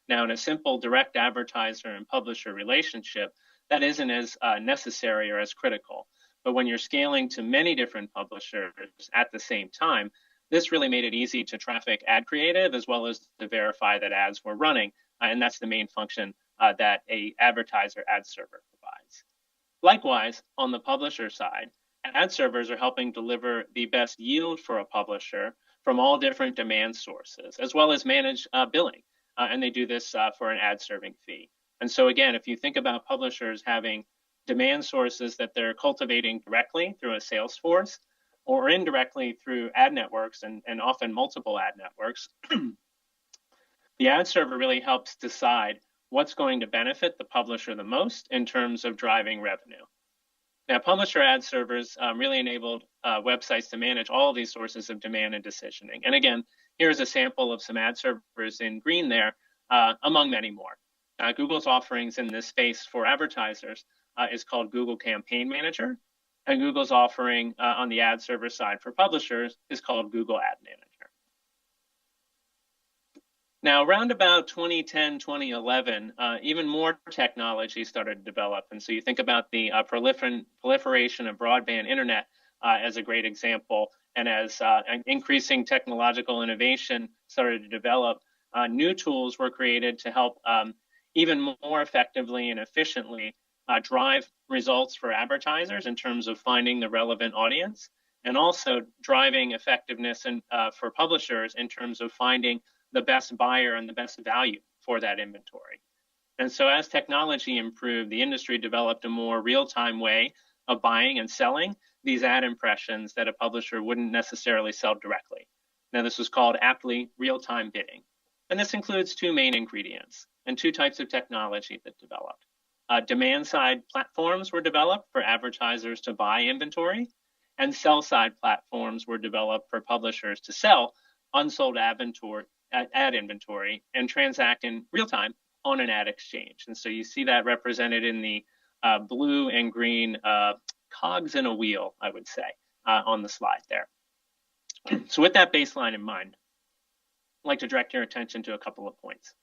Now, in a simple direct advertiser and publisher relationship, that isn't as necessary or as critical. But when you're scaling to many different publishers at the same time, this really made it easy to traffic ad creative as well as to verify that ads were running. And that's the main function that a advertiser ad server provides. Likewise, on the publisher side, ad servers are helping deliver the best yield for a publisher from all different demand sources, as well as manage billing. And they do this for an ad serving fee. And so again, if you think about publishers having demand sources that they're cultivating directly through a sales force or indirectly through ad networks and often multiple ad networks, the ad server really helps decide what's going to benefit the publisher the most in terms of driving revenue. Now, publisher ad servers really enabled websites to manage all these sources of demand and decisioning. And again, here's a sample of some ad servers in green there, among many more. Google's offerings in this space for advertisers is called Google Campaign Manager, and Google's offering on the ad server side for publishers is called Google Ad Manager. Now, around about 2010, 2011, even more technology started to develop. And so you think about the proliferation of broadband internet as a great example. And as increasing technological innovation started to develop, new tools were created to help even more effectively and efficiently drive results for advertisers in terms of finding the relevant audience, and also driving effectiveness for publishers in terms of finding the best buyer and the best value for that inventory. And so as technology improved, the industry developed a more real-time way of buying and selling these ad impressions that a publisher wouldn't necessarily sell directly. Now, this was called aptly real-time bidding. And this includes two main ingredients and two types of technology that developed. Demand-side platforms were developed for advertisers to buy inventory, and sell-side platforms were developed for publishers to sell unsold ad inventory and transact in real time on an ad exchange. And so you see that represented in the blue and green cogs in a wheel, I would say, on the slide there. So with that baseline in mind, I'd like to direct your attention to a couple of points.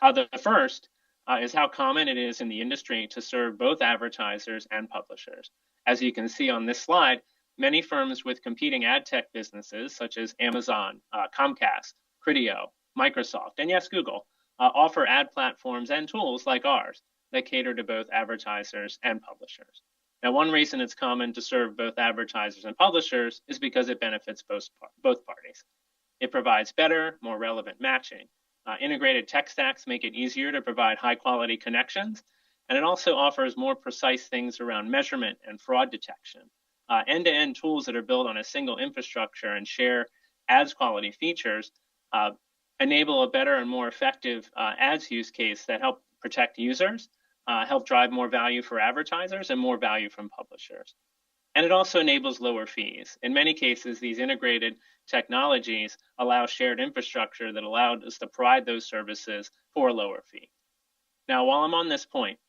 The first is how common it is in the industry to serve both advertisers and publishers. As you can see on this slide, many firms with competing ad tech businesses, such as Amazon, Comcast, Criteo, Microsoft, and yes, Google, offer ad platforms and tools like ours that cater to both advertisers and publishers. Now, one reason it's common to serve both advertisers and publishers is because it benefits both parties. It provides better, more relevant matching. Integrated tech stacks make it easier to provide high-quality connections, and it also offers more precise things around measurement and fraud detection. End-to-end tools that are built on a single infrastructure and share ads quality features enable a better and more effective ads use case that help protect users, help drive more value for advertisers and more value from publishers. And it also enables lower fees. In many cases, these integrated technologies allow shared infrastructure that allowed us to provide those services for a lower fee. Now, while I'm on this point,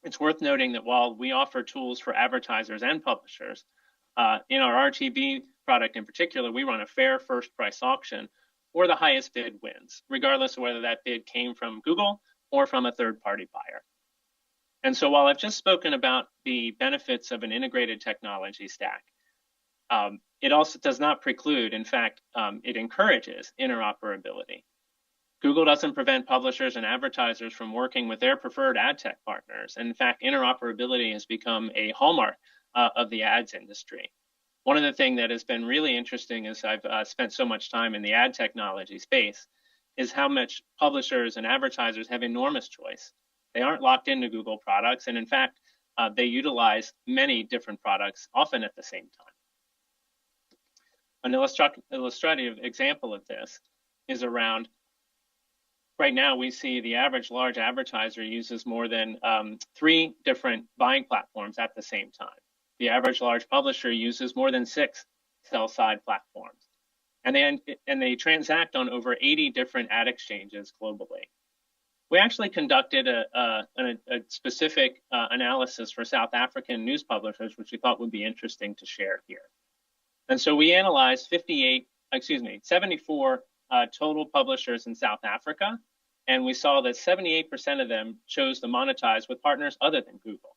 it's worth noting that while we offer tools for advertisers and publishers, in our RTB product in particular, we run a fair first price auction or the highest bid wins, regardless of whether that bid came from Google or from a third-party buyer. And so while I've just spoken about the benefits of an integrated technology stack, it also does not preclude, in fact, it encourages interoperability. Google doesn't prevent publishers and advertisers from working with their preferred ad tech partners. And in fact, interoperability has become a hallmark of the ads industry. One of the things that has been really interesting as I've spent so much time in the ad technology space is how much publishers and advertisers have enormous choice. They aren't locked into Google products, and in fact, they utilize many different products, often at the same time. An illustrative example of this is around, right now we see the average large advertiser uses more than 3 different buying platforms at the same time. The average large publisher uses more than 6 sell-side platforms. And they transact on over 80 different ad exchanges globally. We actually conducted a specific analysis for South African news publishers, which we thought would be interesting to share here. And so we analyzed 74 total publishers in South Africa, and we saw that 78% of them chose to monetize with partners other than Google.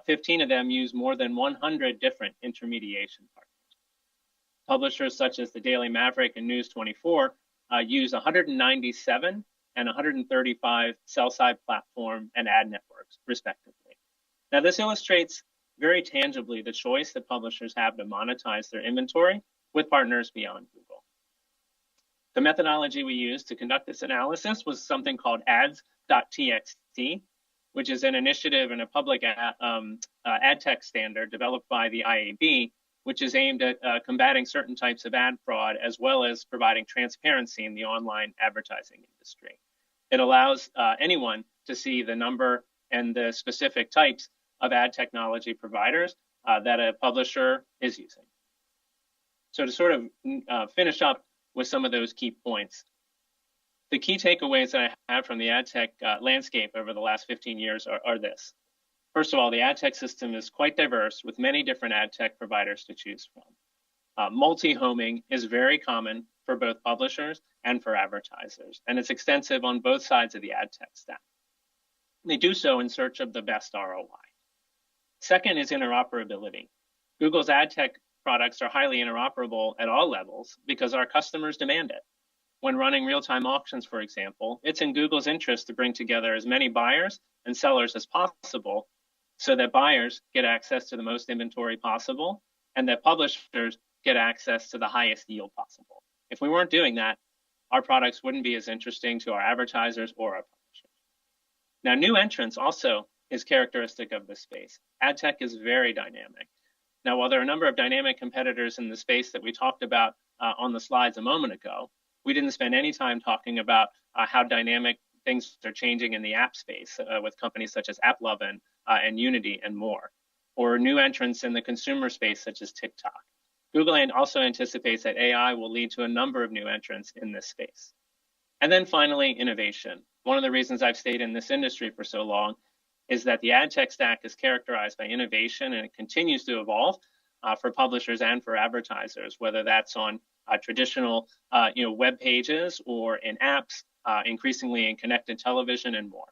15 of them use more than 100 different intermediation partners. Publishers such as the Daily Maverick and News 24 use 197 and 135 sell-side platform and ad networks, respectively. Now, this illustrates very tangibly the choice that publishers have to monetize their inventory with partners beyond Google. The methodology we used to conduct this analysis was something called ads.txt, which is an initiative and a public AdTech standard developed by the IAB, which is aimed at combating certain types of ad fraud, as well as providing transparency in the online advertising industry. It allows anyone to see the number and the specific types of ad technology providers that a publisher is using. So to sort of finish up with some of those key points, the key takeaways that I have from the ad tech landscape over the last 15 years are this. First of all, the ad tech system is quite diverse with many different ad tech providers to choose from. Multi-homing is very common for both publishers and for advertisers, and it's extensive on both sides of the ad tech stack. They do so in search of the best ROI. Second is interoperability. Google's ad tech products are highly interoperable at all levels because our customers demand it. When running real-time auctions, for example, it's in Google's interest to bring together as many buyers and sellers as possible so that buyers get access to the most inventory possible and that publishers get access to the highest yield possible. If we weren't doing that, our products wouldn't be as interesting to our advertisers or our publishers. Now, new entrants also is characteristic of this space. Ad tech is very dynamic. Now, while there are a number of dynamic competitors in the space that we talked about on the slides a moment ago, we didn't spend any time talking about how dynamic things are changing in the app space with companies such as AppLovin and Unity and more, or new entrants in the consumer space such as TikTok. Google also anticipates that AI will lead to a number of new entrants in this space. And then finally, innovation. One of the reasons I've stayed in this industry for so long is that the ad tech stack is characterized by innovation, and it continues to evolve for publishers and for advertisers, whether that's on traditional web pages or in apps, increasingly in connected television and more.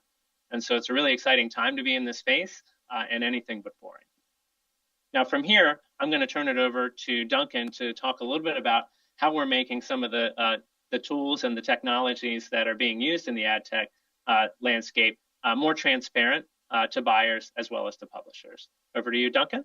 And so it's a really exciting time to be in this space and anything but boring. Now from here, I'm going to turn it over to Duncan to talk a little bit about how we're making some of the tools and the technologies that are being used in the ad tech landscape more transparent to buyers as well as to publishers. Over to you, Duncan.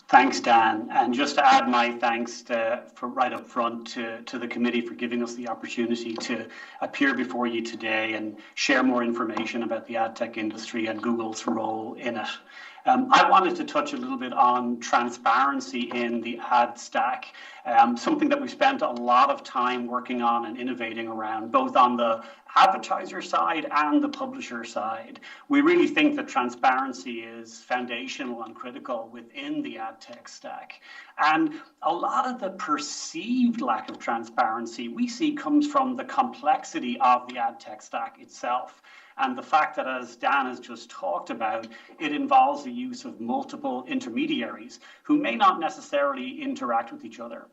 Thanks, Dan. And just to add my thanks for right up front to the committee for giving us the opportunity to appear before you today and share more information about the ad tech industry and Google's role in it. I wanted to touch a little bit on transparency in the ad stack, something that we spent a lot of time working on and innovating around, both on the advertiser side and the publisher side. We really think that transparency is foundational and critical within the ad tech stack. And a lot of the perceived lack of transparency we see comes from the complexity of the ad tech stack itself. And the fact that, as Dan has just talked about, it involves the use of multiple intermediaries who may not necessarily interact with each other.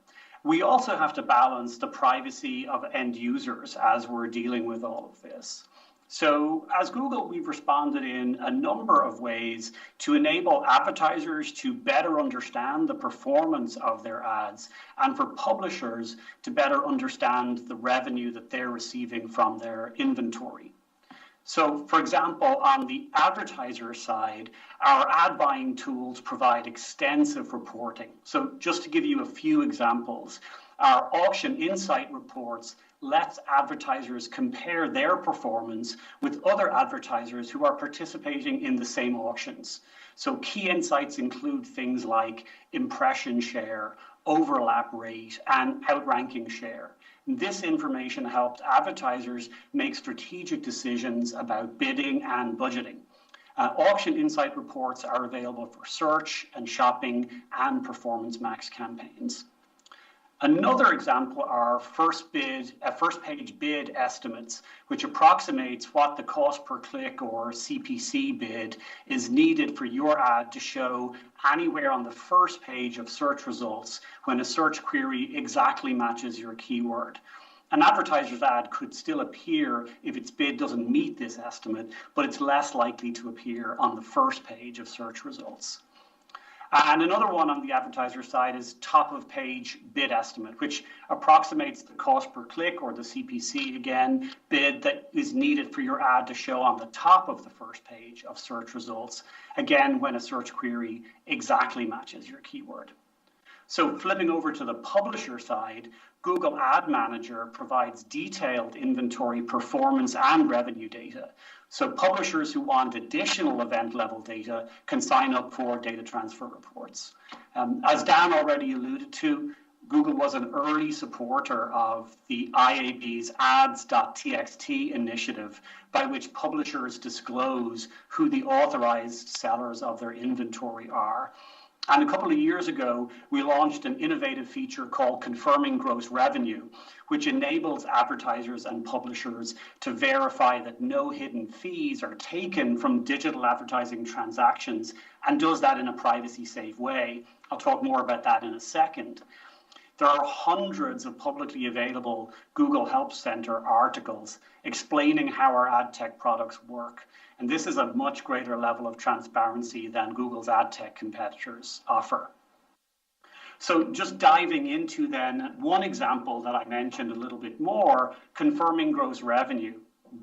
We also have to balance the privacy of end users as we're dealing with all of this. So as Google, we've responded in a number of ways to enable advertisers to better understand the performance of their ads and for publishers to better understand the revenue that they're receiving from their inventory. So, for example, on the advertiser side, our ad buying tools provide extensive reporting. So just to give you a few examples, our auction insight reports lets advertisers compare their performance with other advertisers who are participating in the same auctions. So key insights include things like impression share, overlap rate, and outranking share. This information helps advertisers make strategic decisions about bidding and budgeting. Auction insight reports are available for search and shopping and performance max campaigns. Another example are first page bid estimates, which approximates what the cost per click or CPC bid is needed for your ad to show anywhere on the first page of search results when a search query exactly matches your keyword. An advertiser's ad could still appear if its bid doesn't meet this estimate, but it's less likely to appear on the first page of search results. And another one on the advertiser side is top of page bid estimate, which approximates the cost per click, or the CPC again, bid that is needed for your ad to show on the top of the first page of search results, again, when a search query exactly matches your keyword. So flipping over to the publisher side, Google Ad Manager provides detailed inventory, performance, and revenue data. So publishers who want additional event level data can sign up for data transfer reports. As Dan already alluded to, Google was an early supporter of the IAB's ads.txt initiative, by which publishers disclose who the authorized sellers of their inventory are. And a couple of years ago, we launched an innovative feature called Confirming Gross Revenue, which enables advertisers and publishers to verify that no hidden fees are taken from digital advertising transactions, and does that in a privacy-safe way. I'll talk more about that in a second. There are hundreds of publicly available Google Help Center articles explaining how our ad tech products work. And this is a much greater level of transparency than Google's ad tech competitors offer. So just diving into then one example that I mentioned a little bit more, Confirming Gross Revenue.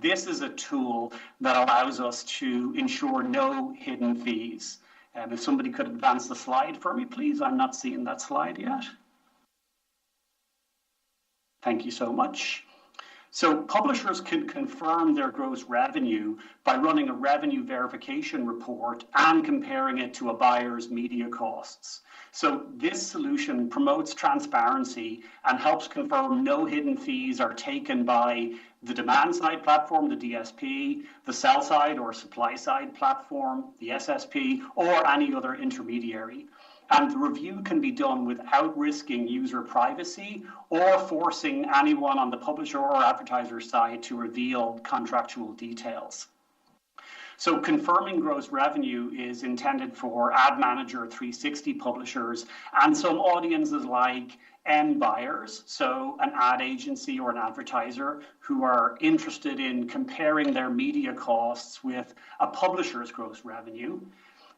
This is a tool that allows us to ensure no hidden fees. If somebody could advance the slide for me, please. I'm not seeing that slide yet. Thank you so much. So publishers can confirm their gross revenue by running a revenue verification report and comparing it to a buyer's media costs. So this solution promotes transparency and helps confirm no hidden fees are taken by the demand side platform, the DSP, the sell side or supply side platform, the SSP, or any other intermediary. And the review can be done without risking user privacy or forcing anyone on the publisher or advertiser side to reveal contractual details. So confirming gross revenue is intended for Ad Manager 360 publishers and some audiences like end buyers, so an ad agency or an advertiser who are interested in comparing their media costs with a publisher's gross revenue.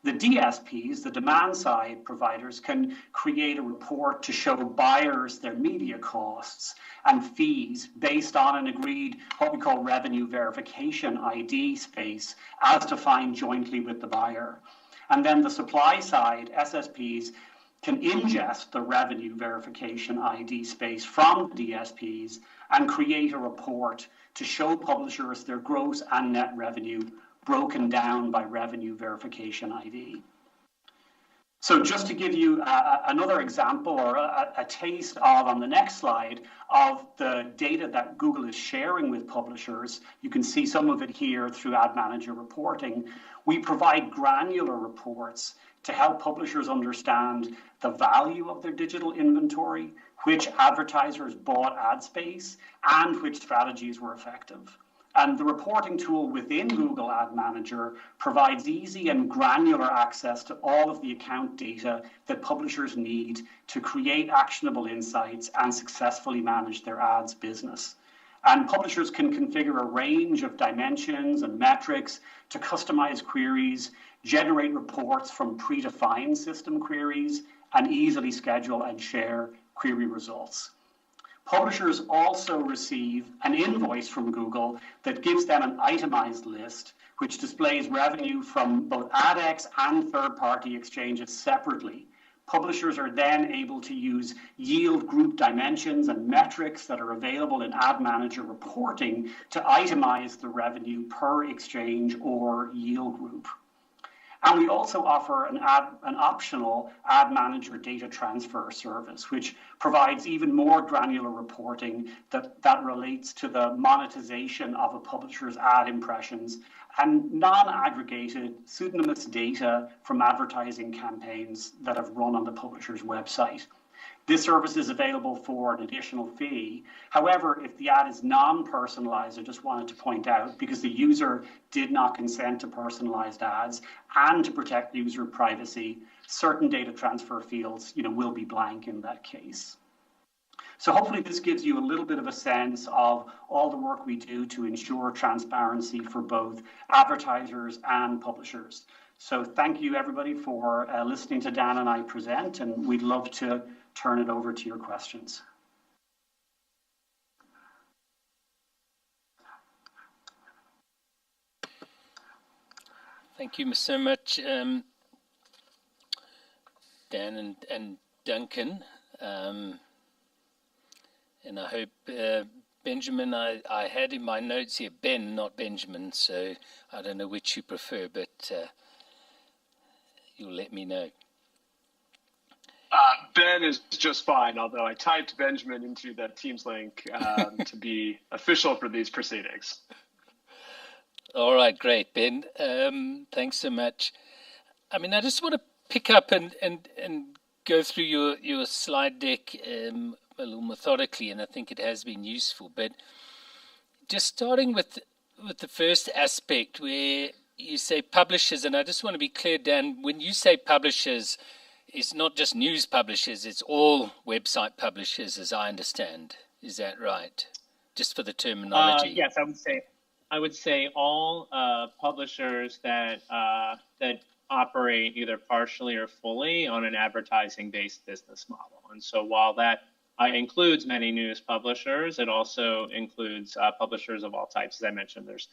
The DSPs, the demand side providers, can create a report to show buyers their media costs and fees based on an agreed, what we call revenue verification ID space, as defined jointly with the buyer. And then the supply side, SSPs, can ingest the revenue verification ID space from the DSPs and create a report to show publishers their gross and net revenue broken down by revenue verification ID. So just to give you another example or a taste of, on the next slide, of the data that Google is sharing with publishers, you can see some of it here through Ad Manager reporting. We provide granular reports to help publishers understand the value of their digital inventory, which advertisers bought ad space, and which strategies were effective. And the reporting tool within Google Ad Manager provides easy and granular access to all of the account data that publishers need to create actionable insights and successfully manage their ads business. And publishers can configure a range of dimensions and metrics to customize queries, generate reports from predefined system queries, and easily schedule and share query results. Publishers also receive an invoice from Google that gives them an itemized list, which displays revenue from both AdX and third-party exchanges separately. Publishers are then able to use yield group dimensions and metrics that are available in Ad Manager reporting to itemize the revenue per exchange or yield group. And we also offer an optional Ad Manager data transfer service, which provides even more granular reporting that relates to the monetization of a publisher's ad impressions and non-aggregated pseudonymous data from advertising campaigns that have run on the publisher's website. This service is available for an additional fee. However, if the ad is non-personalized, I just wanted to point out, because the user did not consent to personalized ads and to protect user privacy, certain data transfer fields, will be blank in that case. So hopefully this gives you a little bit of a sense of all the work we do to ensure transparency for both advertisers and publishers. So thank you, everybody, for listening to Dan and I present, and we'd love to turn it over to your questions. Thank you so much, Dan and Duncan. And I hope, Benjamin, I had in my notes here Ben, not Benjamin, so I don't know which you prefer, but you'll let me know. Ben is just fine, although I typed Benjamin into the Teams link to be official for these proceedings. All right, great, Ben. Thanks so much. I mean, I just want to pick up and go through your slide deck a little methodically, and I think it has been useful. But just starting with the first aspect where you say publishers, and I just want to be clear, Dan, when you say publishers, it's not just news publishers, it's all website publishers, as I understand. Is that right? Just for the terminology. Yes, I would say all publishers that operate either partially or fully on an advertising-based business model. And so while that includes many news publishers, it also includes publishers of all types. As I mentioned, there's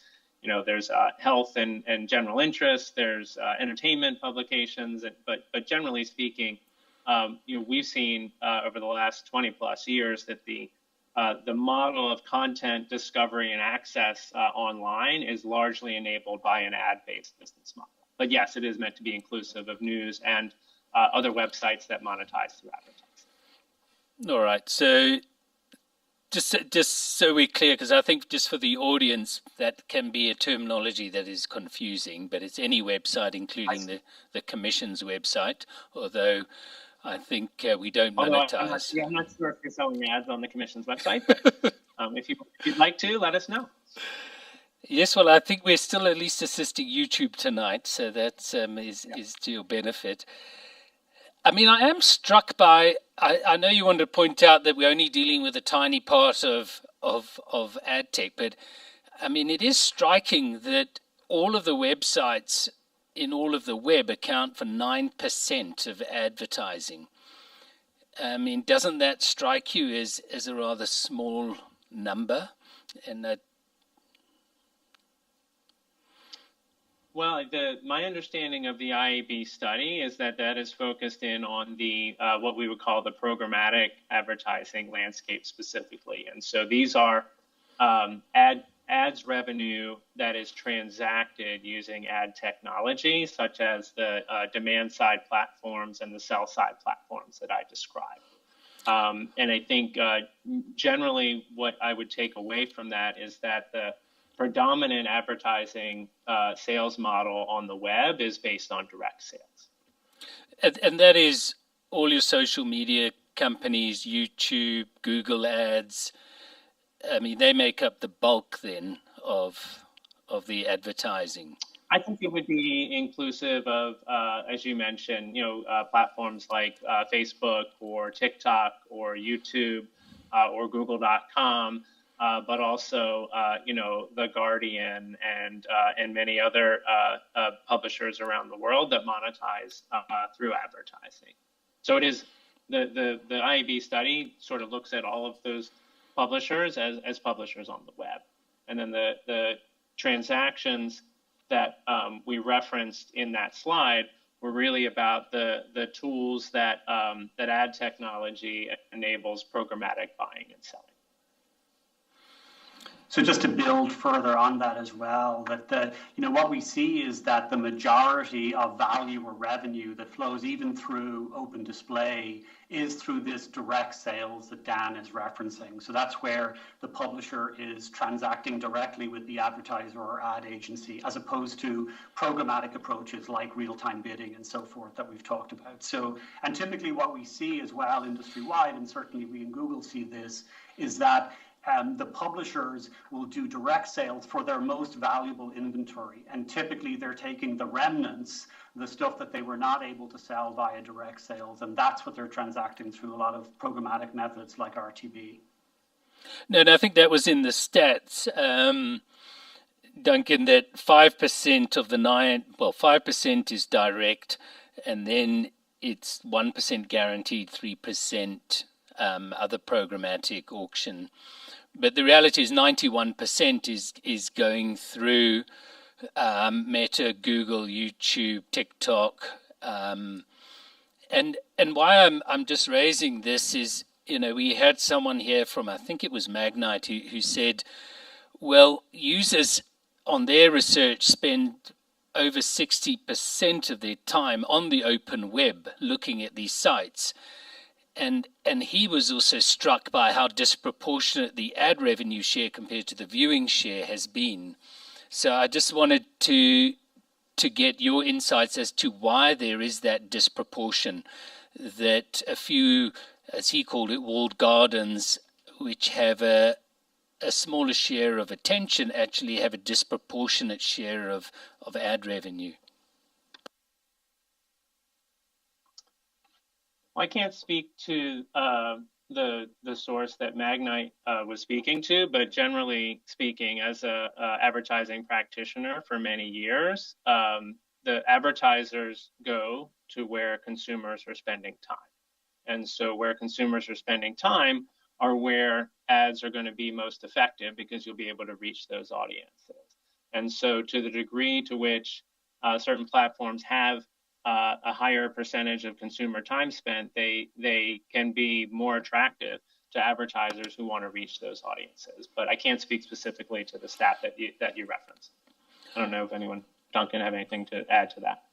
health and general interest, there's entertainment publications, but generally speaking, we've seen over the last 20 plus years that the model of content discovery and access online is largely enabled by an ad-based business model. But yes, it is meant to be inclusive of news and other websites that monetize through advertising. All right. So just so we're clear, because I think just for the audience, that can be a terminology that is confusing, but it's any website, including the Commission's website, although I think we don't monetize. I'm not sure if you're selling ads on the Commission's website, but if you'd like to, let us know. Yes, well, I think we're still at least assisting YouTube tonight, so that is to your benefit. I mean, I am struck by, I know you wanted to point out that we're only dealing with a tiny part of AdTech, but I mean, it is striking that all of the websites in all of the web account for 9% of advertising. I mean, doesn't that strike you as a rather small number? And that. Well, my understanding of the IAB study is that is focused in on the what we would call the programmatic advertising landscape specifically, and so these are ads revenue that is transacted using ad technology, such as the demand side platforms and the sell side platforms that I described. And I think generally what I would take away from that is that the predominant advertising sales model on the web is based on direct sales. And that is all your social media companies, YouTube, Google ads. I mean, they make up the bulk then of the advertising. I think it would be inclusive of, as you mentioned, platforms like Facebook or TikTok or YouTube or Google.com. But also, The Guardian and many other publishers around the world that monetize through advertising. So it is the IAB study sort of looks at all of those publishers as publishers on the web, and then the transactions that we referenced in that slide were really about the tools that ad technology enables programmatic buying and selling. So just to build further on that as well, that what we see is that the majority of value or revenue that flows even through open display is through this direct sales that Dan is referencing. So that's where the publisher is transacting directly with the advertiser or ad agency, as opposed to programmatic approaches like real-time bidding and so forth that we've talked about. So, and typically what we see as well industry-wide, and certainly we in Google see this, is that the publishers will do direct sales for their most valuable inventory. And typically they're taking the remnants, the stuff that they were not able to sell via direct sales. And that's what they're transacting through a lot of programmatic methods like RTB. No, I think that was in the stats. Duncan, that 5% of the 5% is direct, and then it's 1% guaranteed, 3% other programmatic auction. But the reality is 91% is going through Meta, Google, YouTube, TikTok. And why I'm just raising this is, we had someone here from, I think it was Magnite, who said, well, users on their research spend over 60% of their time on the open web looking at these sites. And he was also struck by how disproportionate the ad revenue share compared to the viewing share has been. So I just wanted to get your insights as to why there is that disproportion, that a few, as he called it, walled gardens, which have a smaller share of attention, actually have a disproportionate share of ad revenue. I can't speak to the source that Magnite was speaking to, but generally speaking, as a advertising practitioner for many years, the advertisers go to where consumers are spending time. And so where consumers are spending time are where ads are going to be most effective, because you'll be able to reach those audiences. And so to the degree to which certain platforms have a higher percentage of consumer time spent, they can be more attractive to advertisers who want to reach those audiences. But I can't speak specifically to the stat that you referenced. I don't know if Duncan, have anything to add to that.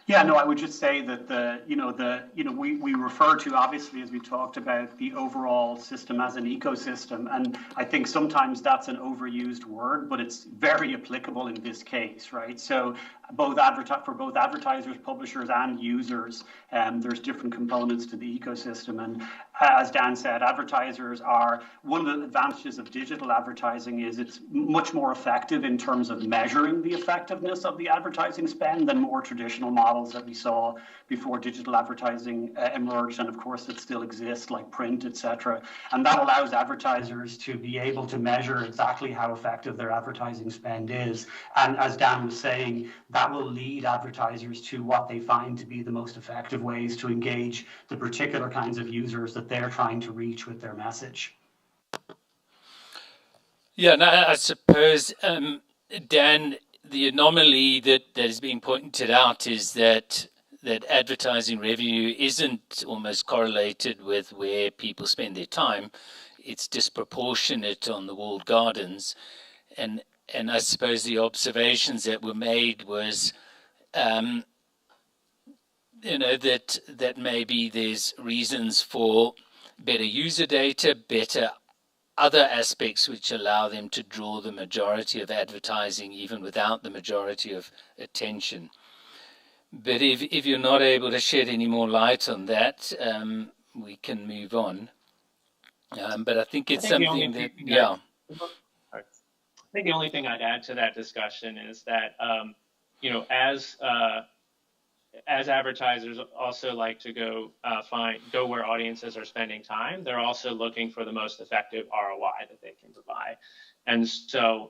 Yeah, no, I would just say that we refer to, obviously, as we talked about, the overall system as an ecosystem, and I think sometimes that's an overused word, but it's very applicable in this case, right? So for both advertisers, publishers, and users, there's different components to the ecosystem. And as Dan said, advertisers are, one of the advantages of digital advertising is it's much more effective in terms of measuring the effectiveness of the advertising spend than more traditional models that we saw before digital advertising emerged, and of course it still exists, like print, etc. And that allows advertisers to be able to measure exactly how effective their advertising spend is. And as Dan was saying, that will lead advertisers to what they find to be the most effective ways to engage the particular kinds of users that they're trying to reach with their message. Yeah, no, I suppose, Dan, the anomaly that is being pointed out is that advertising revenue isn't almost correlated with where people spend their time. It's disproportionate on the walled gardens. And I suppose the observations that were made was, that maybe there's reasons for better user data, better other aspects which allow them to draw the majority of advertising even without the majority of attention. But if you're not able to shed any more light on that, we can move on. But I think it's something that, yeah. I think the only thing I'd add to that discussion is that, as advertisers also like to go where audiences are spending time, they're also looking for the most effective ROI that they can provide. And so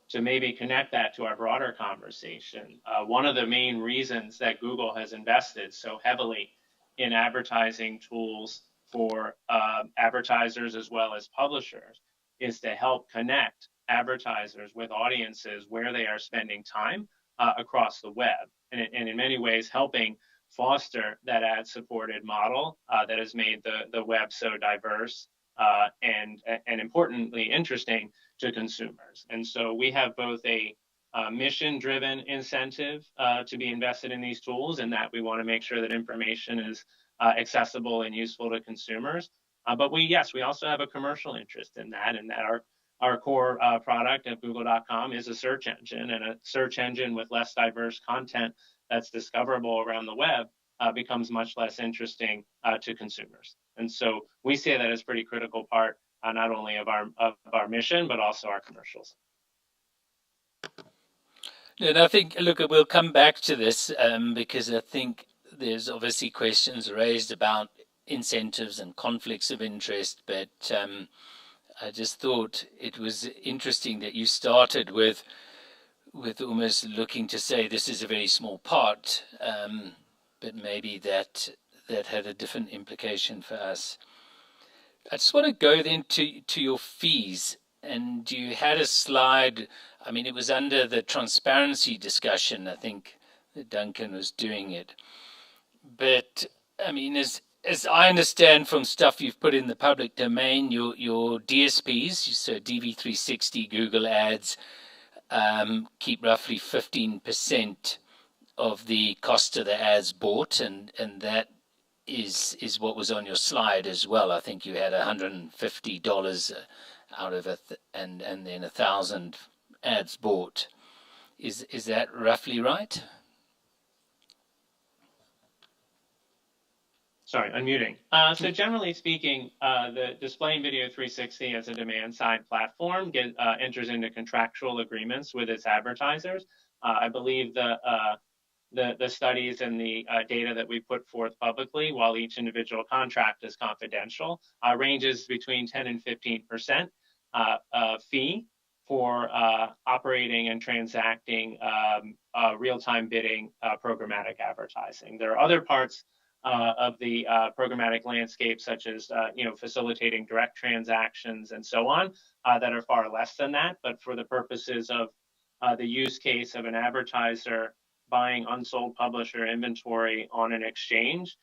to maybe connect that to our broader conversation, one of the main reasons that Google has invested so heavily in advertising tools for advertisers as well as publishers is to help connect advertisers with audiences where they are spending time across the web. And in many ways helping foster that ad-supported model that has made the web so diverse and importantly interesting to consumers. And so we have both a mission-driven incentive to be invested in these tools, in that we want to make sure that information is accessible and useful to consumers. But we also have a commercial interest in that, and that our core product at Google.com is a search engine, and a search engine with less diverse content that's discoverable around the web becomes much less interesting to consumers. And so we see that as a pretty critical part not only of our mission, but also our commercials. And I think, look, we'll come back to this because I think there's obviously questions raised about incentives and conflicts of interest, but I just thought it was interesting that you started with almost looking to say this is a very small part, but maybe that had a different implication for us. I just want to go then to your fees, and you had a slide. I mean, it was under the transparency discussion, I think, that Duncan was doing it. But I mean, as I understand from stuff you've put in the public domain, your DSPs, so DV360, Google Ads, keep roughly 15% of the cost of the ads bought, and that is what was on your slide as well. I think you had $150 out of it, and then 1,000 ads bought. Is that roughly right? Sorry, unmuting. So generally speaking, the Display and Video 360 as a demand-side platform enters into contractual agreements with its advertisers. I believe the studies and the data that we put forth publicly, while each individual contract is confidential, ranges between 10 and 15% fee for operating and transacting real-time bidding programmatic advertising. There are other parts of the programmatic landscape, such as facilitating direct transactions and so on, that are far less than that. But for the purposes of the use case of an advertiser buying unsold publisher inventory on an exchange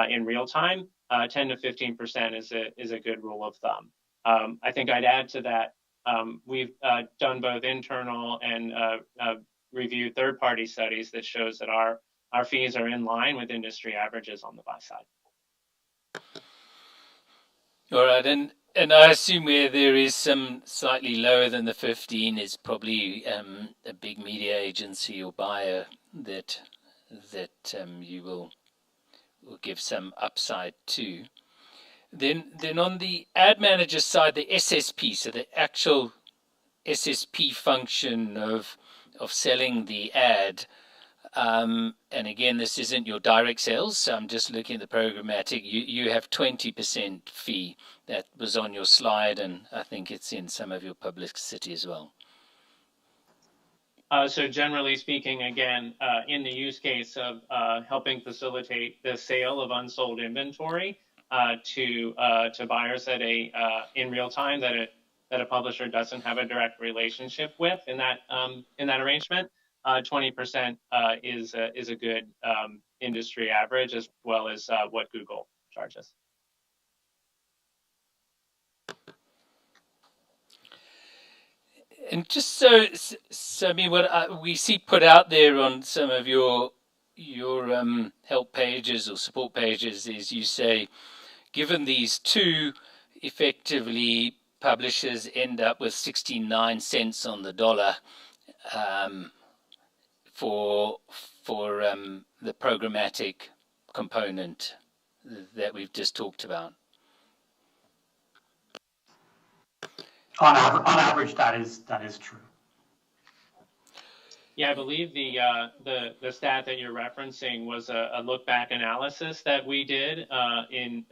in real time, 10 to 15% is a good rule of thumb. I think I'd add to that, we've done both internal and reviewed third-party studies that shows that our fees are in line with industry averages on the buy side. All right, and I assume where there is some slightly lower than the 15 is probably a big media agency or buyer that you will give some upside to. Then on the ad manager side, the SSP, so the actual SSP function of selling the ad. And again, this isn't your direct sales, so I'm just looking at the programmatic. You have 20% fee. That was on your slide, and I think it's in some of your publicity as well. So generally speaking, again, in the use case of helping facilitate the sale of unsold inventory to buyers at in real time that a publisher doesn't have a direct relationship with in that arrangement, 20% is a good industry average, as well as what Google charges. And just so I mean, what we see put out there on some of your help pages or support pages is you say, given these two, effectively publishers end up with 69 cents on the dollar for the programmatic component that we've just talked about. On average, that is true. Yeah, I believe the stat that you're referencing was a look back analysis that we did in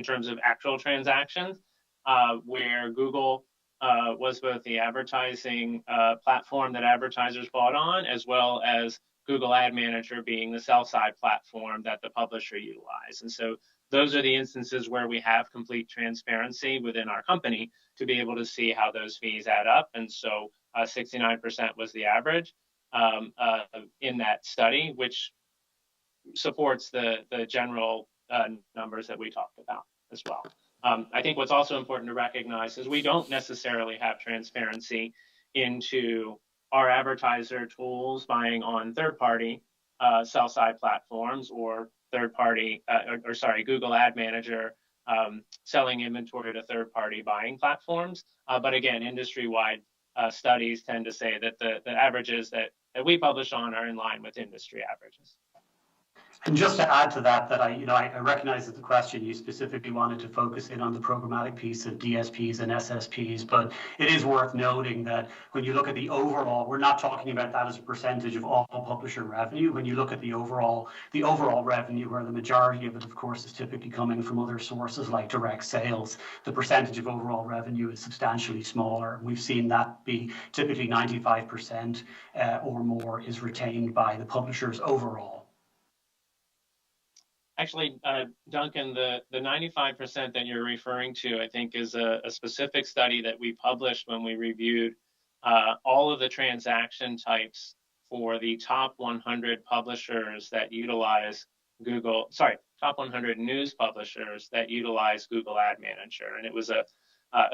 terms of actual transactions, where Google was both the advertising platform that advertisers bought on, as well as Google Ad Manager being the sell-side platform that the publisher utilized. And so those are the instances where we have complete transparency within our company to be able to see how those fees add up. And so 69% was the average in that study, which supports the general numbers that we talked about as well. I think what's also important to recognize is we don't necessarily have transparency into our advertiser tools buying on third-party sell-side platforms or third-party, Google Ad Manager selling inventory to third-party buying platforms. But again, industry-wide studies tend to say that the averages that we publish on are in line with industry averages. And just to add to that, I recognize that the question you specifically wanted to focus in on the programmatic piece of DSPs and SSPs, but it is worth noting that when you look at the overall, we're not talking about that as a percentage of all publisher revenue. When you look at the overall revenue, where the majority of it, of course, is typically coming from other sources like direct sales, the percentage of overall revenue is substantially smaller. We've seen that be typically 95% or more is retained by the publishers overall. Actually, Duncan, the 95% that you're referring to, I think, is a specific study that we published when we reviewed all of the transaction types for the top 100 publishers that utilize top 100 news publishers that utilize Google Ad Manager. And it was a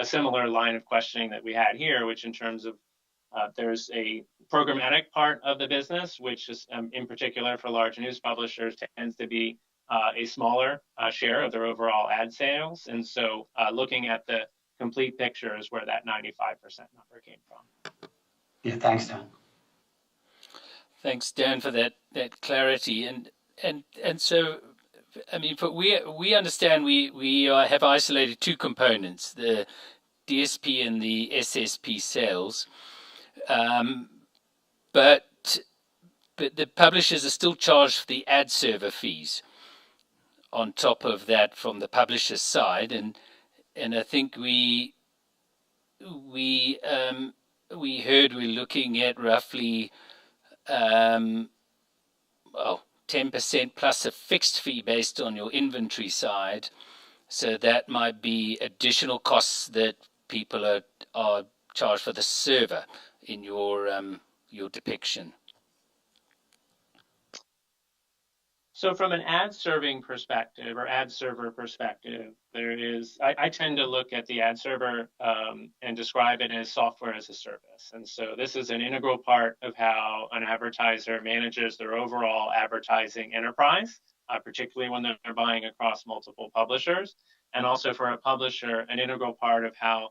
similar line of questioning that we had here, which in terms of there's a programmatic part of the business, which is in particular for large news publishers tends to be a smaller share of their overall ad sales. And so looking at the complete picture is where that 95% number came from. Yeah, thanks, Dan. Thanks, Dan, for that clarity. And so, I mean, we understand we have isolated two components, the DSP and the SSP sales. But the publishers are still charged for the ad server fees on top of that from the publisher's side, and I think we heard we're looking at roughly 10% plus a fixed fee based on your inventory side, so that might be additional costs that people are charged for the server in your depiction. So from an ad serving perspective or ad server perspective, there is, I tend to look at the ad server and describe it as software as a service. And so this is an integral part of how an advertiser manages their overall advertising enterprise, particularly when they're buying across multiple publishers. And also for a publisher, an integral part of how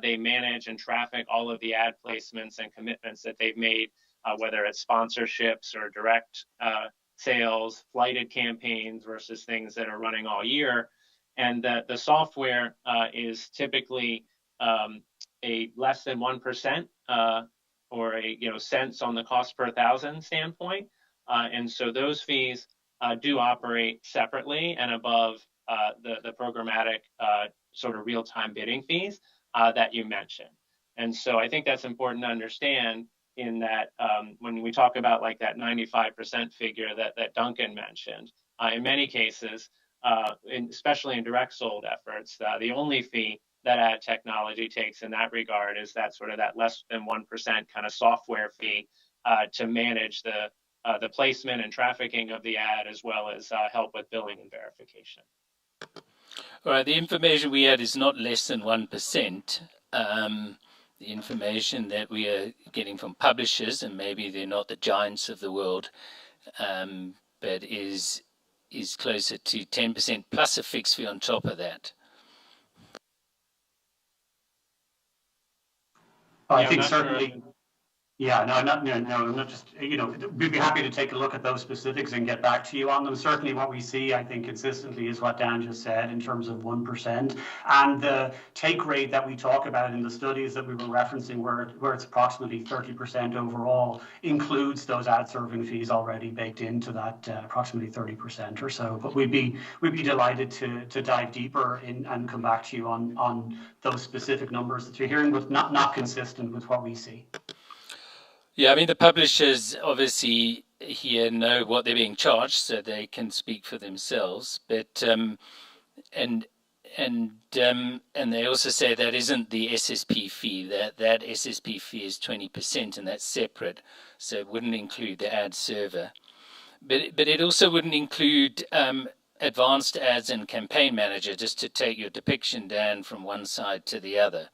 they manage and traffic all of the ad placements and commitments that they've made, whether it's sponsorships or direct sales, flighted campaigns versus things that are running all year. And the software is typically a less than 1% or a cents on the cost per thousand standpoint. And so those fees do operate separately and above the programmatic sort of real-time bidding fees that you mentioned. And so I think that's important to understand in that when we talk about like that 95% figure that Duncan mentioned, in many cases, especially in direct sold efforts, the only fee that ad technology takes in that regard is that sort of that less than 1% kind of software fee to manage the placement and trafficking of the ad, as well as help with billing and verification. All right, the information we had is not less than 1%. The information that we are getting from publishers, and maybe they're not the giants of the world, but is closer to 10% plus a fixed fee on top of that. I think certainly. Yeah, no, I'm not just, we'd be happy to take a look at those specifics and get back to you on them. Certainly what we see, I think, consistently is what Dan just said in terms of 1%. And the take rate that we talk about in the studies that we were referencing, where it's approximately 30% overall, includes those ad serving fees already baked into that approximately 30% or so. But we'd be delighted to dive deeper in and come back to you on those specific numbers that you're hearing, but not consistent with what we see. Yeah, I mean, the publishers obviously here know what they're being charged, so they can speak for themselves. But and they also say that isn't the SSP fee. That SSP fee is 20%, and that's separate, so it wouldn't include the ad server. But it also wouldn't include advanced ads and campaign manager, just to take your depiction, Dan, from one side to the other.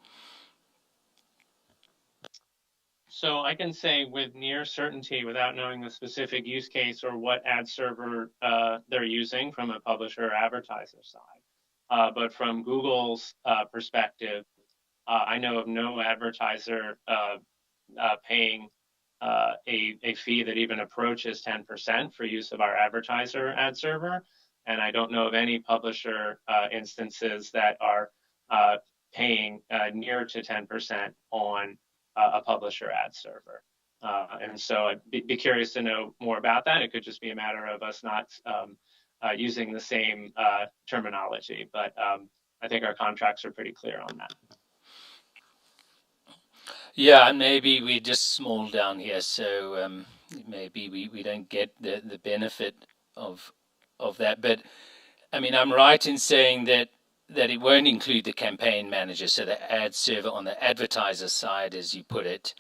So I can say with near certainty, without knowing the specific use case or what ad server they're using from a publisher or advertiser side. But from Google's perspective, I know of no advertiser paying a fee that even approaches 10% for use of our advertiser ad server. And I don't know of any publisher instances that are paying near to 10% on a publisher ad server. And so I'd be curious to know more about that. It could just be a matter of us not using the same terminology, but I think our contracts are pretty clear on that. Yeah, and maybe we're just small down here, so maybe we don't get the benefit of that. But I mean, I'm right in saying that it won't include the campaign manager, so the ad server on the advertiser side, as you put it.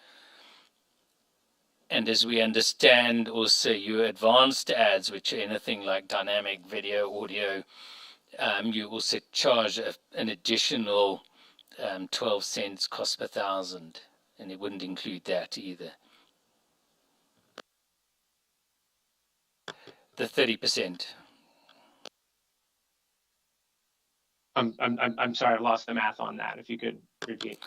And as we understand, also your advanced ads, which are anything like dynamic video, audio, you also charge an additional 12 cents cost per thousand, and it wouldn't include that either. The 30%. I'm sorry, I lost the math on that. If you could repeat.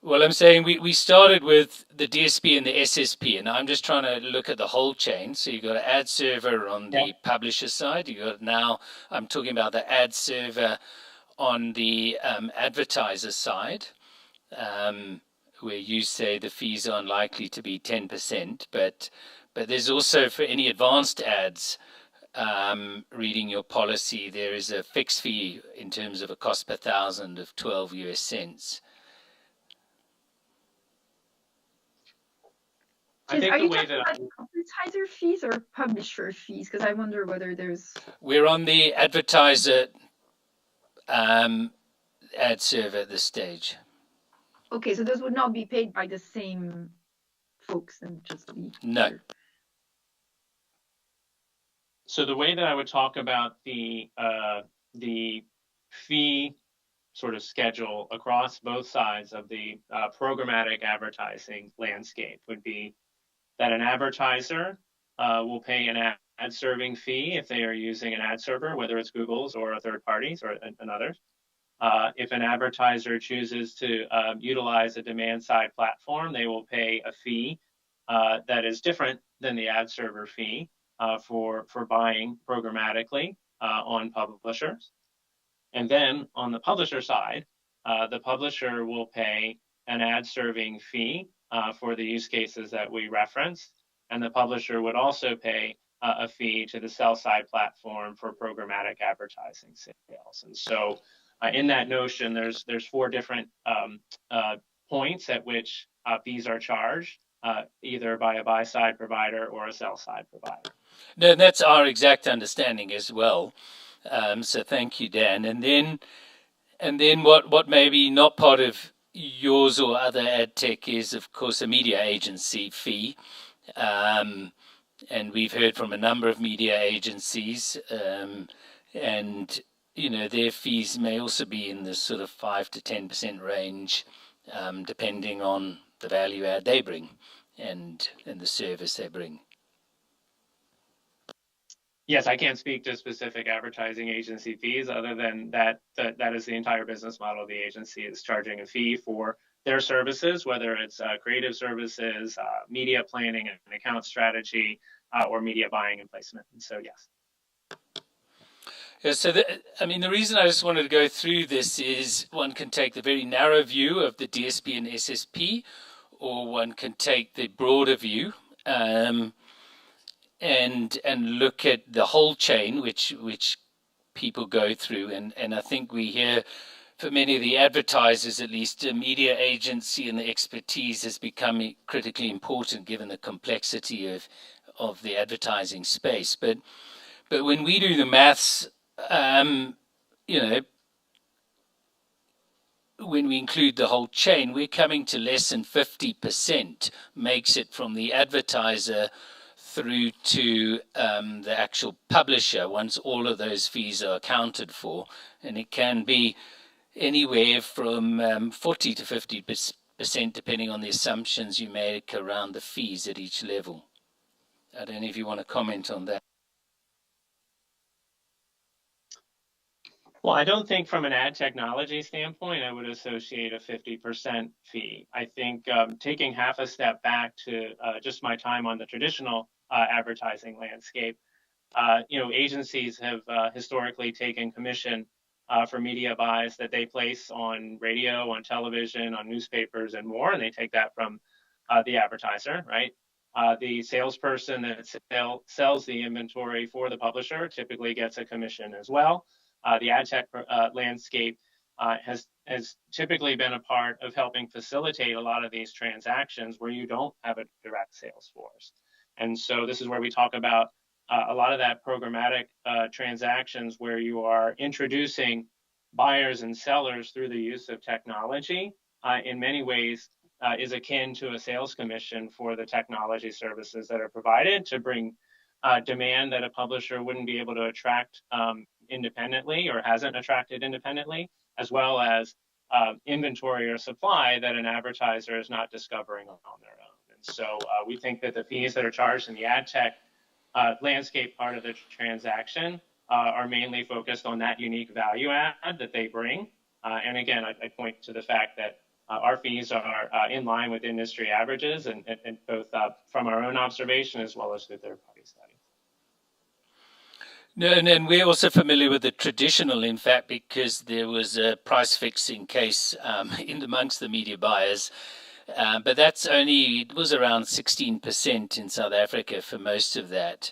Well, I'm saying we started with the DSP and the SSP, and I'm just trying to look at the whole chain. So you've got an ad server on the publisher side. You got now I'm talking about the ad server on the advertiser side, where you say the fees are unlikely to be 10%, but there's also for any advanced ads. Reading your policy, there is a fixed fee in terms of a cost per thousand of 12 US cents. Are you talking about advertiser fees or publisher fees? Because I wonder whether there's... We're on the advertiser ad server at this stage. Okay, so those would not be paid by the same folks, and just to be no. clear. So the way that I would talk about the fee sort of schedule across both sides of the programmatic advertising landscape would be that an advertiser will pay an ad serving fee if they are using an ad server, whether it's Google's or a third party's or another's. If an advertiser chooses to utilize a demand side platform, they will pay a fee that is different than the ad server fee for buying programmatically on publishers. And then on the publisher side, the publisher will pay an ad serving fee for the use cases that we referenced. And the publisher would also pay a fee to the sell side platform for programmatic advertising sales. And so in that notion, there's 4 different points at which fees are charged, either by a buy side provider or a sell side provider. No, that's our exact understanding as well. So thank you, Dan. And then what may be not part of yours or other AdTech is, of course, a media agency fee. And we've heard from a number of media agencies, and their fees may also be in the sort of 5 to 10% range, depending on the value add they bring and the service they bring. Yes, I can't speak to specific advertising agency fees other than that is the entire business model of the agency is charging a fee for their services, whether it's creative services, media planning and account strategy, or media buying and placement. And so, yes. Yeah, so the reason I just wanted to go through this is one can take the very narrow view of the DSP and SSP, or one can take the broader view. And look at the whole chain, which people go through, and I think we hear for many of the advertisers, at least, a media agency and the expertise has become critically important given the complexity of the advertising space. But when we do the maths, when we include the whole chain, we're coming to less than 50% makes it from the advertiser through to the actual publisher once all of those fees are accounted for. And it can be anywhere from 40 to 50% depending on the assumptions you make around the fees at each level. I don't know if you want to comment on that. Well, I don't think from an ad technology standpoint, I would associate a 50% fee. I think taking half a step back to just my time on the traditional advertising landscape, agencies have historically taken commission for media buys that they place on radio, on television, on newspapers, and more, and they take that from the advertiser, right? The salesperson that sells the inventory for the publisher typically gets a commission as well. The ad tech landscape has typically been a part of helping facilitate a lot of these transactions where you don't have a direct sales force. And so this is where we talk about a lot of that programmatic transactions where you are introducing buyers and sellers through the use of technology. In many ways, is akin to a sales commission for the technology services that are provided to bring demand that a publisher wouldn't be able to attract independently or hasn't attracted independently, as well as inventory or supply that an advertiser is not discovering on their own. And so we think that the fees that are charged in the ad tech landscape part of the transaction are mainly focused on that unique value add that they bring. And again, I point to the fact that our fees are in line with industry averages, and both from our own observation as well as through third-party studies. No, and we're also familiar with the traditional, in fact, because there was a price fixing case in amongst the media buyers. But it was around 16% in South Africa for most of that.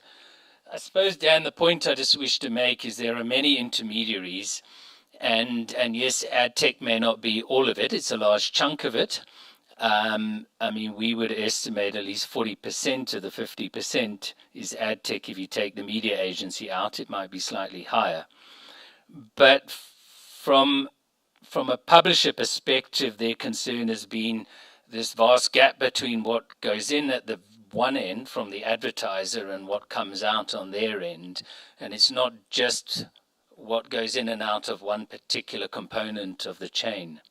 I suppose, Dan, the point I just wish to make is there are many intermediaries, and yes, ad tech may not be all of it. It's a large chunk of it. We would estimate at least 40% of the 50% is ad tech. If you take the media agency out, it might be slightly higher. But from a publisher perspective, their concern has been this vast gap between what goes in at the one end from the advertiser and what comes out on their end. And it's not just what goes in and out of one particular component of the chain.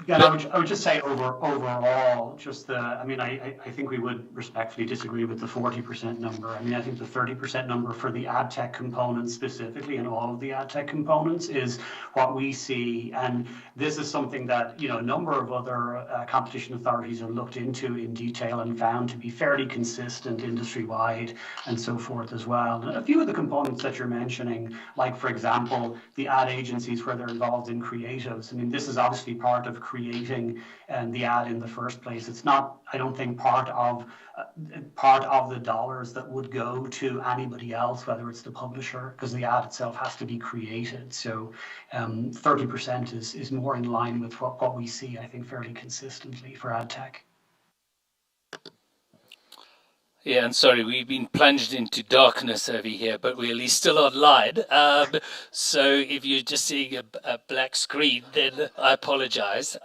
Yeah, I would just say overall, I think we would respectfully disagree with the 40% number. I think the 30% number for the ad tech components specifically, and all of the ad tech components, is what we see. And this is something that, a number of other competition authorities have looked into in detail and found to be fairly consistent industry-wide and so forth as well. And a few of the components that you're mentioning, like, for example, the ad agencies where they're involved in creatives, this is obviously part of creating the ad in the first place. It's not, I don't think, part of the dollars that would go to anybody else, whether it's the publisher, because the ad itself has to be created. So 30% is more in line with what we see, I think, fairly consistently for ad tech. Yeah, and sorry, we've been plunged into darkness over here, but we're at least still online. So if you're just seeing a black screen, then I apologize.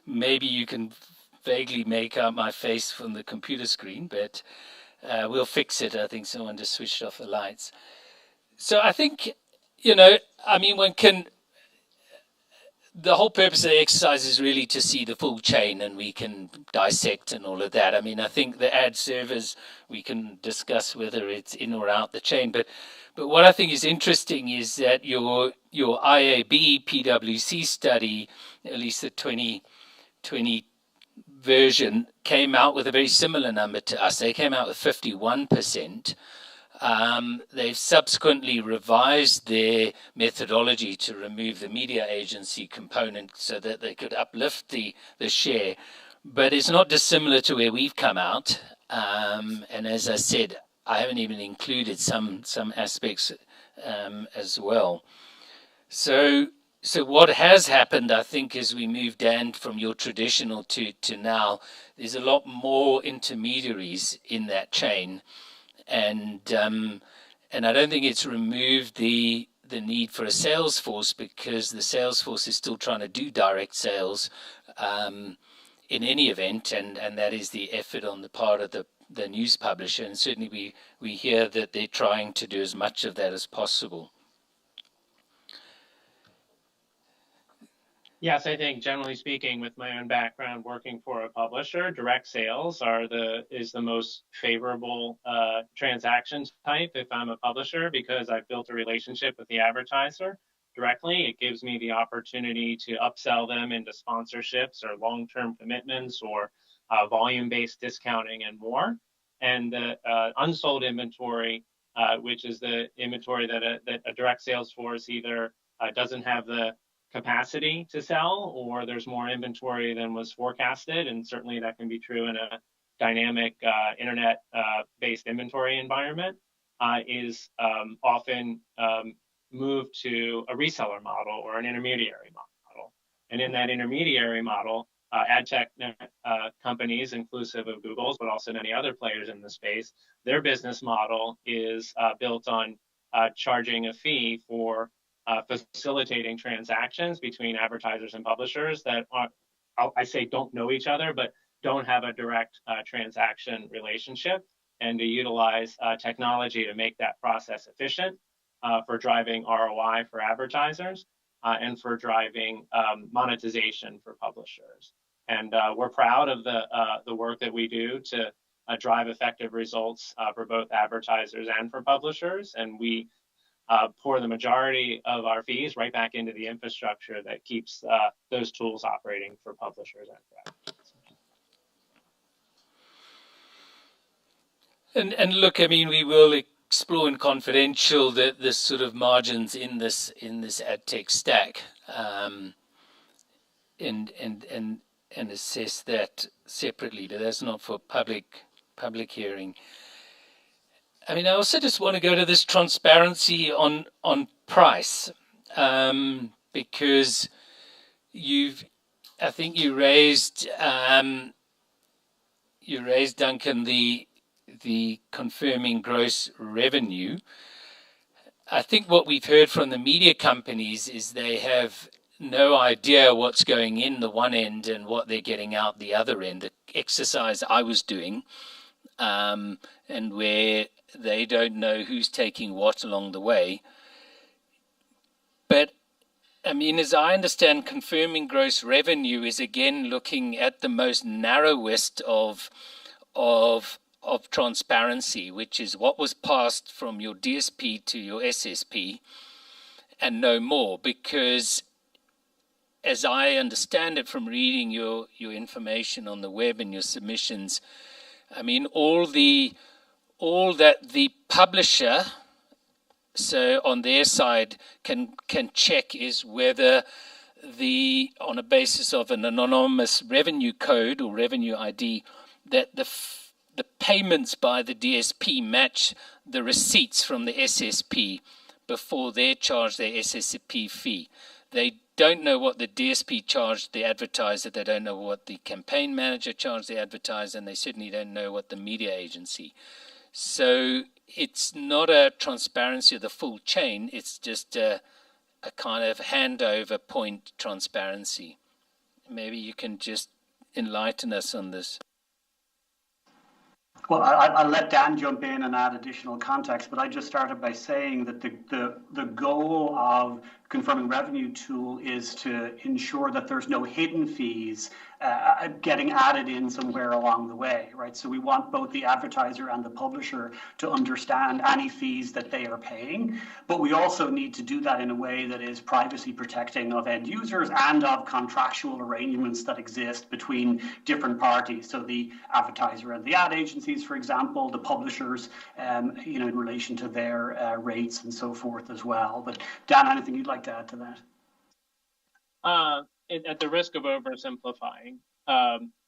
Maybe you can vaguely make out my face from the computer screen, but we'll fix it. I think someone just switched off the lights. So I think, one can... The whole purpose of the exercise is really to see the full chain, and we can dissect and all of that. I think the ad servers, we can discuss whether it's in or out the chain. But what I think is interesting is that your IAB PwC study, at least the 2020 version, came out with a very similar number to us. They came out with 51%. They've subsequently revised their methodology to remove the media agency component so that they could uplift the share. But it's not dissimilar to where we've come out. And as I said, I haven't even included some aspects as well. So what has happened, I think, as we move down from your traditional to now, there's a lot more intermediaries in that chain. And I don't think it's removed the need for a sales force, because the sales force is still trying to do direct sales in any event, and that is the effort on the part of the news publisher. And certainly we hear that they're trying to do as much of that as possible. Yes, I think generally speaking, with my own background working for a publisher, direct sales is the most favorable transaction type if I'm a publisher, because I've built a relationship with the advertiser directly. It gives me the opportunity to upsell them into sponsorships or long-term commitments or volume-based discounting and more. And the unsold inventory, which is the inventory that a direct sales force either doesn't have the capacity to sell, or there's more inventory than was forecasted. And certainly that can be true in a dynamic internet-based inventory environment, is often moved to a reseller model or an intermediary model. And in that intermediary model, AdTech companies, inclusive of Google's, but also many other players in the space, their business model is built on charging a fee for facilitating transactions between advertisers and publishers that I say don't know each other, but don't have a direct transaction relationship, and to utilize technology to make that process efficient for driving ROI for advertisers and for driving monetization for publishers. And we're proud of the work that we do to drive effective results for both advertisers and for publishers, and we pour the majority of our fees right back into the infrastructure that keeps those tools operating for publishers and for advertisers. And look, I mean, we will explore in confidential the sort of margins in this AdTech stack, and assess that separately, but that's not for public hearing. I mean, I also just want to go to this transparency on price, because I think you raised Duncan the confirming gross revenue. I think what we've heard from the media companies is they have no idea what's going in the one end and what they're getting out the other end. The exercise I was doing, and where they don't know who's taking what along the way. But I mean, as I understand, confirming gross revenue is again looking at the most narrowest of transparency, which is what was passed from your DSP to your SSP and no more. Because as I understand it from reading your information on the web and your submissions, I mean, all that the publisher, so on their side, can check is whether on a basis of an anonymous revenue code or revenue ID, that the payments by the DSP match the receipts from the SSP before they charge their SSP fee. They don't know what the DSP charged the advertiser, they don't know what the campaign manager charged the advertiser, and they certainly don't know what the media agency. So it's not a transparency of the full chain, it's just a kind of handover point transparency. Maybe you can just enlighten us on this. Well, I'll let Dan jump in and add additional context, but I just started by saying that the goal of confirming revenue tool is to ensure that there's no hidden fees getting added in somewhere along the way, right? So we want both the advertiser and the publisher to understand any fees that they are paying, but we also need to do that in a way that is privacy protecting of end users and of contractual arrangements that exist between different parties. So the advertiser and the ad agencies, for example, the publishers, in relation to their rates and so forth as well. But Dan, anything you'd like to add to that? At the risk of oversimplifying,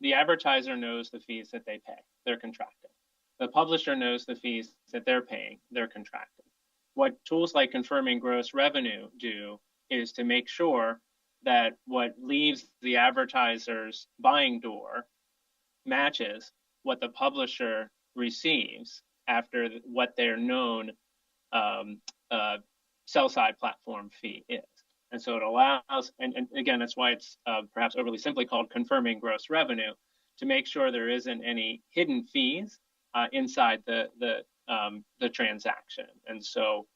the advertiser knows the fees that they pay, they're contracted. The publisher knows the fees that they're paying, they're contracted. What tools like confirming gross revenue do is to make sure that what leaves the advertiser's buying door matches what the publisher receives after what their known sell-side platform fee is. And so it allows, and again, that's why it's perhaps overly simply called confirming gross revenue, to make sure there isn't any hidden fees inside the transaction. And so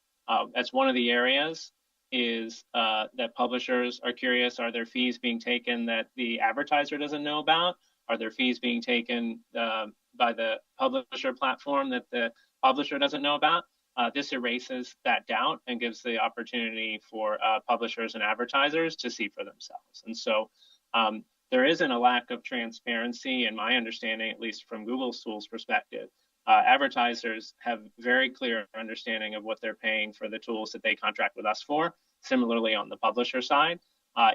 that's one of the areas is that publishers are curious, are there fees being taken that the advertiser doesn't know about? Are there fees being taken by the publisher platform that the publisher doesn't know about? This erases that doubt and gives the opportunity for publishers and advertisers to see for themselves. And so there isn't a lack of transparency, in my understanding, at least from Google's tools perspective. Advertisers have very clear understanding of what they're paying for the tools that they contract with us for. Similarly, on the publisher side,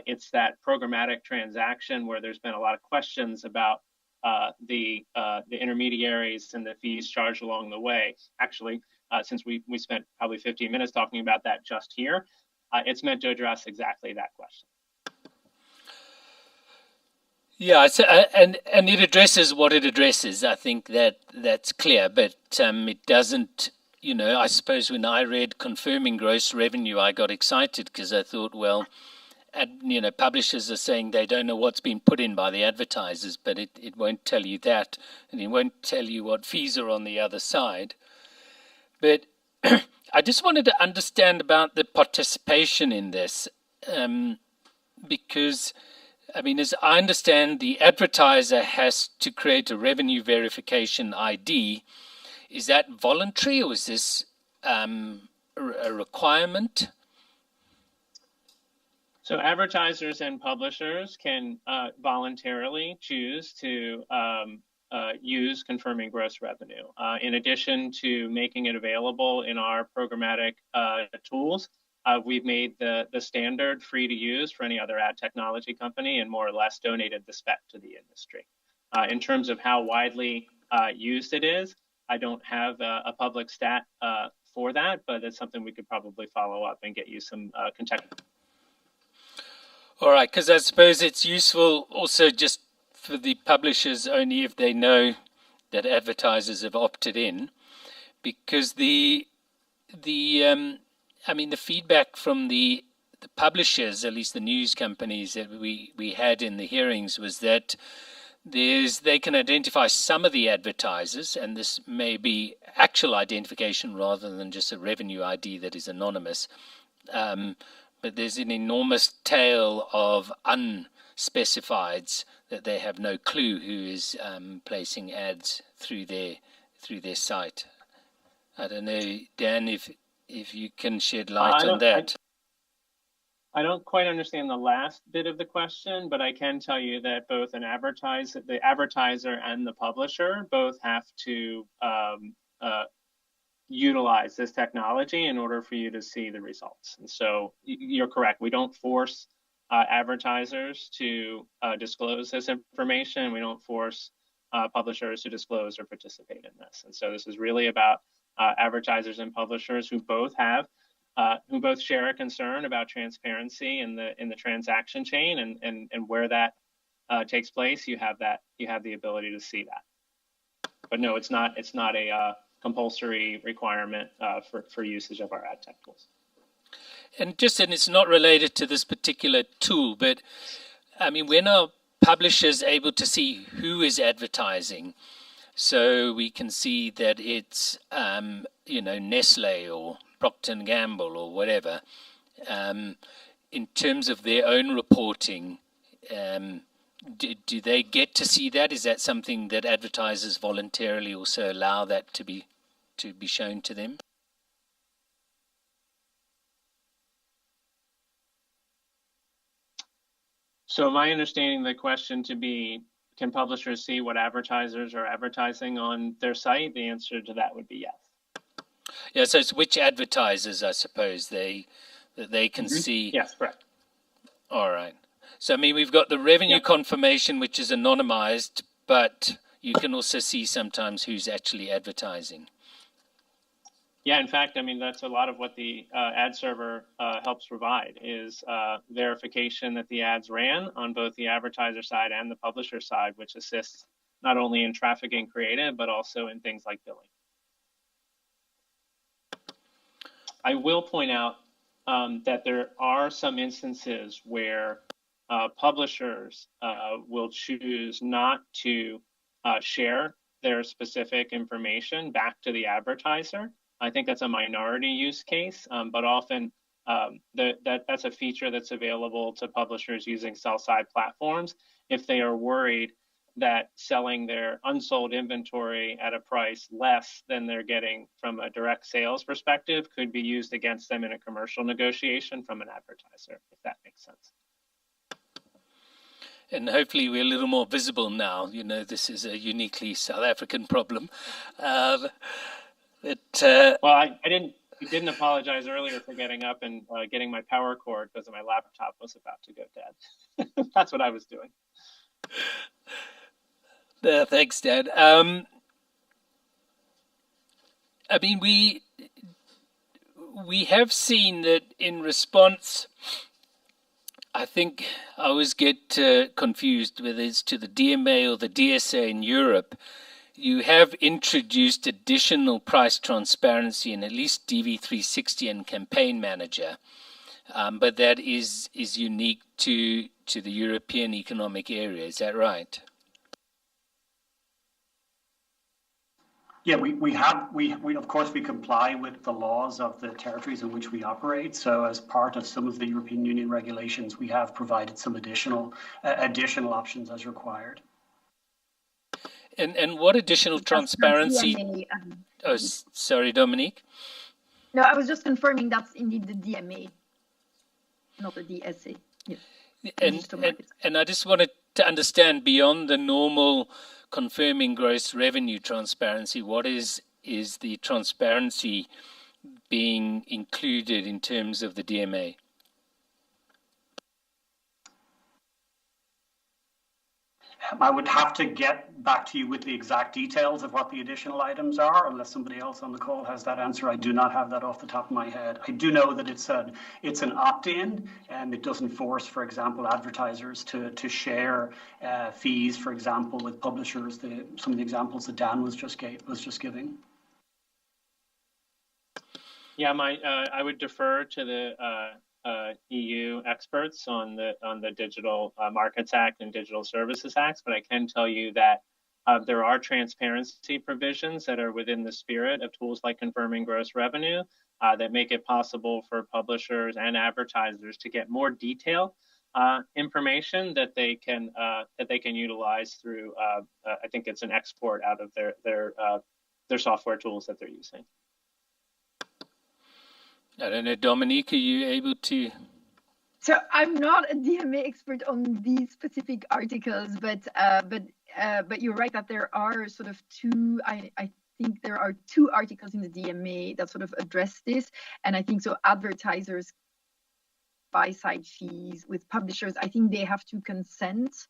it's that programmatic transaction where there's been a lot of questions about the intermediaries and the fees charged along the way. Actually, since we spent probably 15 minutes talking about that just here, it's meant to address exactly that question. Yeah, and it addresses what it addresses. I think that's clear, but it doesn't. You know, I suppose when I read confirming gross revenue, I got excited because I thought, well, you know, publishers are saying they don't know what's been put in by the advertisers, but it won't tell you that, and it won't tell you what fees are on the other side. But I just wanted to understand about the participation in this, because, I mean, as I understand, the advertiser has to create a revenue verification ID. Is that voluntary, or is this a requirement? So advertisers and publishers can voluntarily choose to use confirming gross revenue. In addition to making it available in our programmatic tools, we've made the standard free to use for any other ad technology company and more or less donated the spec to the industry. In terms of how widely used it is, I don't have a public stat for that, but it's something we could probably follow up and get you some contextual. All right, because I suppose it's useful also just for the publishers only if they know that advertisers have opted in, because I mean, the feedback from the publishers, at least the news companies that we had in the hearings, was that they can identify some of the advertisers, and this may be actual identification rather than just a revenue ID that is anonymous. But there's an enormous tail of unspecifieds that they have no clue who is placing ads through their site. I don't know, Dan, if you can shed light on that. I don't quite understand the last bit of the question, but I can tell you that both the advertiser and the publisher both have to utilize this technology in order for you to see the results. And so you're correct. We don't force advertisers to disclose this information. We don't force publishers to disclose or participate in this. And so this is really about advertisers and publishers who both share a concern about transparency in the transaction chain, and where that takes place, you have the ability to see that. But no, it's not a compulsory requirement for usage of our ad tech tools. And it's not related to this particular tool, but I mean, when are publishers able to see who is advertising? So we can see that it's Nestle or Procter & Gamble or whatever. In terms of their own reporting, do they get to see that? Is that something that advertisers voluntarily also allow that to be shown to them? So my understanding of the question to be, can publishers see what advertisers are advertising on their site? The answer to that would be yes. Yeah, so it's which advertisers, I suppose, that they can see. Yes, correct. All right. So, I mean, we've got the revenue confirmation, which is anonymized, but you can also see sometimes who's actually advertising. Yeah, in fact, I mean, that's a lot of what the ad server helps provide is verification that the ads ran on both the advertiser side and the publisher side, which assists not only in trafficking creative, but also in things like billing. I will point out that there are some instances where publishers will choose not to share their specific information back to the advertiser. I think that's a minority use case, but often that's a feature that's available to publishers using sell-side platforms if they are worried that selling their unsold inventory at a price less than they're getting from a direct sales perspective could be used against them in a commercial negotiation from an advertiser, if that makes sense. And hopefully we're a little more visible now. You know, this is a uniquely South African problem. Well, I didn't apologize earlier for getting up and getting my power cord because my laptop was about to go dead. That's what I was doing. Thanks, Dan. I mean, we have seen that in response. I think I always get confused whether it's to the DMA or the DSA in Europe. You have introduced additional price transparency in at least DV360 and Campaign Manager, but that is unique to the European Economic Area. Is that right? Yeah, we of course we comply with the laws of the territories in which we operate. So as part of some of the European Union regulations, we have provided some additional options as required. And what additional transparency? Oh, sorry, Dominique. No, I was just confirming that's indeed the DMA, not the DSA. Yes. And I just wanted to understand beyond the normal confirming gross revenue transparency, what is the transparency being included in terms of the DMA? I would have to get back to you with the exact details of what the additional items are, unless somebody else on the call has that answer. I do not have that off the top of my head. I do know that it's an opt-in, and it doesn't force, for example, advertisers to share fees, for example, with publishers. Some of the examples that Dan was just giving. Yeah, I would defer to the EU experts on the Digital Markets Act and Digital Services Acts, but I can tell you that there are transparency provisions that are within the spirit of tools like confirming gross revenue that make it possible for publishers and advertisers to get more detailed information that they can utilize through. I think it's an export out of their software tools that they're using. I don't know, Dominique, are you able to? So I'm not a DMA expert on these specific articles, but you're right that there are sort of two. I think there are two articles in the DMA that sort of address this, and I think so. Advertisers buy-side fees with publishers, I think they have to consent.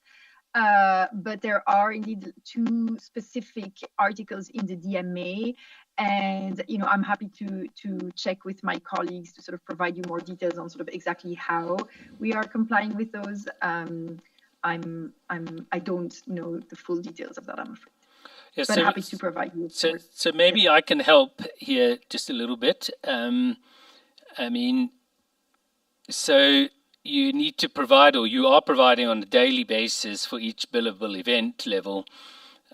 But there are indeed two specific articles in the DMA, and I'm happy to check with my colleagues to sort of provide you more details on sort of exactly how we are complying with those. I don't know the full details of that, I'm afraid. Yeah, but happy to provide you. So maybe I can help here just a little bit. I mean, so you need to provide, or you are providing on a daily basis for each billable event level,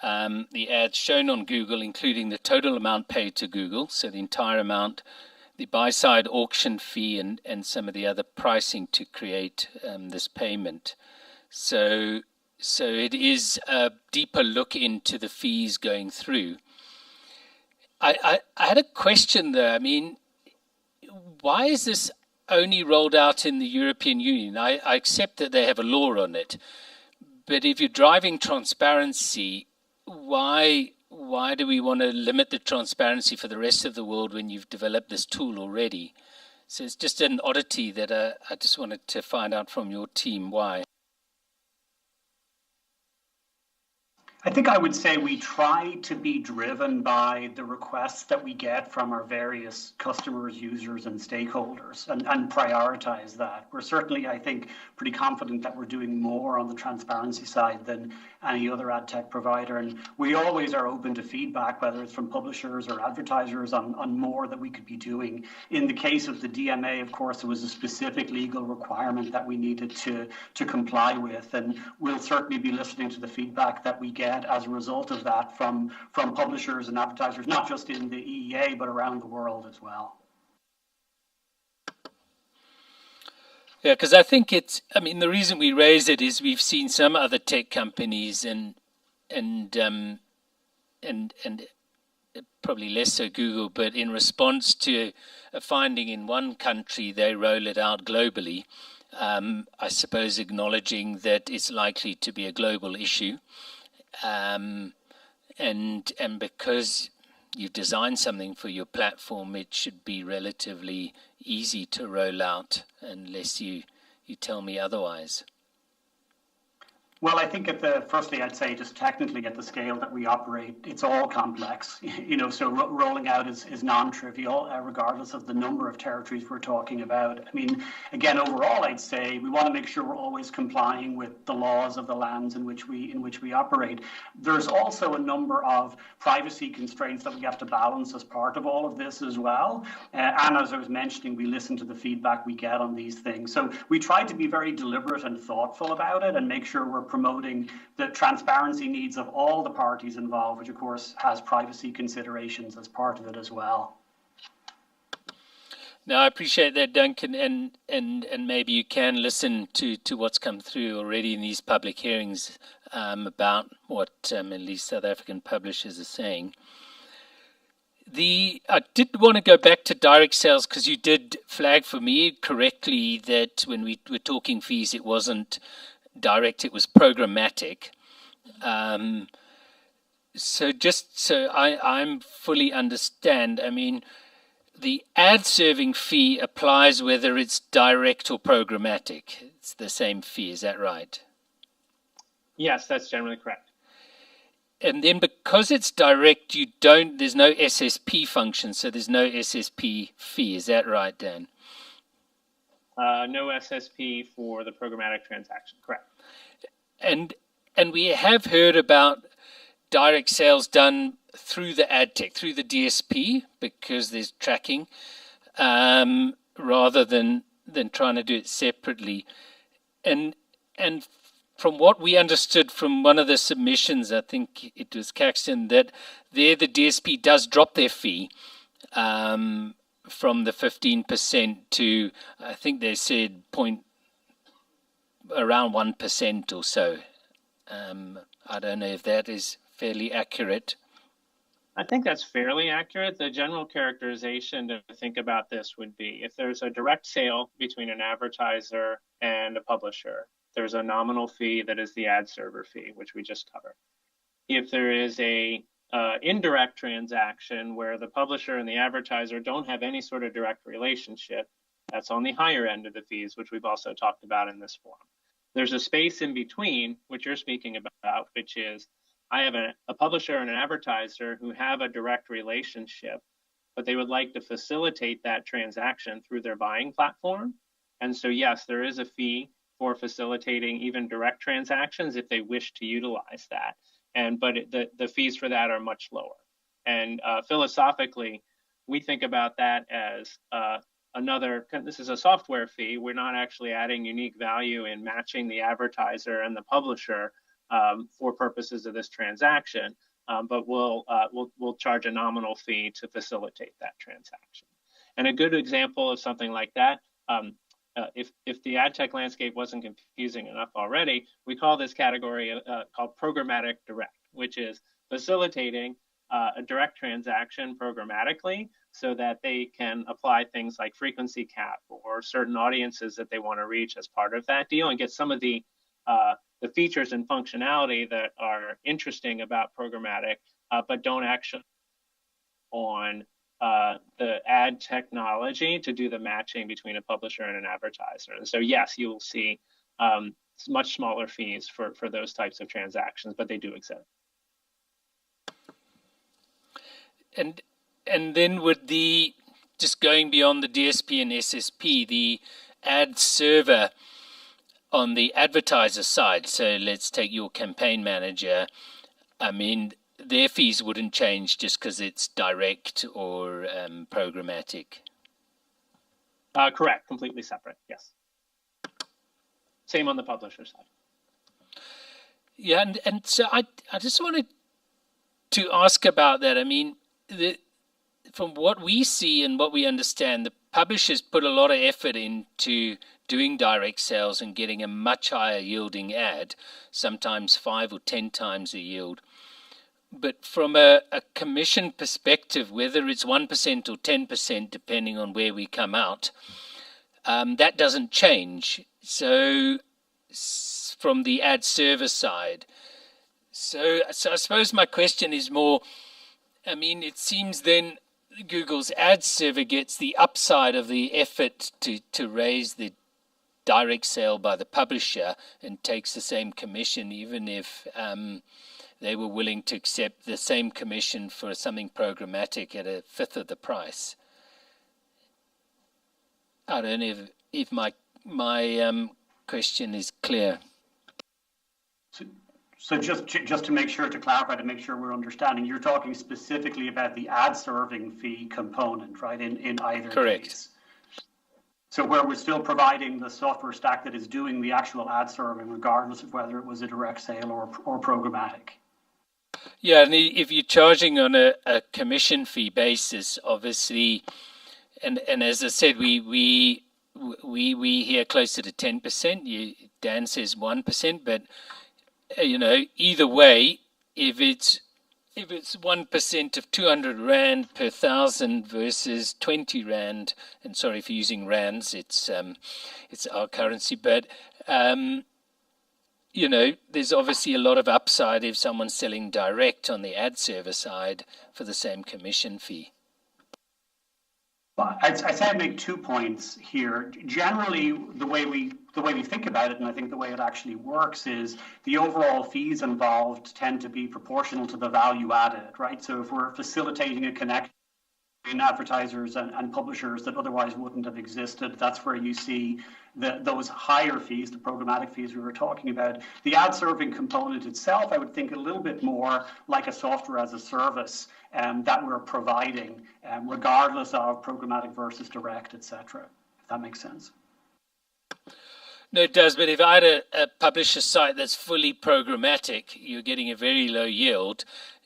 the ads shown on Google, including the total amount paid to Google, so the entire amount, the buy-side auction fee, and some of the other pricing to create this payment. So it is a deeper look into the fees going through. I had a question there. I mean, why is this only rolled out in the European Union? I accept that they have a law on it, but if you're driving transparency, why do we want to limit the transparency for the rest of the world when you've developed this tool already? So it's just an oddity that I just wanted to find out from your team why. I think I would say we try to be driven by the requests that we get from our various customers, users, and stakeholders, and prioritize that. We're certainly, I think, pretty confident that we're doing more on the transparency side than any other ad tech provider. And we always are open to feedback, whether it's from publishers or advertisers, on more that we could be doing. In the case of the DMA, of course, there was a specific legal requirement that we needed to comply with. And we'll certainly be listening to the feedback that we get as a result of that from publishers and advertisers, not just in the EEA, but around the world as well. Yeah, because I think I mean, the reason we raise it is we've seen some other tech companies and probably less so Google, but in response to a finding in one country, they roll it out globally. I suppose acknowledging that it's likely to be a global issue, and because you've designed something for your platform, it should be relatively easy to roll out, unless you tell me otherwise. Well, I think firstly, I'd say just technically at the scale that we operate, it's all complex, so rolling out is non-trivial, regardless of the number of territories we're talking about. I mean, again, overall, I'd say we want to make sure we're always complying with the laws of the lands in which we operate. There's also a number of privacy constraints that we have to balance as part of all of this as well. And as I was mentioning, we listen to the feedback we get on these things. So we try to be very deliberate and thoughtful about it and make sure we're promoting the transparency needs of all the parties involved, which of course has privacy considerations as part of it as well. No, I appreciate that, Duncan, and maybe you can listen to what's come through already in these public hearings about what at least South African publishers are saying. I did want to go back to direct sales, because you did flag for me correctly that when we were talking fees, it wasn't direct, it was programmatic. So just so I'm fully understand, I mean, the ad serving fee applies whether it's direct or programmatic. It's the same fee, is that right? Yes, that's generally correct. And then because it's direct, there's no SSP function, so there's no SSP fee. Is that right, Dan? No SSP for the programmatic transaction, correct. And we have heard about direct sales done through the AdTech, through the DSP, because there's tracking, rather than trying to do it separately. And from what we understood from one of the submissions, I think it was Caxton, that there the DSP does drop their fee from the 15% to, I think they said around 1% or so. I don't know if that is fairly accurate. I think that's fairly accurate. The general characterization to think about this would be if there's a direct sale between an advertiser and a publisher, there's a nominal fee that is the ad server fee, which we just covered. If there is a indirect transaction where the publisher and the advertiser don't have any sort of direct relationship, that's on the higher end of the fees, which we've also talked about in this forum. There's a space in between, which you're speaking about, which is I have a publisher and an advertiser who have a direct relationship, but they would like to facilitate that transaction through their buying platform. And so, yes, there is a fee for facilitating even direct transactions if they wish to utilize that. But the fees for that are much lower. And philosophically, we think about that as this is a software fee. We're not actually adding unique value in matching the advertiser and the publisher for purposes of this transaction, but we'll charge a nominal fee to facilitate that transaction. And a good example of something like that, if the ad tech landscape wasn't confusing enough already, we call this category called programmatic direct, which is facilitating a direct transaction programmatically so that they can apply things like frequency cap or certain audiences that they want to reach as part of that deal and get some of the features and functionality that are interesting about programmatic, but don't actually on the ad technology to do the matching between a publisher and an advertiser. And so, yes, you will see much smaller fees for those types of transactions, but they do exist. And then with just going beyond the DSP and SSP, the ad server on the advertiser side, so let's take your campaign manager, I mean, their fees wouldn't change just because it's direct or programmatic. Correct, completely separate, yes. Same on the publisher side. Yeah, and so I just wanted to ask about that. I mean, from what we see and what we understand, the publishers put a lot of effort into doing direct sales and getting a much higher yielding ad, sometimes 5 or 10 times the yield. But from a commission perspective, whether it's 1% or 10%, depending on where we come out, that doesn't change. So from the ad server side. So I suppose my question is more, I mean, it seems then Google's ad server gets the upside of the effort to raise the direct sale by the publisher and takes the same commission, even if they were willing to accept the same commission for something programmatic at a fifth of the price. I don't know if my question is clear. So just to make sure, to clarify, to make sure we're understanding, you're talking specifically about the ad serving fee component, right, in either Correct. case? So where we're still providing the software stack that is doing the actual ad serving, regardless of whether it was a direct sale or programmatic. Yeah, and if you're charging on a commission fee basis, obviously, and as I said, we hear closer to 10%. Dan says 1%, but either way, if it's 1% of 200 Rand per 1,000 versus 20 Rand, and sorry for using rands, it's our currency, but there's obviously a lot of upside if someone's selling direct on the ad server side for the same commission fee. I'd say I'd make 2 points here. Generally, the way we think about it, and I think the way it actually works, is the overall fees involved tend to be proportional to the value added, right? So if we're facilitating a connection between advertisers and publishers that otherwise wouldn't have existed, that's where you see those higher fees, the programmatic fees we were talking about. The ad serving component itself, I would think a little bit more like a software as a service that we're providing, regardless of programmatic versus direct, etc. If that makes sense. No, it does. But if I had a publisher site that's fully programmatic, you're getting a very low yield,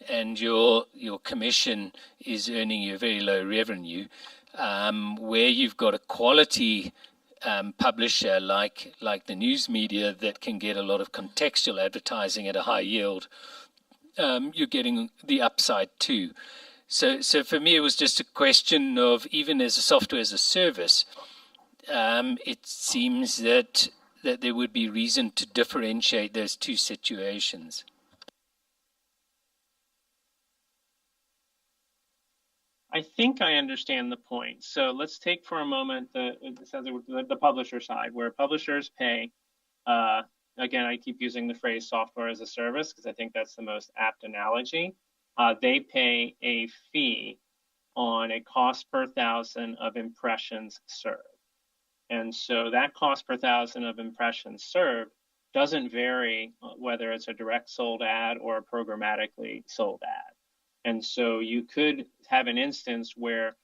and your commission is earning you a very low revenue. Where you've got a quality publisher like the news media that can get a lot of contextual advertising at a high yield, you're getting the upside too. So for me, it was just a question of, even as a software as a service, it seems that there would be reason to differentiate those two situations. I think I understand the point. So let's take for a moment the publisher side, where publishers pay, again, I keep using the phrase software as a service because I think that's the most apt analogy. They pay a fee on a cost per 1,000 of impressions served. And so that cost per 1,000 of impressions served doesn't vary whether it's a direct sold ad or a programmatically sold ad. And so you could have an instance where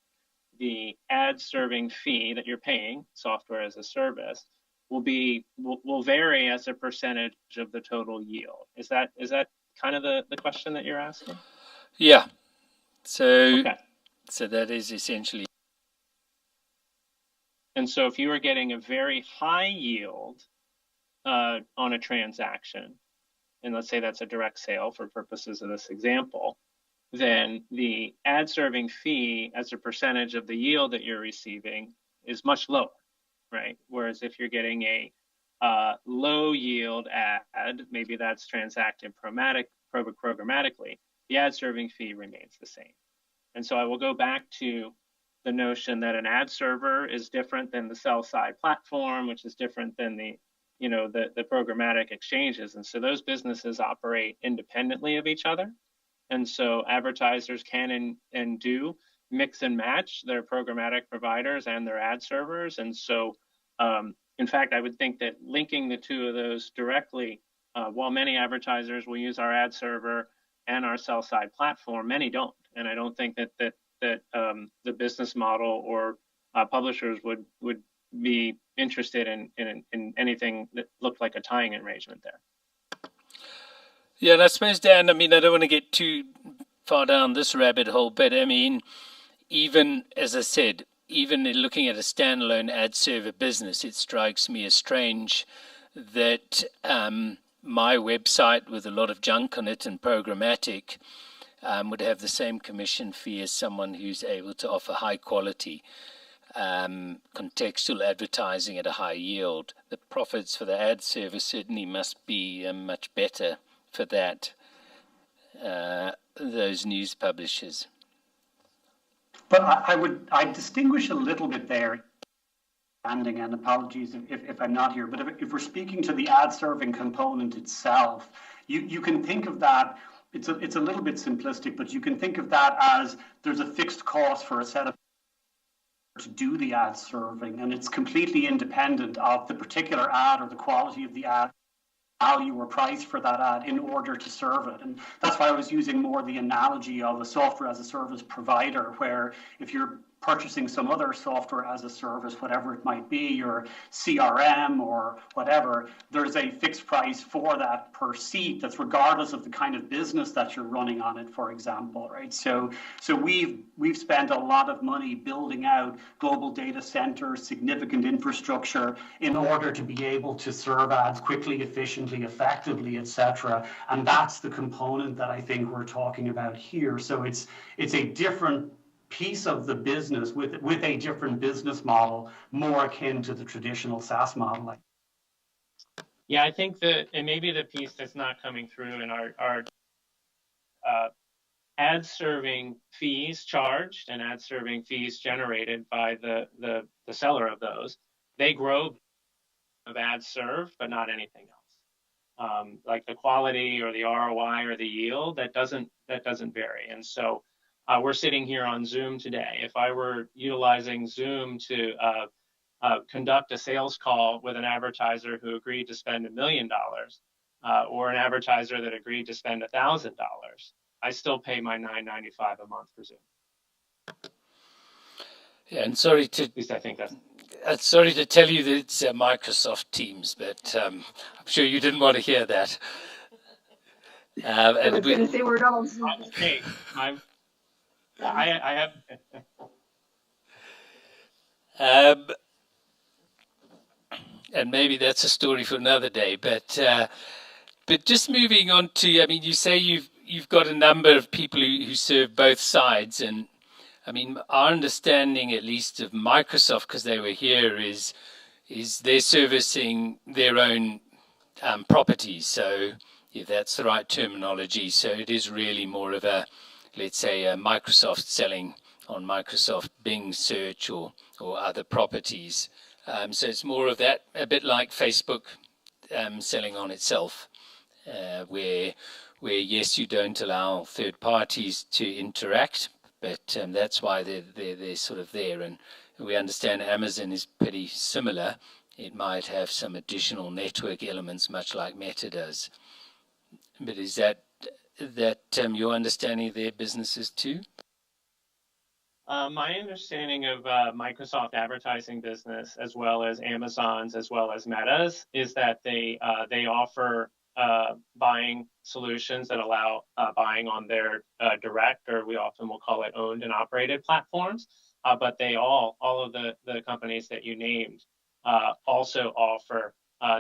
the ad serving fee that you're paying, software as a service, will vary as a percentage of the total yield. Is that kind of the question that you're asking? Yeah. So okay. So that is essentially. And so if you are getting a very high yield on a transaction, and let's say that's a direct sale for purposes of this example, then the ad serving fee as a percentage of the yield that you're receiving is much lower, right? Whereas if you're getting a low yield ad, maybe that's transacted programmatically, the ad serving fee remains the same. And so I will go back to the notion that an ad server is different than the sell side platform, which is different than the programmatic exchanges. And so those businesses operate independently of each other. And so advertisers can and do mix and match their programmatic providers and their ad servers. And so, in fact, I would think that linking the two of those directly, while many advertisers will use our ad server and our sell side platform, many don't. And I don't think that the business model or publishers would be interested in anything that looked like a tying arrangement there. Yeah, and I suppose, Dan, I mean, I don't want to get too far down this rabbit hole, but I mean, even as I said, even looking at a standalone ad server business, it strikes me as strange that my website with a lot of junk on it and programmatic would have the same commission fee as someone who's able to offer high quality contextual advertising at a high yield. The profits for the ad server certainly must be much better for those news publishers. But I'd distinguish a little bit there, and apologies if I'm not here, but if we're speaking to the ad serving component itself, you can think of that, it's a little bit simplistic, but you can think of that as there's a fixed cost for a set of to do the ad serving, and it's completely independent of the particular ad or the quality of the ad, value or price for that ad in order to serve it. And that's why I was using more the analogy of a software as a service provider, where if you're purchasing some other software as a service, whatever it might be, your CRM or whatever, there's a fixed price for that per seat that's regardless of the kind of business that you're running on it, for example, right? So we've spent a lot of money building out global data centers, significant infrastructure in order to be able to serve ads quickly, efficiently, effectively, etc. And that's the component that I think we're talking about here. So it's a different piece of the business with a different business model, more akin to the traditional SaaS model. Yeah, I think that, and maybe the piece that's not coming through in our ad serving fees charged and ad serving fees generated by the seller of those, they grow of ads served, but not anything else. Like the quality or the ROI or the yield, that doesn't vary. And so we're sitting here on Zoom today. If I were utilizing Zoom to conduct a sales call with an advertiser who agreed to spend $1 million or an advertiser that agreed to spend $1,000, I still pay my $9.95 a month for Zoom. Yeah, and sorry to at least I think that's. Sorry to tell you that it's Microsoft Teams, but I'm sure you didn't want to hear that. I was going to say we're not on Zoom. Hey, I have. And maybe that's a story for another day. But just moving on to, I mean, you say you've got a number of people who serve both sides, and I mean, our understanding, at least of Microsoft, because they were here, is they're servicing their own properties. So if that's the right terminology, so it is really more of a, let's say, a Microsoft selling on Microsoft Bing search or other properties. So it's more of that, a bit like Facebook selling on itself, where yes, you don't allow third parties to interact, but that's why they're sort of there. And we understand Amazon is pretty similar. It might have some additional network elements, much like Meta does. But is that your understanding of their businesses too? My understanding of Microsoft advertising business, as well as Amazon's, as well as Meta's, is that they offer buying solutions that allow buying on their direct, or we often will call it owned and operated platforms. But they all of the companies that you named also offer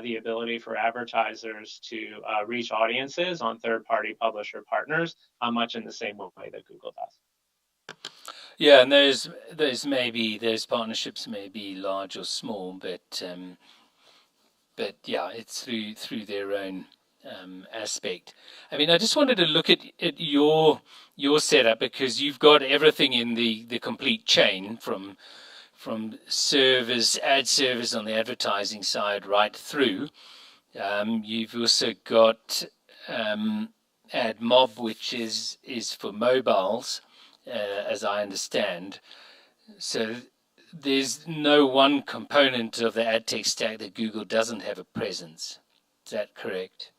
the ability for advertisers to reach audiences on third-party publisher partners, much in the same way that Google does. Yeah, and those partnerships may be large or small, but yeah, it's through their own aspect. I mean, I just wanted to look at your setup, because you've got everything in the complete chain from servers, ad servers on the advertising side right through. You've also got AdMob, which is for mobiles, as I understand. So there's no one component of the AdTech stack that Google doesn't have a presence. Is that correct?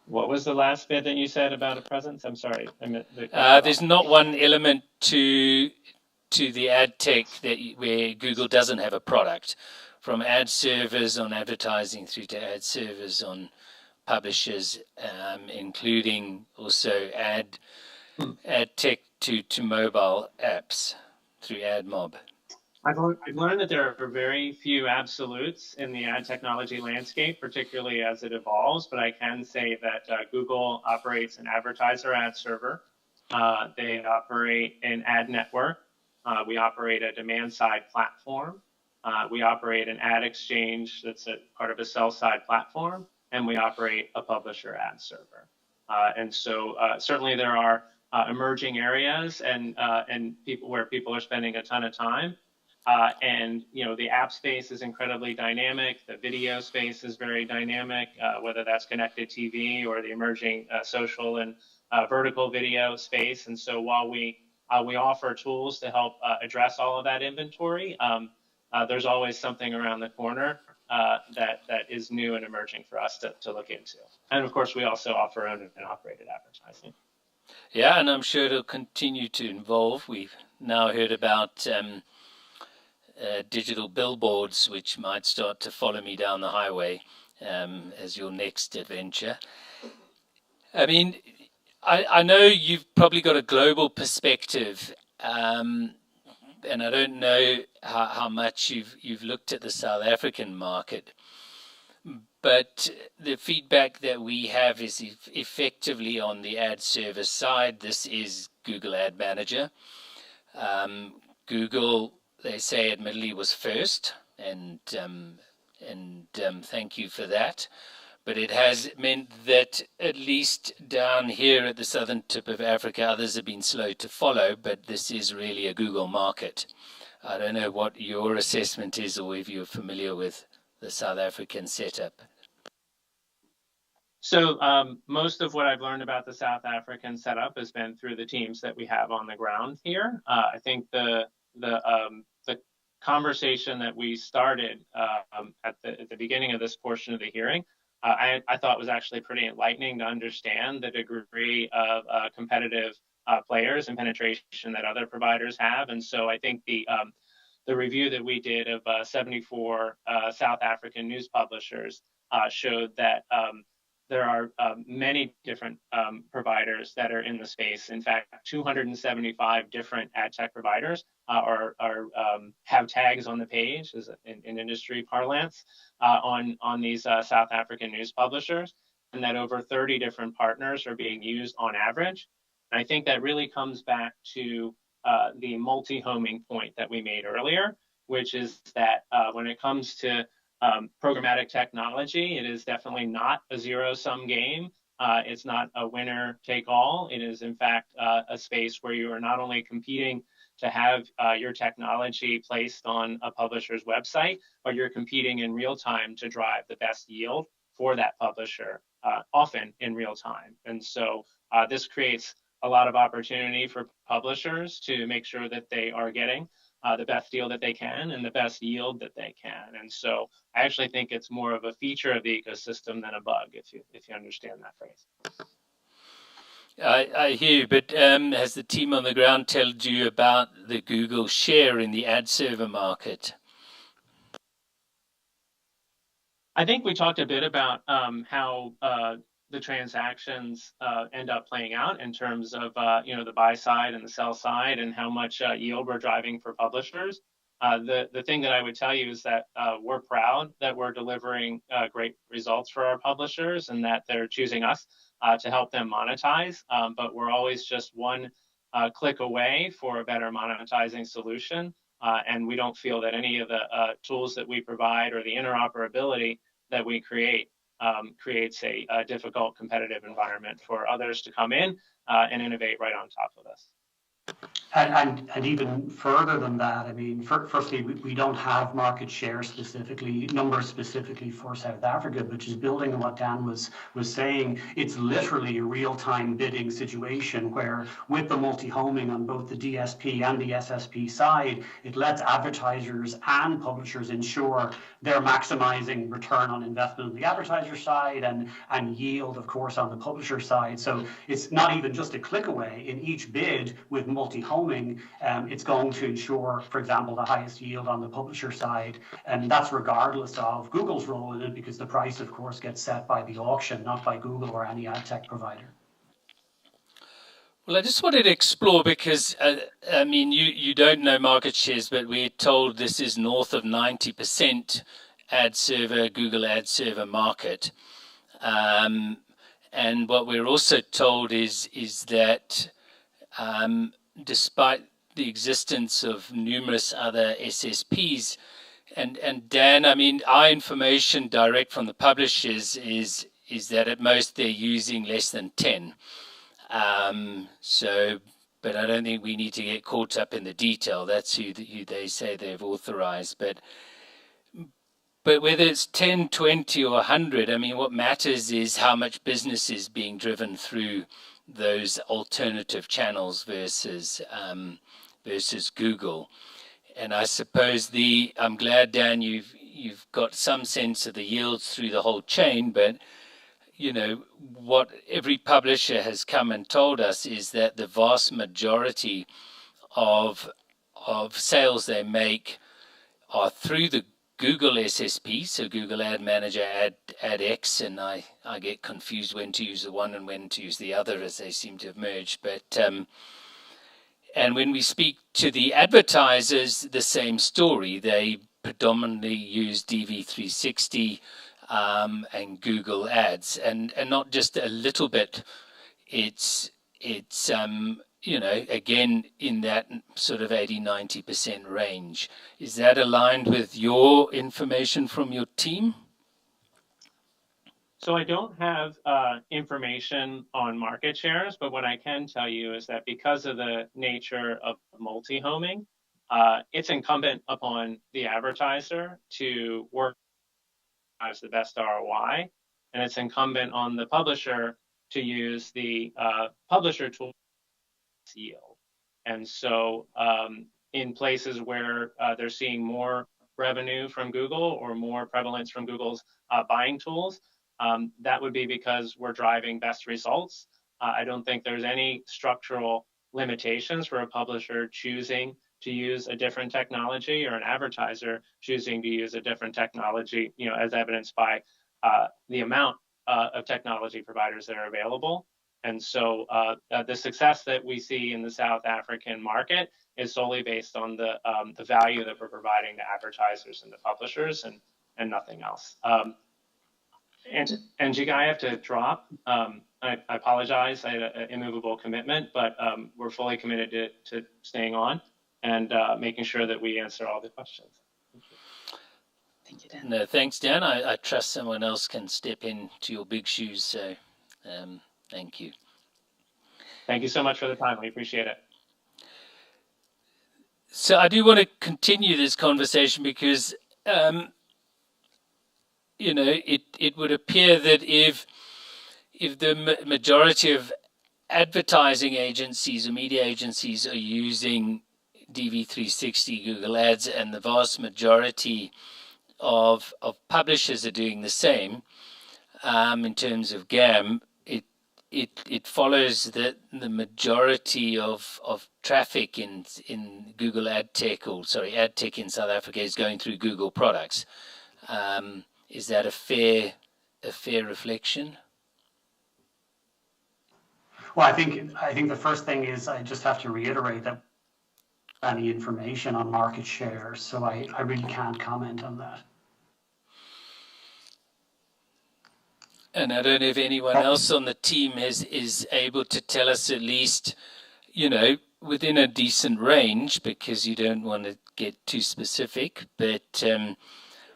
What was the last bit that you said about a presence? I'm sorry. There's not one element to the AdTech where Google doesn't have a product, from ad servers on advertising through to ad servers on publishers, including also AdTech to mobile apps through AdMob? I've learned that there are very few absolutes in the ad technology landscape, particularly as it evolves, but I can say that Google operates an advertiser ad server. They operate an ad network. We operate a demand-side platform. We operate an ad exchange that's a part of a sell-side platform, and we operate a publisher ad server. And so certainly there are emerging areas and where people are spending a ton of time. And the app space is incredibly dynamic. The video space is very dynamic, whether that's connected TV or the emerging social and vertical video space. And so while we offer tools to help address all of that inventory, there's always something around the corner that is new and emerging for us to look into. And of course, we also offer owned and operated advertising. Yeah, and I'm sure it'll continue to evolve. We've now heard about digital billboards, which might start to follow me down the highway as your next adventure. I mean, I know you've probably got a global perspective, and I don't know how much you've looked at the South African market, but the feedback that we have is effectively on the ad service side. This is Google Ad Manager. Google, they say, admittedly was first, and thank you for that. But it has meant that at least down here at the southern tip of Africa, others have been slow to follow, but this is really a Google market. I don't know what your assessment is, or if you're familiar with the South African setup. So most of what I've learned about the South African setup has been through the teams that we have on the ground here. I think the conversation that we started at the beginning of this portion of the hearing, I thought was actually pretty enlightening to understand the degree of competitive players and penetration that other providers have. And so I think the review that we did of 74 South African news publishers showed that there are many different providers that are in the space. In fact, 275 different ad tech providers have tags on the page, as in industry parlance, on these South African news publishers, and that over 30 different partners are being used on average. And I think that really comes back to the multi-homing point that we made earlier, which is that when it comes to programmatic technology, it is definitely not a zero-sum game. It's not a winner-take-all. It is, in fact, a space where you are not only competing to have your technology placed on a publisher's website, but you're competing in real time to drive the best yield for that publisher, often in real time. And so this creates a lot of opportunity for publishers to make sure that they are getting the best deal that they can and the best yield that they can. And so I actually think it's more of a feature of the ecosystem than a bug, if you understand that phrase. I hear you, but has the team on the ground told you about the Google share in the ad server market? I think we talked a bit about how the transactions end up playing out in terms of the buy side and the sell side, and how much yield we're driving for publishers. The thing that I would tell you is that we're proud that we're delivering great results for our publishers, and that they're choosing us to help them monetize. But we're always just one click away for a better monetizing solution. And we don't feel that any of the tools that we provide or the interoperability that we create creates a difficult competitive environment for others to come in and innovate right on top of us. And even further than that, I mean, firstly, we don't have market share numbers specifically for South Africa, which is building on what Dan was saying. It's literally a real-time bidding situation where, with the multi-homing on both the DSP and the SSP side, it lets advertisers and publishers ensure they're maximizing return on investment on the advertiser side and yield, of course, on the publisher side. So it's not even just a click away. In each bid with multi-homing, it's going to ensure, for example, the highest yield on the publisher side, and that's regardless of Google's role in it, because the price, of course, gets set by the auction, not by Google or any ad tech provider. Well, I just wanted to explore because, I mean, you don't know market shares, but we're told this is north of 90% ad server, Google ad server market. And what we're also told is that despite the existence of numerous other SSPs, and Dan, I mean, our information direct from the publishers is that at most they're using less than 10. But I don't think we need to get caught up in the detail. That's who they say they've authorized. But whether it's 10, 20, or 100, I mean, what matters is how much business is being driven through those alternative channels versus Google. And I suppose I'm glad, Dan, you've got some sense of the yields through the whole chain, but you know, what every publisher has come and told us is that the vast majority of sales they make are through the Google SSP, so Google Ad Manager, AdX, and I get confused when to use the one and when to use the other, as they seem to have merged. But and when we speak to the advertisers, the same story. They predominantly use DV360 and Google Ads, and not just a little bit. It's you know, again, in that sort of 80-90% range. Is that aligned with your information from your team? So I don't have information on market shares, but what I can tell you is that because of the nature of multi-homing, it's incumbent upon the advertiser to work as the best ROI, and it's incumbent on the publisher to use the publisher tool yield. And so in places where they're seeing more revenue from Google or more prevalence from Google's buying tools, that would be because we're driving best results. I don't think there's any structural limitations for a publisher choosing to use a different technology or an advertiser choosing to use a different technology, you know, as evidenced by the amount of technology providers that are available. And so the success that we see in the South African market is solely based on the value that we're providing to advertisers and the publishers, and nothing else. And Jiga, I have to drop. I apologize. I had an immovable commitment, but we're fully committed to staying on and making sure that we answer all the questions. Thank you, Dan. No, thanks, Dan. I trust someone else can step into your big shoes. So thank you. Thank you so much for the time. We appreciate it. So I do want to continue this conversation because you know, it would appear that if the majority of advertising agencies or media agencies are using DV360, Google Ads, and the vast majority of publishers are doing the same in terms of GAM, it follows that the majority of traffic in Google AdTech, or sorry, AdTech in South Africa is going through Google products. Is that a fair reflection? Well, I think the first thing is I just have to reiterate that any information on market share, so I really can't comment on that. And I don't know if anyone else on the team is able to tell us at least, you know, within a decent range, because you don't want to get too specific, but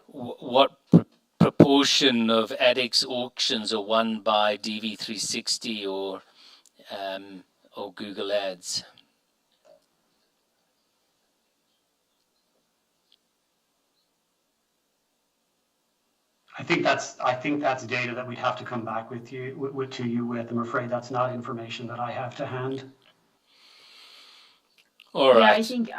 what proportion of AdX auctions are won by DV360 or Google Ads? I think that's data that we'd have to come back to you with. I'm afraid that's not information that I have to hand. All right. Yeah, I think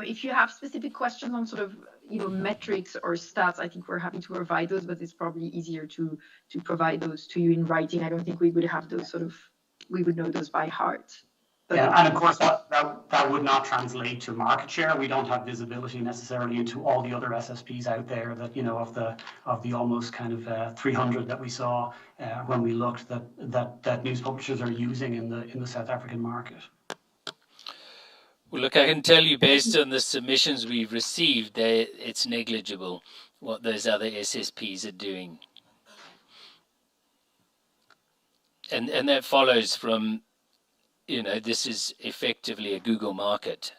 if you have specific questions on sort of, you know, metrics or stats, I think we're happy to provide those, but it's probably easier to provide those to you in writing. I don't think we would have those we would know those by heart. Yeah, and of course that would not translate to market share. We don't have visibility necessarily into all the other SSPs out there that, you know, of the almost kind of 300 that we saw when we looked that news publishers are using in the South African market. Well, look, I can tell you based on the submissions we've received, it's negligible what those other SSPs are doing. And that follows from, you know, this is effectively a Google market.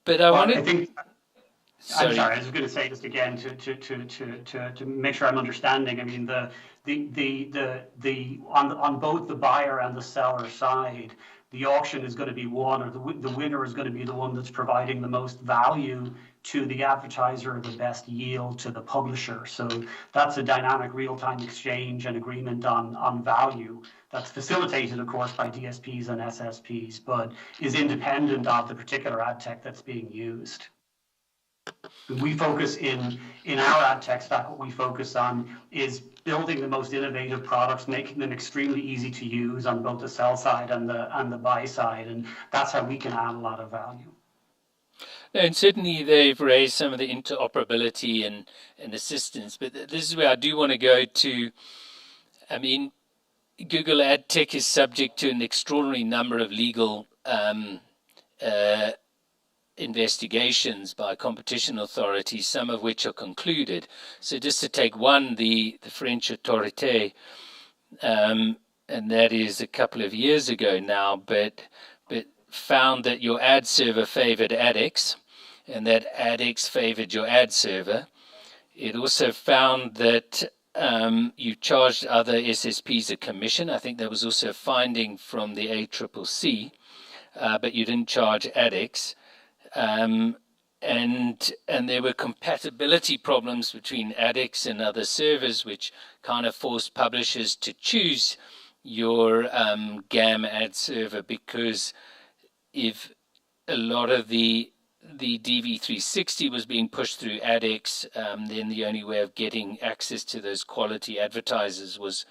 But I think. Sorry. I'm sorry. I was going to say just again to make sure I'm understanding. I mean, the on both the buyer and the seller side, the auction is going to be one, or the winner is going to be the one that's providing the most value to the advertiser, or the best yield to the publisher. So that's a dynamic real-time exchange and agreement on value that's facilitated, of course, by DSPs and SSPs, but is independent of the particular ad tech that's being used. We focus in our ad tech stack, what we focus on is building the most innovative products, making them extremely easy to use on both the sell side and the buy side, and that's how we can add a lot of value. And certainly they've raised some of the interoperability and assistance, but this is where I do want to go to. I mean, Google AdTech is subject to an extraordinary number of legal investigations by competition authorities, some of which are concluded. So just to take one, the French authoritative, and that is a couple of years ago now, but found that your ad server favored AdX, and that AdX favored your ad server. It also found that you charged other SSPs a commission. I think there was also a finding from the ACCC, but you didn't charge AdX. And there were compatibility problems between AdX and other servers, which kind of forced publishers to choose your GAM ad server, because if a lot of the DV360 was being pushed through AdX, then the only way of getting access to those quality advertisers was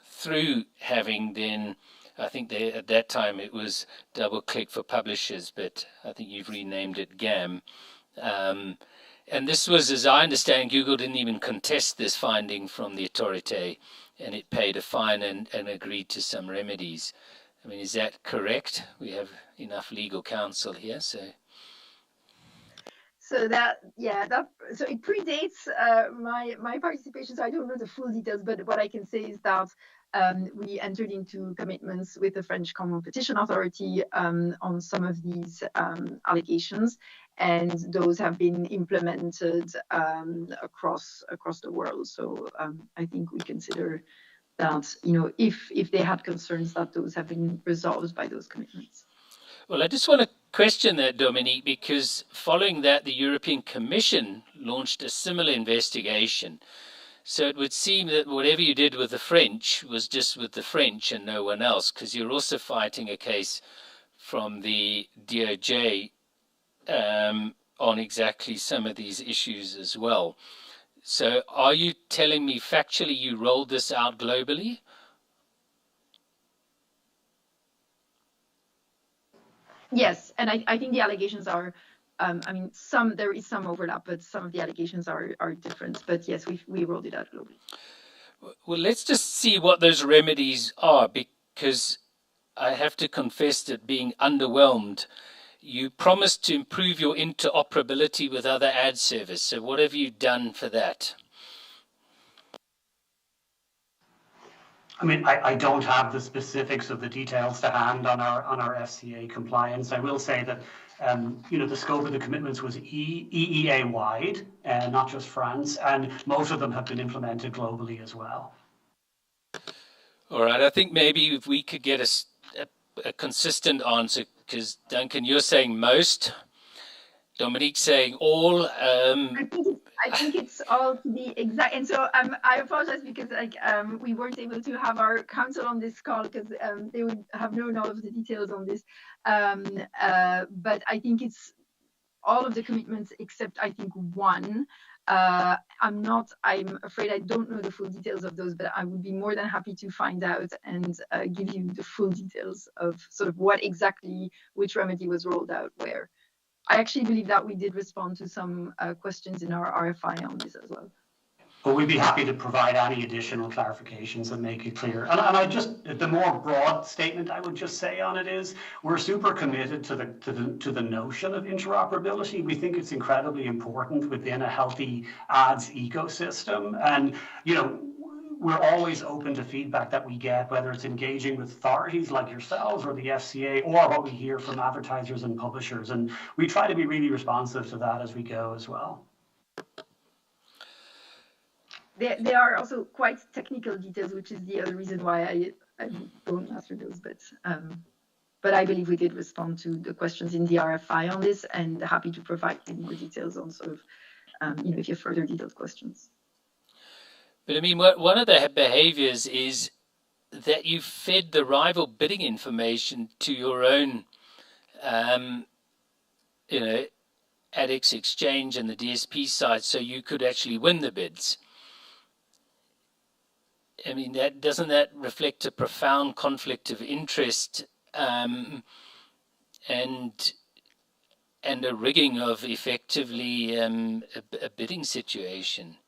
through having then, I think at that time it was DoubleClick for publishers, but I think you've renamed it GAM. And this was, as I understand, Google didn't even contest this finding from the authority, and it paid a fine and agreed to some remedies. I mean, is that correct? We have enough legal counsel here, so. So so it predates my participation, so I don't know the full details, but what I can say is that we entered into commitments with the French Competition Authority on some of these allegations, and those have been implemented across the world. So I think we consider that, you know, if they had concerns, that those have been resolved by those commitments. Well, I just want to question that, Dominique, because following that, the European Commission launched a similar investigation. So it would seem that whatever you did with the French was just with the French and no one else, because you're also fighting a case from the DOJ on exactly some of these issues as well. So are you telling me factually you rolled this out globally? Yes, and I think the allegations are, I mean, there is some overlap, but some of the allegations are different. But yes, we rolled it out globally. Well, let's just see what those remedies are, because I have to confess that being underwhelmed. You promised to improve your interoperability with other ad servers. So what have you done for that? I mean, I don't have the specifics of the details to hand on our FCA compliance. I will say that you know, the scope of the commitments was EEA wide, not just France, and most of them have been implemented globally as well. All right, I think maybe if we could get a consistent answer, because Duncan, you're saying most, Dominique saying all. I think it's all to be exact, and so I apologize because we weren't able to have our counsel on this call because they would have known all of the details on this. But I think it's all of the commitments except I think one. I'm afraid I don't know the full details of those, but I would be more than happy to find out and give you the full details of sort of what exactly, which remedy was rolled out where. I actually believe that we did respond to some questions in our RFI on this as well. But we'd be happy to provide any additional clarifications and make it clear. And I just, the more broad statement I would just say on it is, we're super committed to the notion of interoperability. We think it's incredibly important within a healthy ads ecosystem. And, you know, we're always open to feedback that we get, whether it's engaging with authorities like yourselves or the FCA, or what we hear from advertisers and publishers. And we try to be really responsive to that as we go as well. There are also quite technical details, which is the other reason why I don't answer those. But I believe we did respond to the questions in the RFI on this, and happy to provide more details on sort of, if you have further detailed questions. But I mean, one of the behaviors is that you fed the rival bidding information to your own, AdX exchange and the DSP side, so you could actually win the bids. I mean, doesn't that reflect a profound conflict of interest and a rigging of effectively a bidding situation?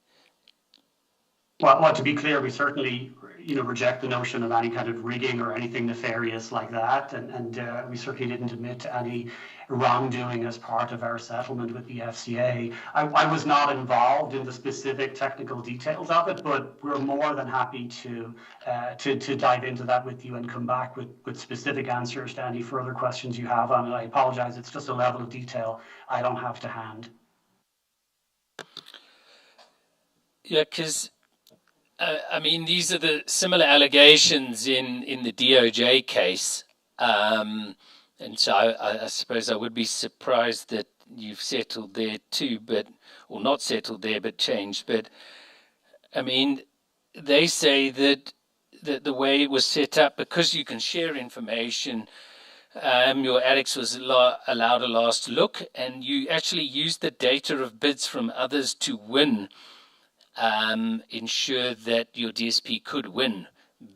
Well, to be clear, we certainly, reject the notion of any kind of rigging or anything nefarious like that, and we certainly didn't admit to any wrongdoing as part of our settlement with the FCA. I was not involved in the specific technical details of it, but we're more than happy to dive into that with you and come back with specific answers to any further questions you have on it. I apologize, it's just a level of detail I don't have to hand. Yeah, because I mean, these are the similar allegations in the DOJ case. And so I suppose I would be surprised that you've settled there too, or not settled there, but changed. But I mean, they say that the way it was set up, because you can share information, your AdX was allowed a last look, and you actually used the data of bids from others to win. Ensure that your DSP could win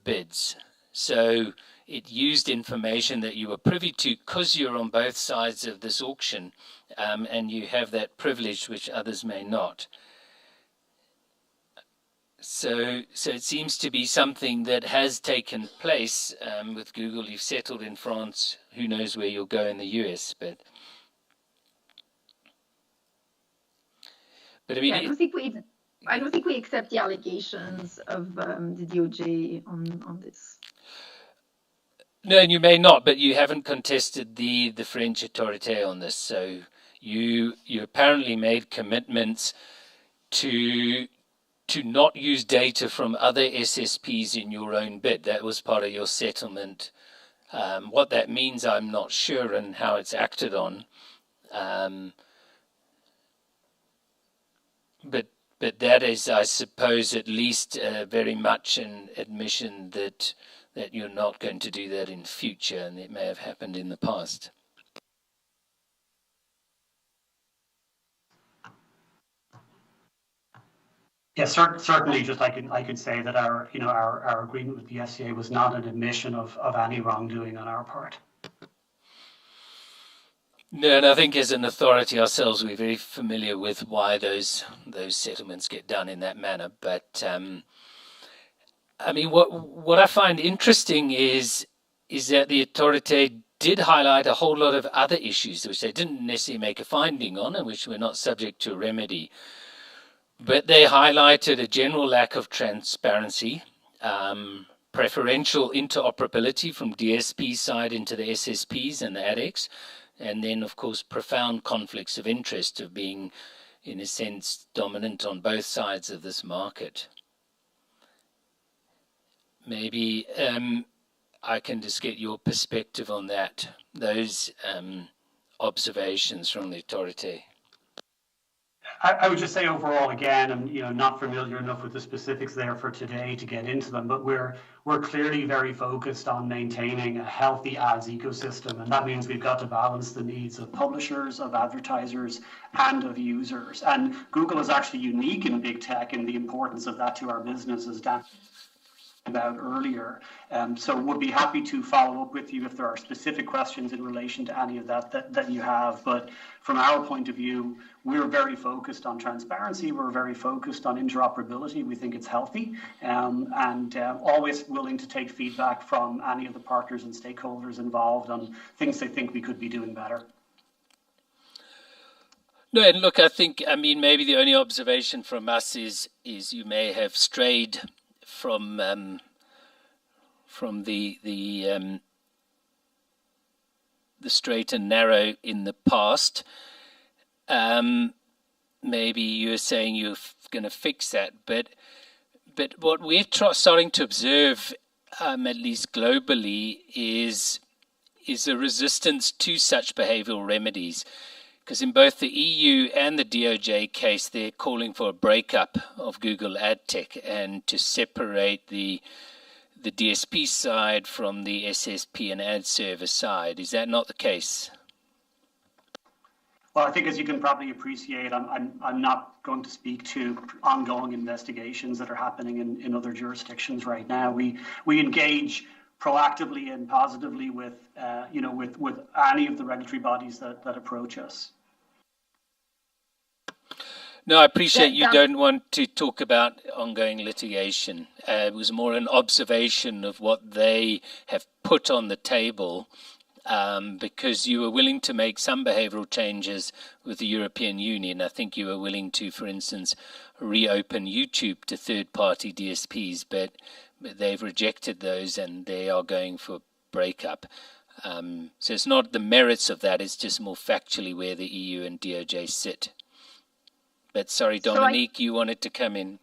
bids. So it used information that you were privy to because you're on both sides of this auction, and you have that privilege which others may not. So it seems to be something that has taken place with Google. You've settled in France. Who knows where you'll go in the US, but I mean, I don't think we accept the allegations of the DOJ on this. No, and you may not, but you haven't contested the French authoritative on this. So you apparently made commitments to not use data from other SSPs in your own bid. That was part of your settlement. What that means, I'm not sure, and how it's acted on. But that is, I suppose, at least very much an admission that you're not going to do that in future, and it may have happened in the past. Yes, certainly. Just I could say that our agreement with the FCA was not an admission of any wrongdoing on our part. No, and I think as an authority ourselves, we're very familiar with why those settlements get done in that manner. But I mean, what I find interesting is that the authority did highlight a whole lot of other issues which they didn't necessarily make a finding on, and which were not subject to remedy. But they highlighted a general lack of transparency, preferential interoperability from DSP side into the SSPs and the AdX. And then, of course, profound conflicts of interest of being, in a sense, dominant on both sides of this market. Maybe I can just get your perspective on that, those observations from the authority. I would just say overall, again, I'm not familiar enough with the specifics there for today to get into them, but we're clearly very focused on maintaining a healthy ads ecosystem, and that means we've got to balance the needs of publishers, of advertisers, and of users. And Google is actually unique in big tech in the importance of that to our business, as Dan about earlier. So we'll be happy to follow up with you if there are specific questions in relation to any of that you have. But from our point of view, we're very focused on transparency. We're very focused on interoperability. We think it's healthy, and always willing to take feedback from any of the partners and stakeholders involved on things they think we could be doing better. No, and look, I mean, maybe the only observation from us is you may have strayed from the straight and narrow in the past. Maybe you're saying you're going to fix that, but what we're starting to observe, at least globally, is a resistance to such behavioral remedies. Because in both the EU and the DOJ case, they're calling for a breakup of Google AdTech and to separate the DSP side from the SSP and ad server side. Is that not the case? Well, I think, as you can probably appreciate, I'm not going to speak to ongoing investigations that are happening in other jurisdictions right now. We engage proactively and positively with any of the regulatory bodies that approach us. No, I appreciate you don't want to talk about ongoing litigation. It was more an observation of what they have put on the table, because you were willing to make some behavioral changes with the European Union. I think you were willing to, for instance, reopen YouTube to third-party DSPs, but they've rejected those and they are going for breakup. So it's not the merits of that, it's just more factually where the EU and DOJ sit. But sorry, Dominique, you wanted to come in.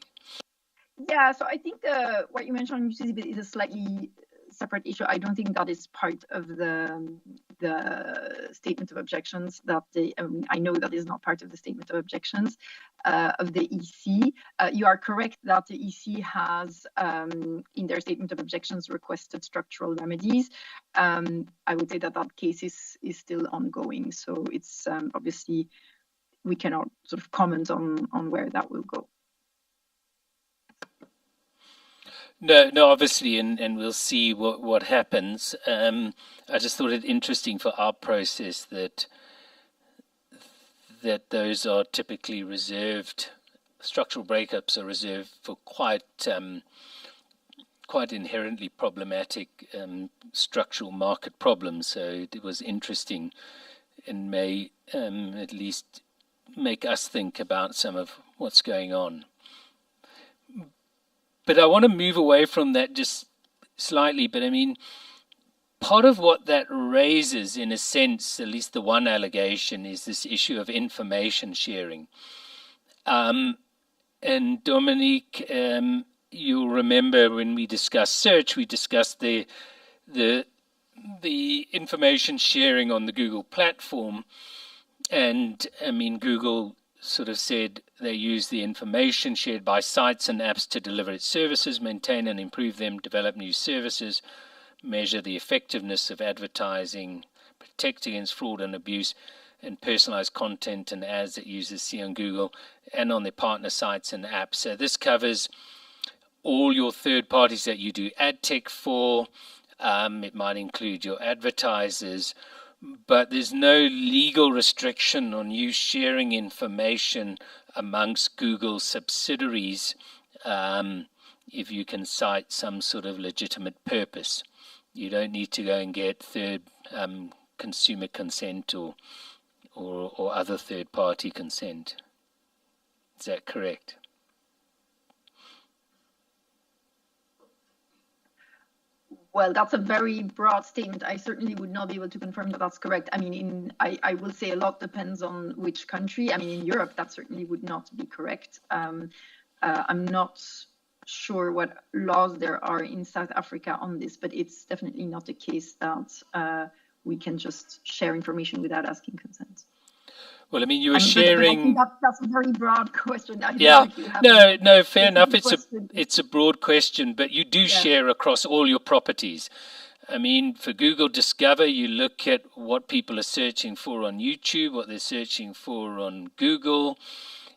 Yeah, so I think what you mentioned on YouTube is a slightly separate issue. I don't think that is part of the statement of objections that I know that is not part of the statement of objections of the EC. You are correct that the EC has, in their statement of objections, requested structural remedies. I would say that case is still ongoing. So it's obviously, we cannot sort of comment on where that will go. No, obviously, and we'll see what happens. I just thought it interesting for our process that those are typically reserved. Structural breakups are reserved for quite inherently problematic structural market problems. So it was interesting and may at least make us think about some of what's going on. But I want to move away from that just slightly. But I mean, part of what that raises, in a sense, at least the one allegation, is this issue of information sharing. And Dominique, you'll remember when we discussed search, we discussed the information sharing on the Google platform. And I mean, Google sort of said they use the information shared by sites and apps to deliver its services, maintain and improve them, develop new services, measure the effectiveness of advertising, protect against fraud and abuse, and personalize content and ads that users see on Google and on their partner sites and apps. So this covers all your third parties that you do AdTech for. It might include your advertisers. But there's no legal restriction on you sharing information amongst Google subsidiaries if you can cite some sort of legitimate purpose. You don't need to go and get third consumer consent or other third-party consent. Is that correct? Well, that's a very broad statement. I certainly would not be able to confirm that that's correct. I mean, I will say a lot depends on which country. I mean, in Europe, that certainly would not be correct. I'm not sure what laws there are in South Africa on this, but it's definitely not the case that we can just share information without asking consent. Well, I mean, you were But I sharing. think that's a very broad question. I don't know Yeah, if you have no, fair enough. question. It's a broad question, but you do share across all your properties. I mean, for Google Discover, you look at what people are searching for on YouTube, what they're searching for on Google.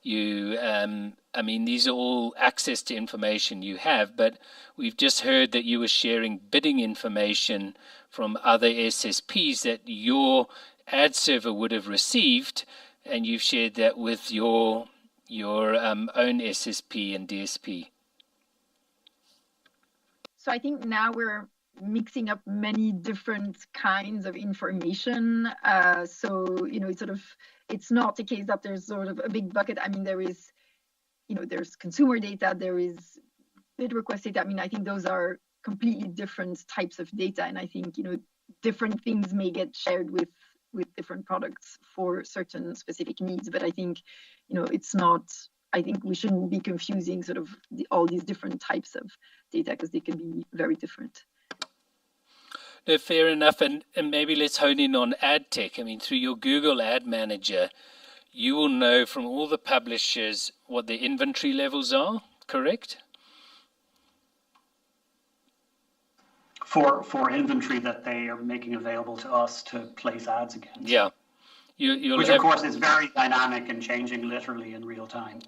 I mean, these are all access to information you have, but we've just heard that you were sharing bidding information from other SSPs that your ad server would have received, and you've shared that with your own SSP and DSP. So I think now we're mixing up many different kinds of information. So, it's not a case that there's sort of a big bucket. I mean, there's consumer data, there is bid request data. I mean, I think those are completely different types of data. And I think, different things may get shared with different products for certain specific needs. But I think, it's not, I think we shouldn't be confusing sort of all these different types of data because they can be very different. No, fair enough. And maybe let's hone in on AdTech. I mean, through your Google Ad Manager, you will know from all the publishers what their inventory levels are, correct? For inventory that they are making available to us to place ads against. Yeah. Which, of course, is very dynamic and changing literally in real time.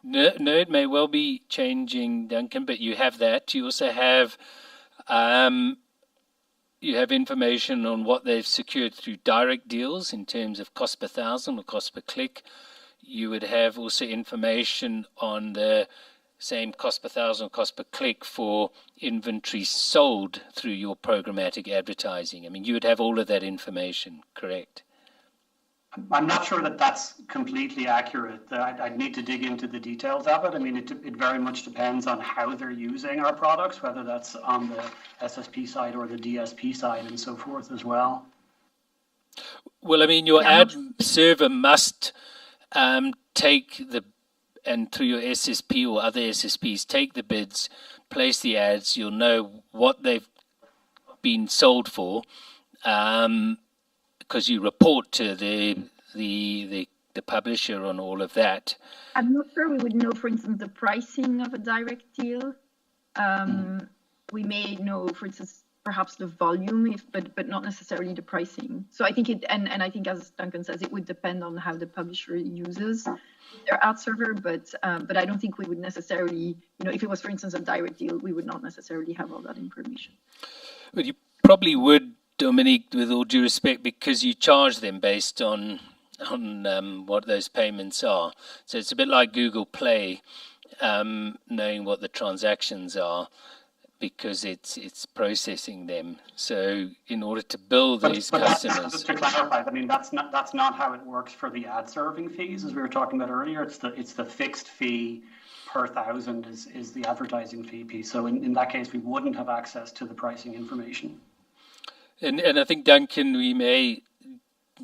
No, it may well be changing, Duncan, but you have that. You also have information on what they've secured through direct deals in terms of cost per thousand or cost per click. You would have also information on the same cost per thousand or cost per click for inventory sold through your programmatic advertising. I mean, you would have all of that information, correct? I'm not sure that that's completely accurate. I'd need to dig into the details of it. I mean, it very much depends on how they're using our products, whether that's on the SSP side or the DSP side and so forth as well. Well, I mean, your ad server must take and through your SSP or other SSPs, take the bids, place the ads. You'll know what they've been sold for, because you report to the publisher on all of that. I'm not sure we would know, for instance, the pricing of a direct deal. We may know, for instance, perhaps the volume, but not necessarily the pricing. So I think and I think, as Duncan says, it would depend on how the publisher uses their ad server. But I don't think we would necessarily, if it was, for instance, a direct deal, we would not necessarily have all that information. But you probably would, Dominique, with all due respect, because you charge them based on what those payments are. So it's a bit like Google Play, knowing what the transactions are, because it's processing them. So in order to build these customers, just to clarify, I mean that's not how it works for the ad serving fees, as we were talking about earlier. It's the fixed fee per thousand is the advertising fee piece. So in that case, we wouldn't have access to the pricing information. And I think, Duncan, we may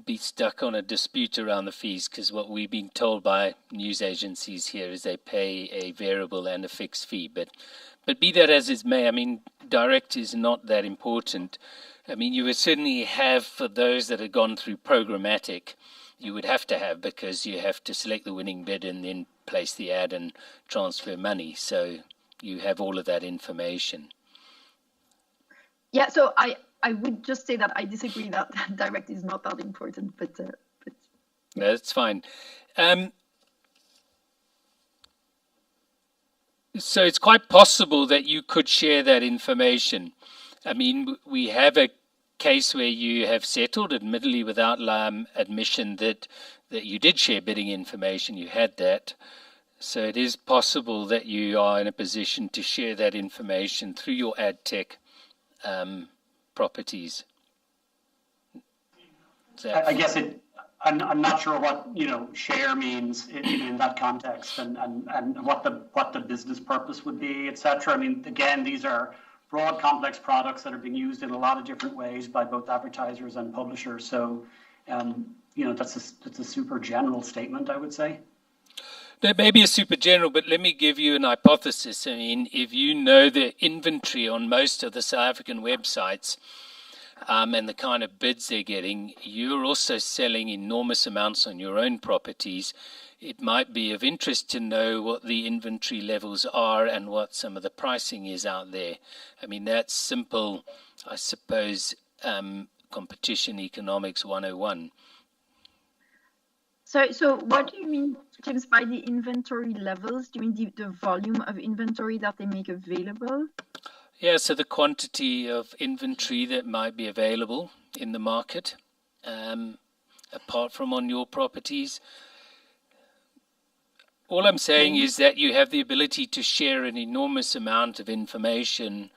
be stuck on a dispute around the fees, because what we've been told by news agencies here is they pay a variable and a fixed fee. But be that as it may, I mean, direct is not that important. I mean, you would certainly have, for those that have gone through programmatic, you would have to have, because you have to select the winning bid and then place the ad and transfer money. So you have all of that information. Yeah, so I would just say that I disagree that direct is not that important, but yeah. That's fine. So it's quite possible that you could share that information. I mean, we have a case where you have settled, admittedly without admission that you did share bidding information. You had that. So it is possible that you are in a position to share that information through your AdTech properties. I guess I'm not sure what share means in that context, and what the business purpose would be, etc. I mean, again, these are broad, complex products that are being used in a lot of different ways by both advertisers and publishers. So, that's a super general statement, I would say. That may be a super general, but let me give you an hypothesis. I mean, if you know the inventory on most of the South African websites, and the kind of bids they're getting, you're also selling enormous amounts on your own properties. It might be of interest to know what the inventory levels are and what some of the pricing is out there. I mean, that's simple, I suppose, competition economics 101. So what do you mean, James, by the inventory levels? Do you mean the volume of inventory that they make available? Yeah, so the quantity of inventory that might be available in the market, apart from on your properties. All I'm saying is that you have the ability to share an enormous amount of information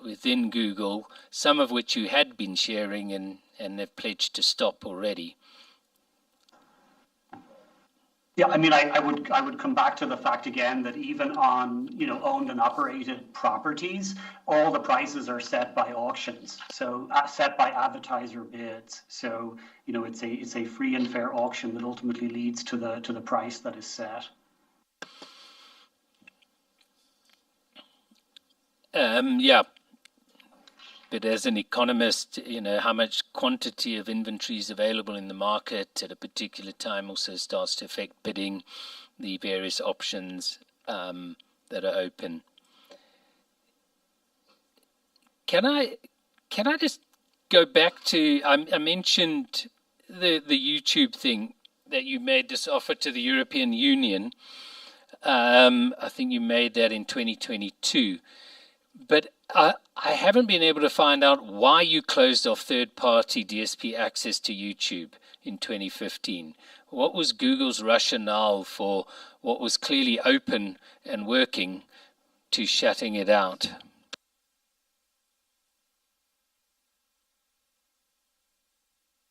within Google, some of which you had been sharing and have pledged to stop already. Yeah, I mean, I would come back to the fact again that even on, you know, owned and operated properties, all the prices are set by auctions, so set by advertiser bids. So, you know, it's a free and fair auction that ultimately leads to the price that is set. Yeah. But as an economist, you know, how much quantity of inventory is available in the market at a particular time also starts to affect bidding, the various options that are open. Can I just go back to, I mentioned the YouTube thing, that you made this offer to the European Union. I think you made that in 2022. But I haven't been able to find out why you closed off third-party DSP access to YouTube in 2015. What was Google's rationale for what was clearly open and working to shutting it out?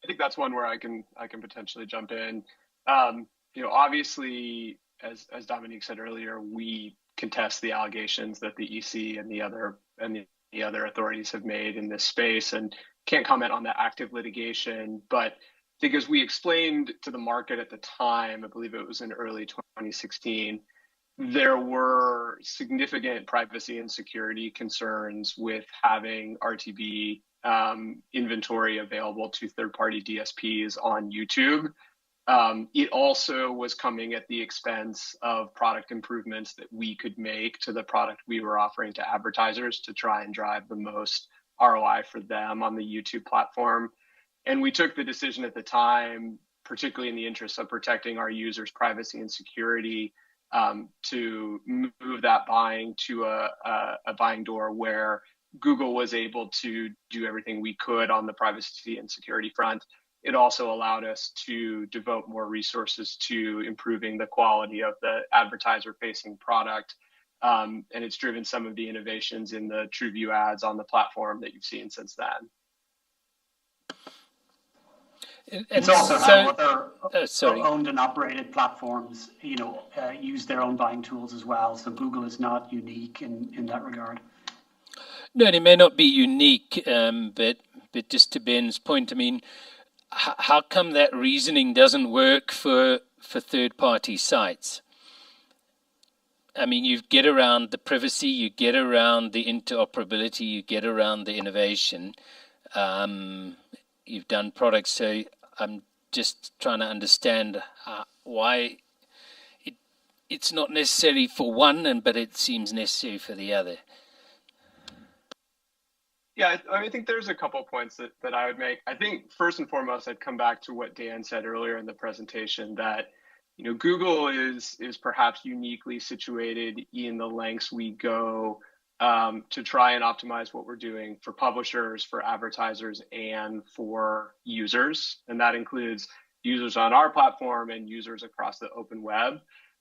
I think that's one where I can potentially jump in. You know, obviously, as Dominique said earlier, we contest the allegations that the EC and the other authorities have made in this space, and can't comment on the active litigation. But I think, as we explained to the market at the time, I believe it was in early 2016, there were significant privacy and security concerns with having RTB inventory available to third-party DSPs on YouTube. It also was coming at the expense of product improvements that we could make to the product we were offering to advertisers to try and drive the most ROI for them on the YouTube platform. And we took the decision at the time, particularly in the interest of protecting our users' privacy and security, to move that buying to a buying door where Google was able to do everything we could on the privacy and security front. It also allowed us to devote more resources to improving the quality of the advertiser-facing product. And it's driven some of the innovations in the TrueView ads on the platform that you've seen since then. It's also how other owned and operated platforms, you know, use their own buying tools as well. So Google is not unique in that regard. No, it may not be unique, but just to Ben's point, I mean, how come that reasoning doesn't work for third-party sites? I mean, you get around the privacy, you get around the interoperability, you get around the innovation. You've done products, so I'm just trying to understand why it's not necessary for one, but it seems necessary for the other. Yeah, I think there's a couple of points that I would make. I think first and foremost, I'd come back to what Dan said earlier in the presentation, that, you know, Google is perhaps uniquely situated in the lengths we go to try and optimize what we're doing for publishers, for advertisers, and for users. And that includes users on our platform and users across the open web.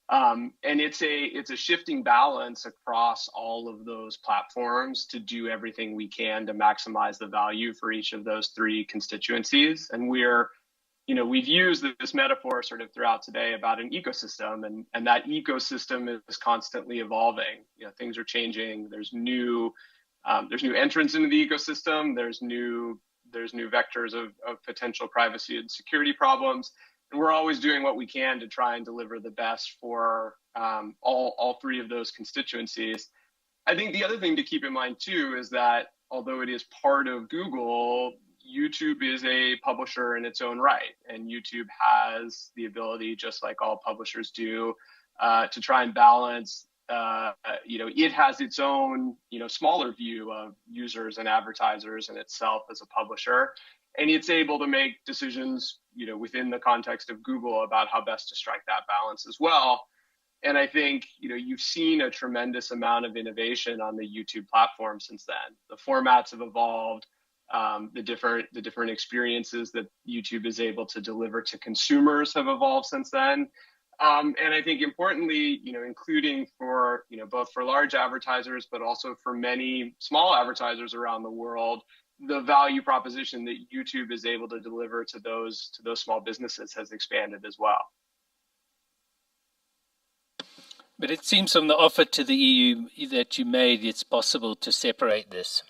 And it's a shifting balance across all of those platforms to do everything we can to maximize the value for each of those three constituencies. And we've used this metaphor sort of throughout today about an ecosystem, and that ecosystem is constantly evolving. You know, things are changing. There's new entrants into the ecosystem. There's new vectors of potential privacy and security problems. And we're always doing what we can to try and deliver the best for all three of those constituencies. I think the other thing to keep in mind too is that although it is part of Google, YouTube is a publisher in its own right, and YouTube has the ability, just like all publishers do, to try and balance. It has its own, smaller view of users and advertisers and itself as a publisher, and it's able to make decisions, within the context of Google about how best to strike that balance as well. And I think, you've seen a tremendous amount of innovation on the YouTube platform since then. The formats have evolved. The different experiences that YouTube is able to deliver to consumers have evolved since then. And I think importantly, including for, both for large advertisers, but also for many small advertisers around the world, the value proposition that YouTube is able to deliver to those small businesses has expanded as well. But it seems from the offer to the EU that you made, it's possible to separate this.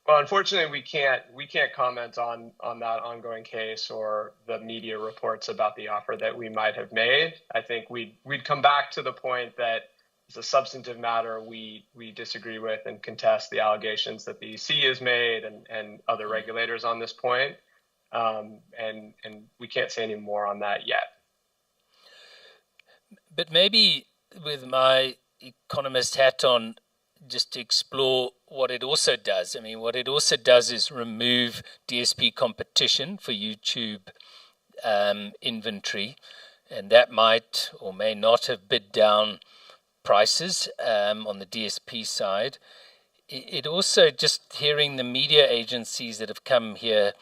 Well, unfortunately, we can't comment on that ongoing case or the media reports about the offer that we might have made. I think we'd come back to the point that it's a substantive matter we disagree with and contest the allegations that the EC has made and other regulators on this point. And we can't say any more on that yet. But maybe with my economist hat on, just to explore what it also does. I mean, what it also does is remove DSP competition for YouTube inventory, and that might or may not have bid down prices on the DSP side. It also, just hearing the media agencies that have come here,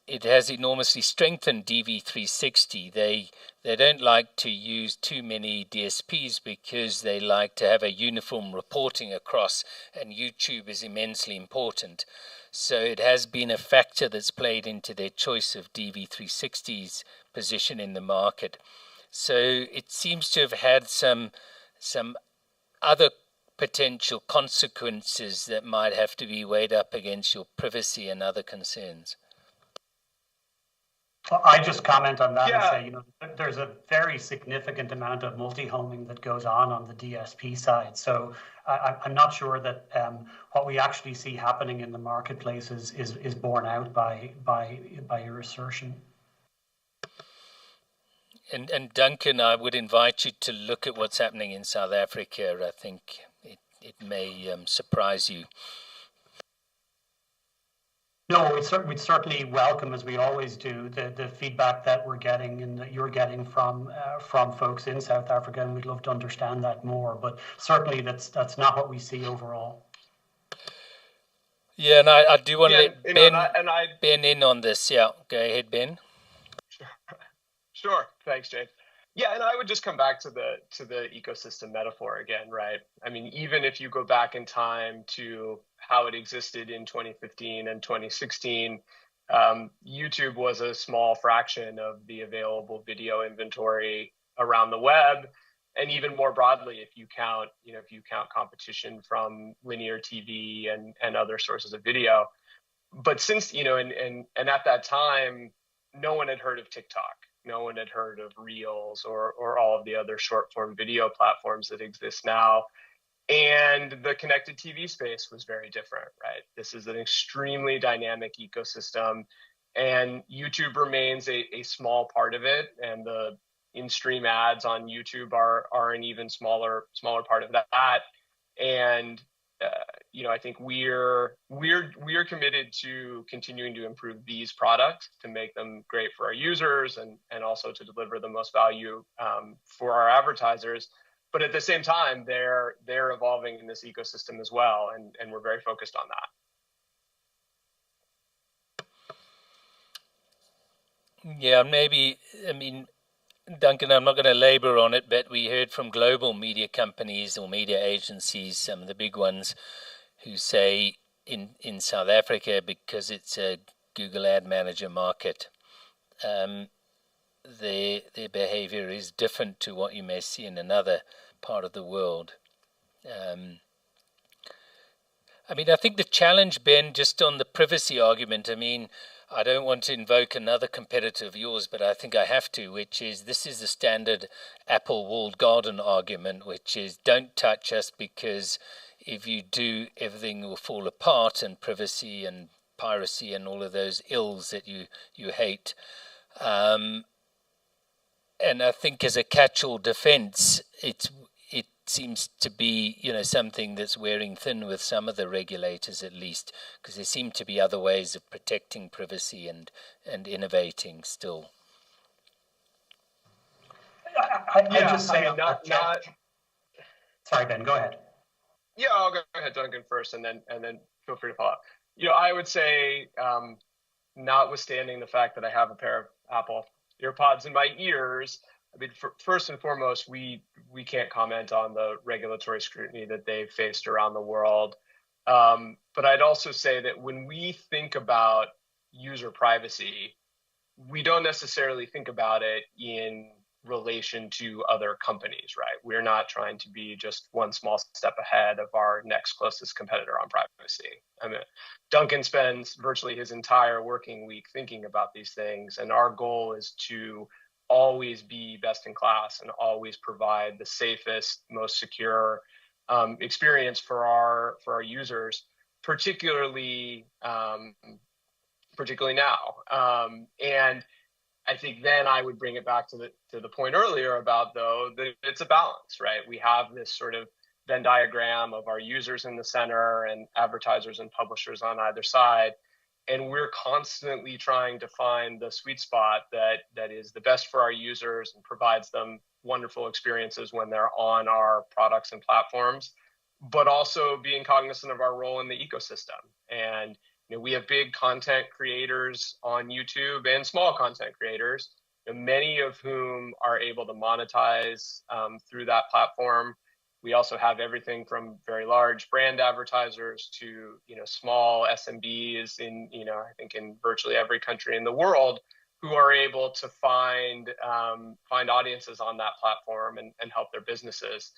it has enormously strengthened DV360. They don't like to use too many DSPs because they like to have a uniform reporting across, and YouTube is immensely important. So it has been a factor that's played into their choice of DV360's position in the market. So it seems to have had some other potential consequences that might have to be weighed up against your privacy and other concerns. I just comment on that and say, there's a very significant amount of multi-homing that goes on the DSP side. So I'm not sure that what we actually see happening in the marketplace is borne out by your assertion. And Duncan, I would invite you to look at what's happening in South Africa. I think it may surprise you. No, we'd certainly welcome, as we always do, the feedback that we're getting and that you're getting from folks in South Africa, and we'd love to understand that more. But certainly, that's not what we see overall. Yeah, and I do want to let Ben in on this. Yeah, go ahead, Ben. Sure. Thanks, Jane. Yeah, and I would just come back to the ecosystem metaphor again, right? I mean, even if you go back in time to how it existed in 2015 and 2016, YouTube was a small fraction of the available video inventory around the web, and even more broadly, if you count competition from linear TV and other sources of video. But since and at that time, no one had heard of TikTok. No one had heard of Reels or all of the other short form video platforms that exist now. And the connected TV space was very different, right? This is an extremely dynamic ecosystem, and YouTube remains a small part of it. And the in-stream ads on YouTube are an even smaller part of that. And I think we're committed to continuing to improve these products to make them great for our users and also to deliver the most value for our advertisers. But at the same time, they're evolving in this ecosystem as well, and we're very focused on that. Yeah, Duncan, I'm not going to labor on it, but we heard from global media companies or media agencies, some of the big ones, who say in South Africa, because it's a Google Ad Manager market, their behavior is different to what you may see in another part of the world. I think the challenge, Ben, just on the privacy argument, I don't want to invoke another competitor of yours, but I think I have to, which is this is the standard Apple walled garden argument, which is don't touch us because if you do, everything will fall apart, and privacy and piracy and all of those ills that you hate. And I think as a catch-all defense, it seems to be, something that's wearing thin with some of the regulators, at least, because there seem to be other ways of protecting privacy and innovating still. I just say Sorry, Ben, go ahead. Yeah, I'll go ahead, Duncan, first, and then feel free to follow up. I would say, notwithstanding the fact that I have a pair of Apple EarPods in my ears, I mean, first and foremost, we can't comment on the regulatory scrutiny that they've faced around the world. But I'd also say that when we think about user privacy, we don't necessarily think about it in relation to other companies, right? We're not trying to be just one small step ahead of our next closest competitor on privacy. I mean, Duncan spends virtually his entire working week thinking about these things, and our goal is to always be best in class and always provide the safest, most secure experience for our users, particularly now. And I think then I would bring it back to the point earlier about, though, that it's a balance, right? We have this sort of Venn diagram of our users in the center and advertisers and publishers on either side. And we're constantly trying to find the sweet spot that is the best for our users and provides them wonderful experiences when they're on our products and platforms, but also being cognizant of our role in the ecosystem. And we have big content creators on YouTube and small content creators, many of whom are able to monetize through that platform. We also have everything from very large brand advertisers to small SMBs in I think in virtually every country in the world who are able to find audiences on that platform and help their businesses.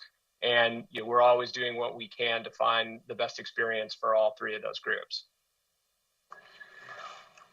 And we're always doing what we can to find the best experience for all three of those groups.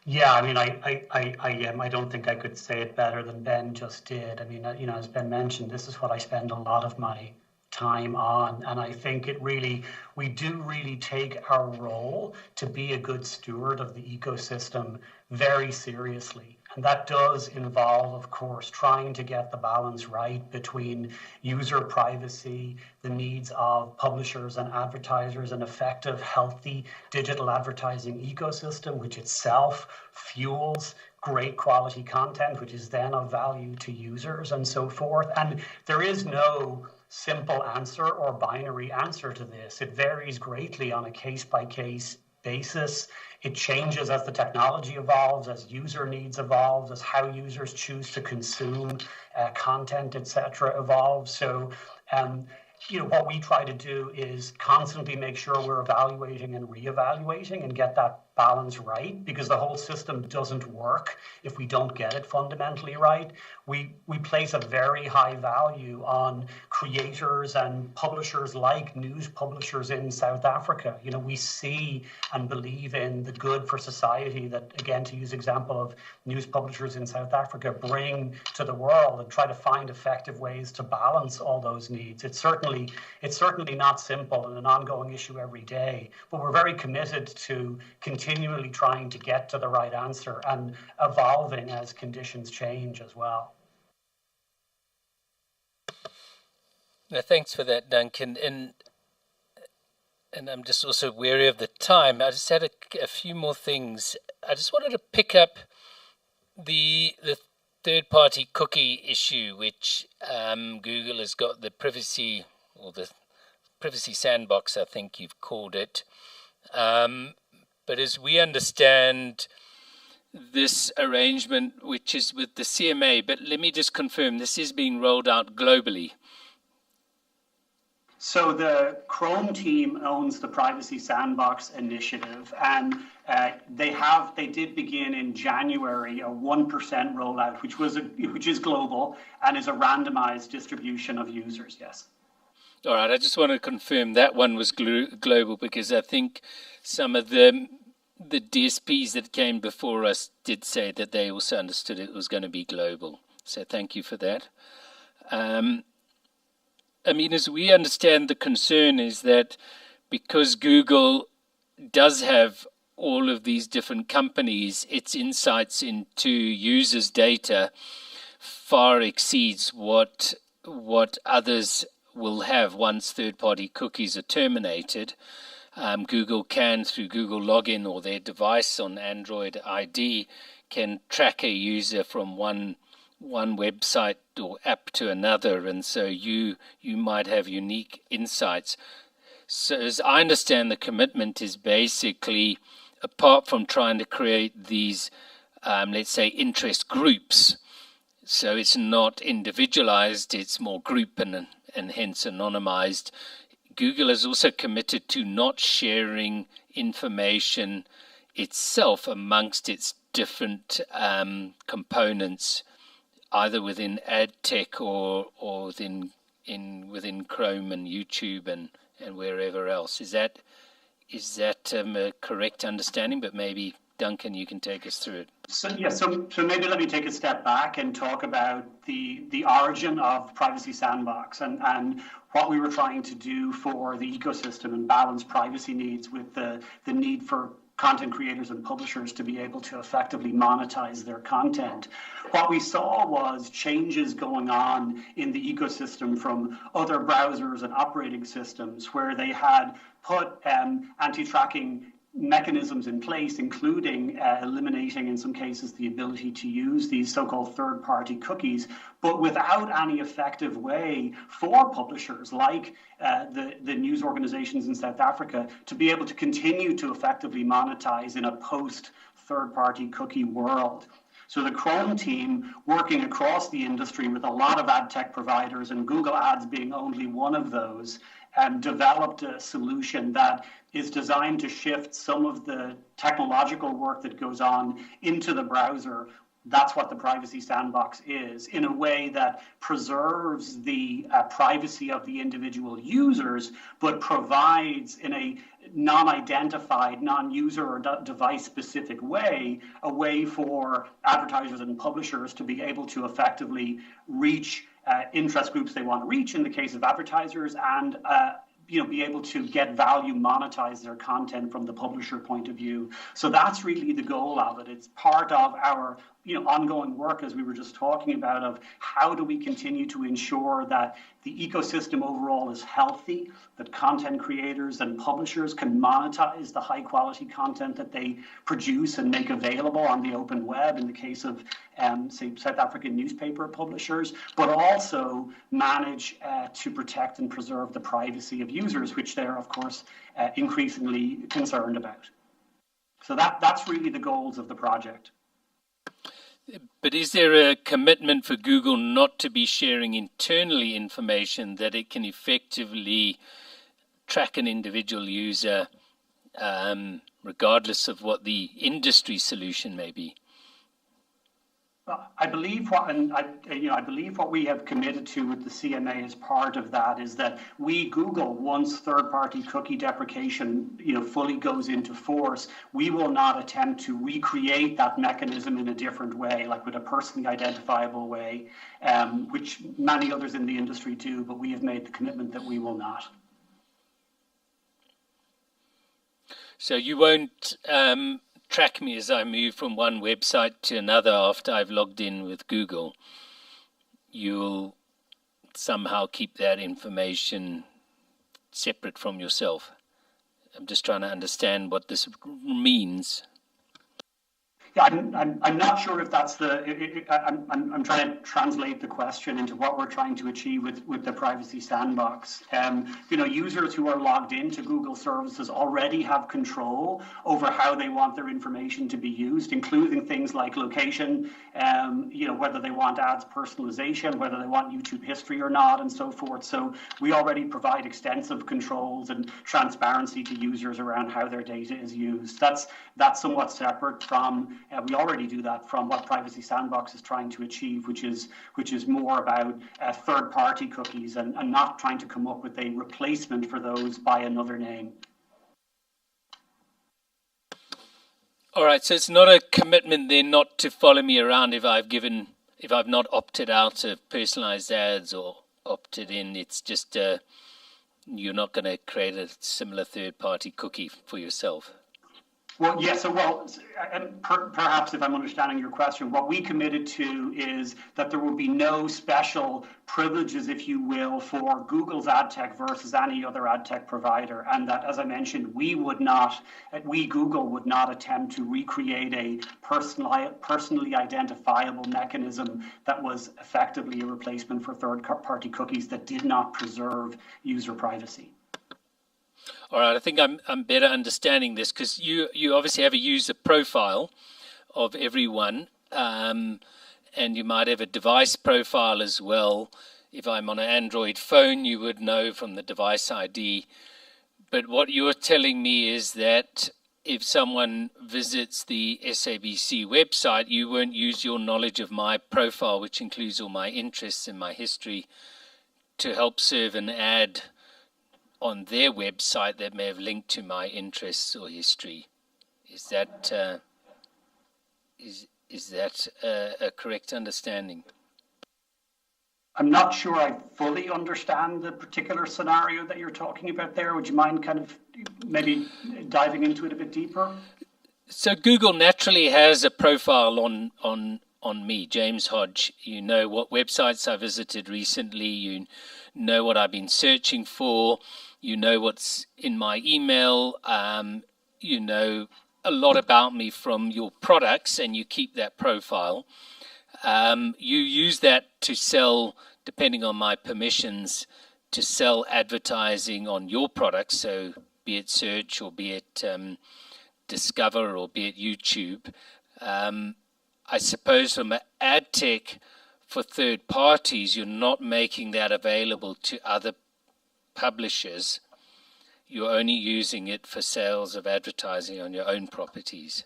Yeah, I mean, I don't think I could say it better than Ben just did. I mean, as Ben mentioned, this is what I spend a lot of my time on, and I think we do really take our role to be a good steward of the ecosystem very seriously. And that does involve, of course, trying to get the balance right between user privacy, the needs of publishers and advertisers, an effective, healthy digital advertising ecosystem, which itself fuels great quality content, which is then of value to users and so forth. And there is no simple answer or binary answer to this. It varies greatly on a case-by-case basis. It changes as the technology evolves, as user needs evolve, as how users choose to consume content, etc., evolves. So, what we try to do is constantly make sure we're evaluating and reevaluating and get that balance right, because the whole system doesn't work if we don't get it fundamentally right. We place a very high value on creators and publishers like news publishers in South Africa. We see and believe in the good for society that, again, to use example of news publishers in South Africa, bring to the world, and try to find effective ways to balance all those needs. It's certainly not simple and an ongoing issue every day, but we're very committed to continually trying to get to the right answer and evolving as conditions change as well. Now, thanks for that, Duncan. And I'm just also wary of the time. I just had a few more things. I just wanted to pick up the third-party cookie issue, which Google has got the privacy, or the privacy sandbox, I think you've called it. But as we understand this arrangement, which is with the CMA, but let me just confirm, this is being rolled out globally. So the Chrome team owns the Privacy Sandbox initiative, and they did begin in January a 1% rollout, which is global and is a randomized distribution of users. Yes. All right. I just want to confirm that one was global, because I think some of the the DSPs that came before us did say that they also understood it was going to be global. So thank you for that. I mean, as we understand, the concern is that because Google does have all of these different companies, its insights into users' data far exceeds what others will have once third-party cookies are terminated. Google can, through Google Login or their device on Android ID, can track a user from one website or app to another, and so you might have unique insights. So as I understand, the commitment is basically, apart from trying to create these, let's say, interest groups, so it's not individualized, it's more group and hence anonymized. Google is also committed to not sharing information itself amongst its different components, either within AdTech or within Chrome and YouTube and wherever else. Is that a correct understanding? But maybe Duncan, you can take us through it. So maybe let me take a step back and talk about the origin of Privacy Sandbox and what we were trying to do for the ecosystem and balance privacy needs with the need for content creators and publishers to be able to effectively monetize their content. What we saw was changes going on in the ecosystem from other browsers and operating systems where they had put anti-tracking mechanisms in place, including eliminating, in some cases, the ability to use these so-called third-party cookies, but without any effective way for publishers like the news organizations in South Africa to be able to continue to effectively monetize in a post-third-party cookie world. So the Chrome team, working across the industry with a lot of ad tech providers, and Google Ads being only one of those, developed a solution that is designed to shift some of the technological work that goes on into the browser. That's what the Privacy Sandbox is, in a way that preserves the privacy of the individual users, but provides in a non-identified, non-user or device-specific way, a way for advertisers and publishers to be able to effectively reach interest groups they want to reach in the case of advertisers, and be able to get value, monetize their content from the publisher point of view. So that's really the goal of it. It's part of our ongoing work, as we were just talking about, of how do we continue to ensure that the ecosystem overall is healthy, that content creators and publishers can monetize the high quality content that they produce and make available on the open web in the case of, say, South African newspaper publishers, but also manage to protect and preserve the privacy of users, which they're, of course, increasingly concerned about. So that's really the goals of the project. But is there a commitment for Google not to be sharing internally information that it can effectively track an individual user, regardless of what the industry solution may be? I believe what we have committed to with the CMA as part of that is that Google, once third-party cookie deprecation, fully goes into force, we will not attempt to recreate that mechanism in a different way, like with a personally identifiable way, which many others in the industry do, but we have made the commitment that we will not. So you won't track me as I move from one website to another after I've logged in with Google. You'll somehow keep that information separate from yourself. I'm just trying to understand what this means. Yeah, I'm not sure if that's I'm trying to translate the question into what we're trying to achieve with the Privacy Sandbox. Users who are logged into Google services already have control over how they want their information to be used, including things like location, whether they want ads personalization, whether they want YouTube history or not, and so forth. So we already provide extensive controls and transparency to users around how their data is used. That's somewhat separate from. We already do that from what Privacy Sandbox is trying to achieve, which is more about third-party cookies and not trying to come up with a replacement for those by another name. All right, so it's not a commitment then not to follow me around if I've not opted out of personalized ads or opted in. It's just you're not going to create a similar third-party cookie for yourself. Well, yes. Perhaps if I'm understanding your question, what we committed to is that there will be no special privileges, if you will, for Google's AdTech versus any other AdTech provider. And that, as I mentioned, Google would not attempt to recreate a personally identifiable mechanism that was effectively a replacement for third-party cookies that did not preserve user privacy. All right, I think I'm better understanding this because you obviously have a user profile of everyone, and you might have a device profile as well. If I'm on an Android phone, you would know from the device ID. But what you're telling me is that if someone visits the SABC website, you won't use your knowledge of my profile, which includes all my interests and my history, to help serve an ad on their website that may have linked to my interests or history. Is that a correct understanding? I'm not sure I fully understand the particular scenario that you're talking about there. Would you mind kind of maybe diving into it a bit deeper? So Google naturally has a profile on me, James Hodge. You know what websites I visited recently. You know what I've been searching for. You know what's in my email. You know a lot about me from your products, and you keep that profile. You use that to sell, depending on my permissions, to sell advertising on your products. So be it search or be it Discover or be it YouTube. I suppose from an ad tech for third parties, you're not making that available to other publishers. You're only using it for sales of advertising on your own properties.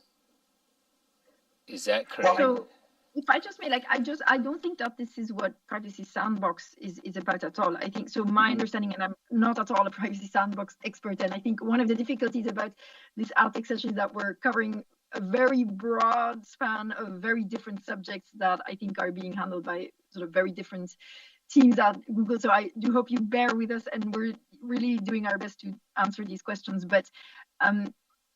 Is that correct? So if I just may, I don't think that this is what Privacy Sandbox is about at all. I think, so my understanding, and I'm not at all a Privacy Sandbox expert, and I think one of the difficulties about this AdTech session is that we're covering a very broad span of very different subjects that I think are being handled by sort of very different teams at Google. So I do hope you bear with us, and we're really doing our best to answer these questions. But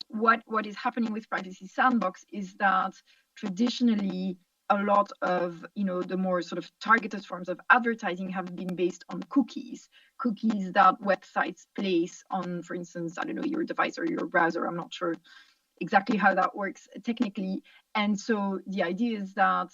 what is happening with Privacy Sandbox is that traditionally a lot of the more sort of targeted forms of advertising have been based on cookies that websites place on, for instance, I don't know, your device or your browser. I'm not sure exactly how that works technically. And so the idea is that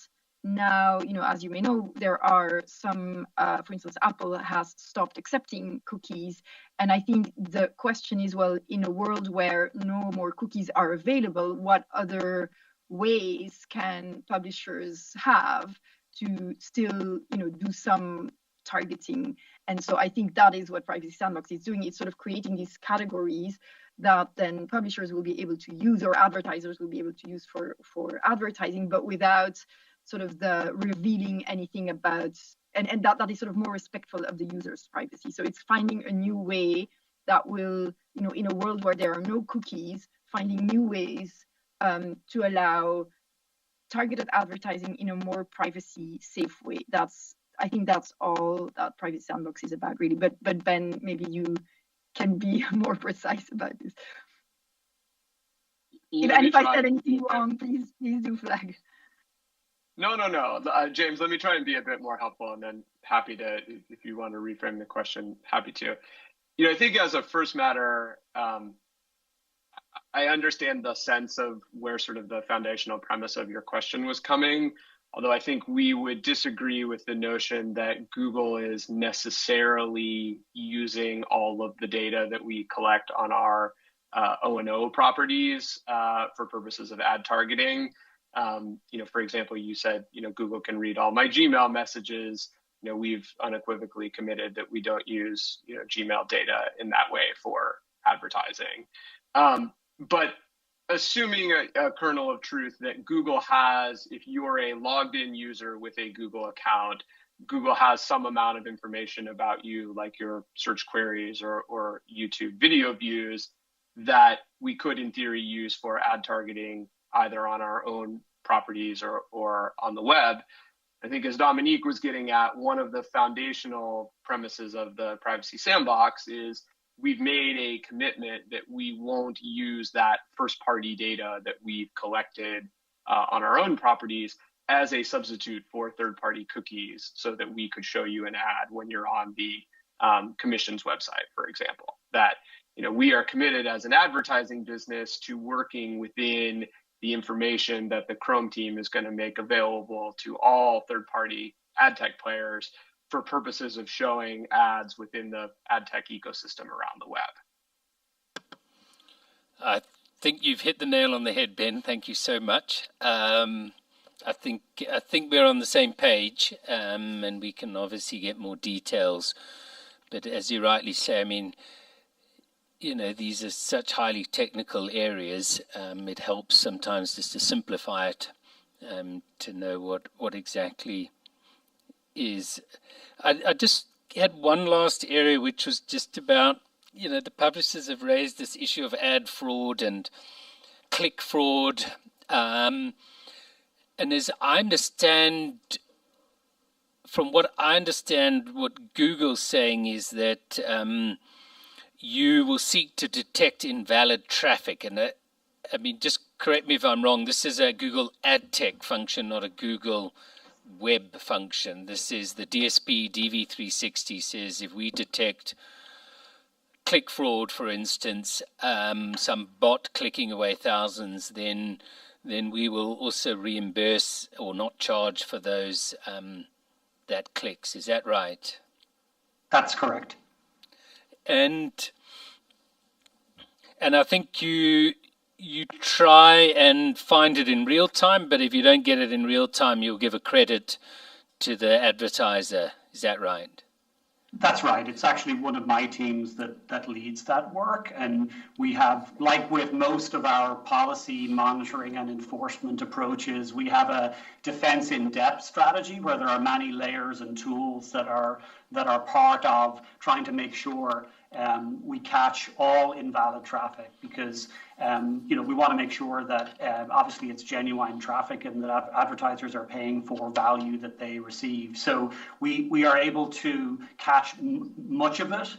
now, as you may know, there are some, for instance, Apple has stopped accepting cookies. And I think the question is, well, in a world where no more cookies are available, what other ways can publishers have to still, do some targeting? And so I think that is what Privacy Sandbox is doing. It's sort of creating these categories that then publishers will be able to use, or advertisers will be able to use for advertising, but without sort of the revealing anything about, and that is sort of more respectful of the user's privacy. So it's finding a new way that will, in a world where there are no cookies, finding new ways to allow targeted advertising in a more privacy safe way. I think that's all that Privacy Sandbox is about, really. But Ben, maybe you can be more precise about this. If I said anything wrong, please do flag. No. James, let me try and be a bit more helpful, and then happy to, if you want to reframe the question, happy to. I think as a first matter, I understand the sense of where sort of the foundational premise of your question was coming, although I think we would disagree with the notion that Google is necessarily using all of the data that we collect on our O&O properties for purposes of ad targeting. For example, you said, Google can read all my Gmail messages. We've unequivocally committed that we don't use, Gmail data in that way for advertising. But assuming a kernel of truth that Google has, if you're a logged in user with a Google account, Google has some amount of information about you, like your search queries or YouTube video views, that we could in theory use for ad targeting. either on our own properties or on the web. I think as Dominique was getting at, one of the foundational premises of the privacy sandbox is we've made a commitment that we won't use that first-party data that we've collected on our own properties as a substitute for third-party cookies so that we could show you an ad when you're on the commission's website, for example. That, you know, we are committed as an advertising business to working within the information that the Chrome team is going to make available to all third-party ad tech players for purposes of showing ads within the ad tech ecosystem around the web. I think you've hit the nail on the head, Ben. Thank you so much. I think we're on the same page, and we can obviously get more details. But as you rightly say, I mean, you know, these are such highly technical areas. It helps sometimes just to simplify it, to know what exactly is. I just had one last area, which was just about, you know, the publishers have raised this issue of ad fraud and click fraud. And as I understand, from what I understand, what Google's saying is that you will seek to detect invalid traffic. And I mean, just correct me if I'm wrong, this is a Google AdTech function, not a Google web function. This is the DSP DV360 says if we detect click fraud, for instance, some bot clicking away thousands, then we will also reimburse or not charge for those that clicks. Is that right? That's correct. And I think you try and find it in real time, but if you don't get it in real time, you'll give a credit to the advertiser. Is that right? That's right. It's actually one of my teams that leads that work. And we have, like with most of our policy monitoring and enforcement approaches, we have a defense in depth strategy where there are many layers and tools that are part of trying to make sure we catch all invalid traffic, because you know, we want to make sure that obviously it's genuine traffic and that advertisers are paying for value that they receive. So we are able to catch much of it,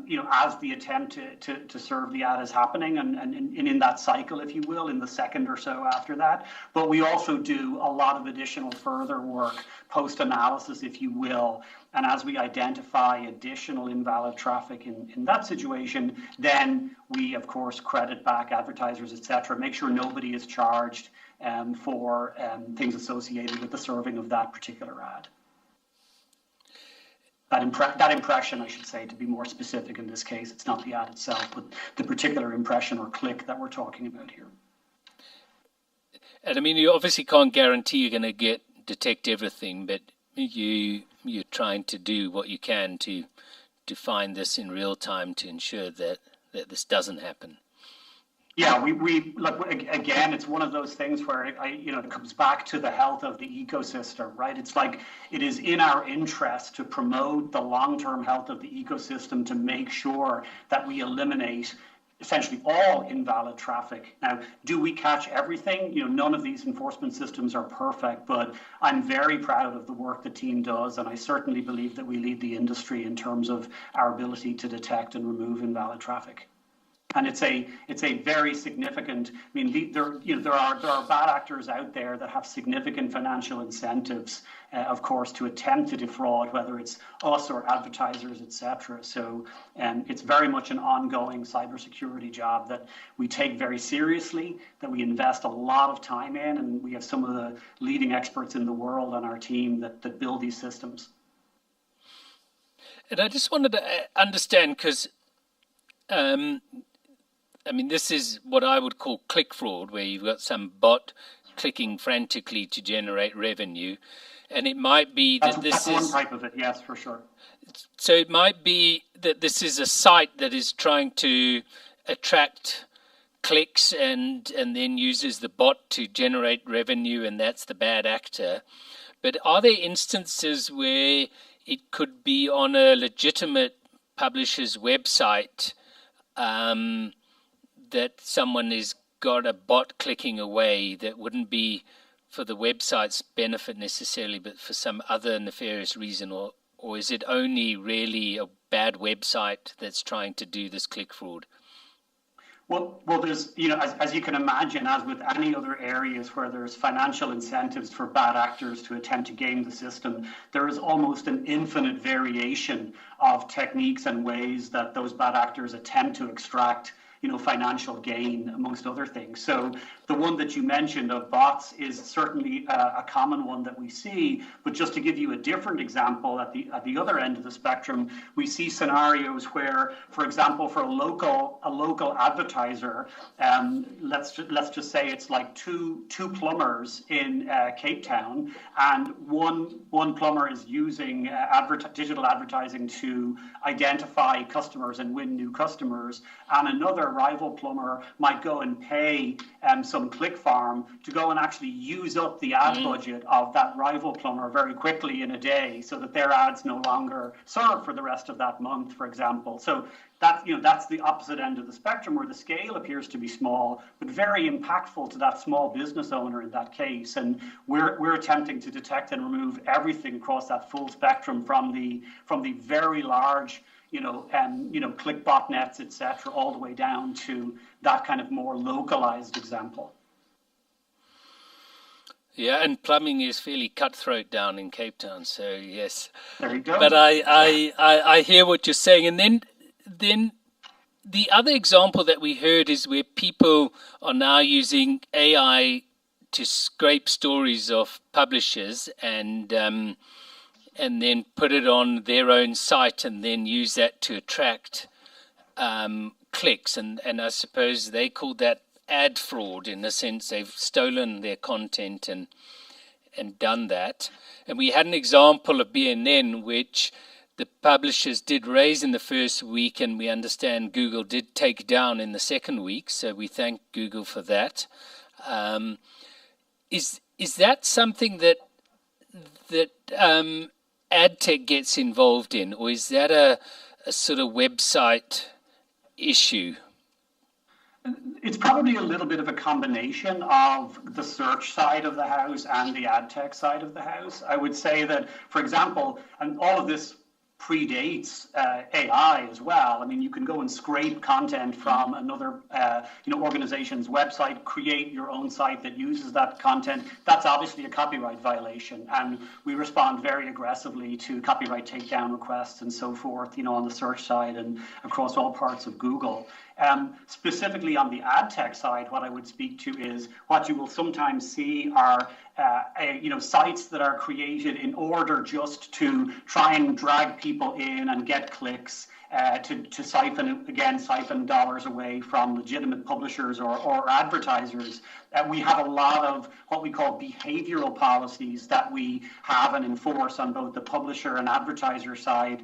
you know, as the attempt to serve the ad is happening, and in that cycle, if you will, in the second or so after that. But we also do a lot of additional further work, post-analysis, if you will. And as we identify additional invalid traffic in that situation, then we, of course, credit back advertisers, et cetera, make sure nobody is charged for things associated with the serving of that particular ad. That impression, I should say, to be more specific in this case, it's not the ad itself, but the particular impression or click that we're talking about here. And I mean, you obviously can't guarantee you're going to detect everything, but you're trying to do what you can to find this in real time to ensure that this doesn't happen. Yeah, we look, again, it's one of those things where it comes back to the health of the ecosystem, right? It's like it is in our interest to promote the long-term health of the ecosystem to make sure that we eliminate essentially all invalid traffic. Now, do we catch everything? You know, none of these enforcement systems are perfect, but I'm very proud of the work the team does, and I certainly believe that we lead the industry in terms of our ability to detect and remove invalid traffic. And it's a very significant. I mean, there are bad actors out there that have significant financial incentives, of course, to attempt to defraud, whether it's us or advertisers, et cetera. So it's very much an ongoing cybersecurity job that we take very seriously, that we invest a lot of time in, and we have some of the leading experts in the world on our team that build these systems. And I just wanted to understand, because I mean, this is what I would call click fraud, where you've got some bot clicking frantically to generate revenue. And it might be that that's one type of it, yes, for sure. So it might be that this is a site that is trying to attract clicks and then uses the bot to generate revenue, and that's the bad actor. But are there instances where it could be on a legitimate publisher's website that someone is got a bot clicking away that wouldn't be for the website's benefit necessarily, but for some other nefarious reason, or is it only really a bad website that's trying to do this click fraud? Well, there's, as you can imagine, as with any other areas where there's financial incentives for bad actors to attempt to game the system, there is almost an infinite variation of techniques and ways that those bad actors attempt to extract financial gain, amongst other things. So the one that you mentioned of bots is certainly a common one that we see. But just to give you a different example, at the other end of the spectrum, we see scenarios where, for example, for a local advertiser, let's just say it's like two plumbers in Cape Town, and one plumber is using digital advertising to identify customers and win new customers, and another rival plumber might go and pay some click farm to go and actually use up the ad budget of that rival plumber very quickly in a day, so that their ads no longer serve for the rest of that month, for example. So that's the opposite end of the spectrum, where the scale appears to be small, but very impactful to that small business owner in that case. And we're attempting to detect and remove everything across that full spectrum, from the very large click botnets, etc., all the way down to that kind of more localized example. Yeah, and plumbing is fairly cutthroat down in Cape Town, so yes. There you go. But I hear what you're saying, and then the other example that we heard is where people are now using AI to scrape stories of publishers and then put it on their own site and then use that to attract clicks. And I suppose they called that ad fraud. In a sense, they've stolen their content and done that. And we had an example of BNN, which the publishers did raise in the first week, and we understand Google did take down in the second week. So we thank Google for that. Is that something that AdTech gets involved in, or is that a sort of website issue? It's probably a little bit of a combination of the search side of the house and the AdTech side of the house. I would say that, for example, and all of this predates AI as well. I mean, you can go and scrape content from another organization's website, create your own site that uses that content. That's obviously a copyright violation, and we respond very aggressively to copyright takedown requests and so forth, on the search side and across all parts of Google. Specifically on the AdTech side, what I would speak to is what you will sometimes see are sites that are created in order just to try and drag people in and get clicks, to siphon dollars away from legitimate publishers or advertisers. We have a lot of what we call behavioral policies that we have and enforce on both the publisher and advertiser side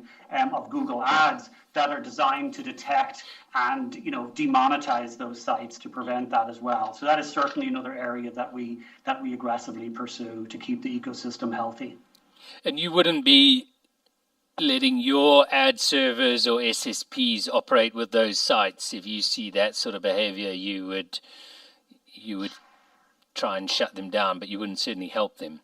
of Google Ads that are designed to detect and demonetize those sites to prevent that as well. So that is certainly another area that we aggressively pursue to keep the ecosystem healthy. And you wouldn't be letting your ad servers or SSPs operate with those sites. If you see that sort of behavior, you would try and shut them down, but you wouldn't certainly help them.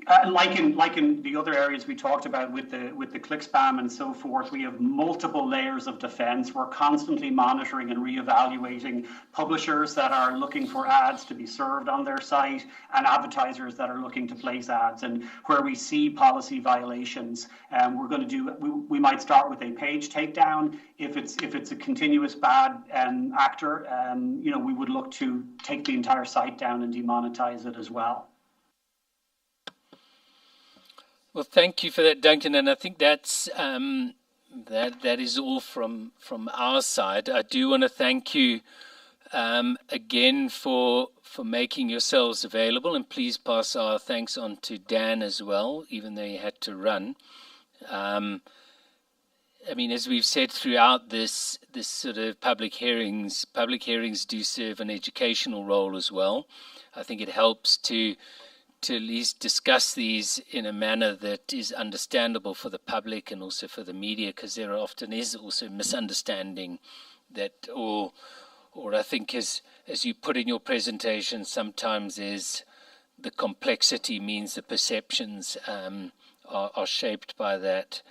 Like in the other areas we talked about with the click spam and so forth, we have multiple layers of defense. We're constantly monitoring and reevaluating publishers that are looking for ads to be served on their site and advertisers that are looking to place ads. And where we see policy violations, we might start with a page takedown. If it's a continuous bad actor, we would look to take the entire site down and demonetize it as well. Well, thank you for that, Duncan, and I think that's that is all from our side. I do want to thank you again for making yourselves available, and please pass our thanks on to Dan as well, even though he had to run. I mean, as we've said throughout this sort of public hearings do serve an educational role as well. I think it helps to at least discuss these in a manner that is understandable for the public and also for the media, because there often is also misunderstanding that or or I think as you put in your presentation, sometimes is the complexity means the perceptions are shaped by that.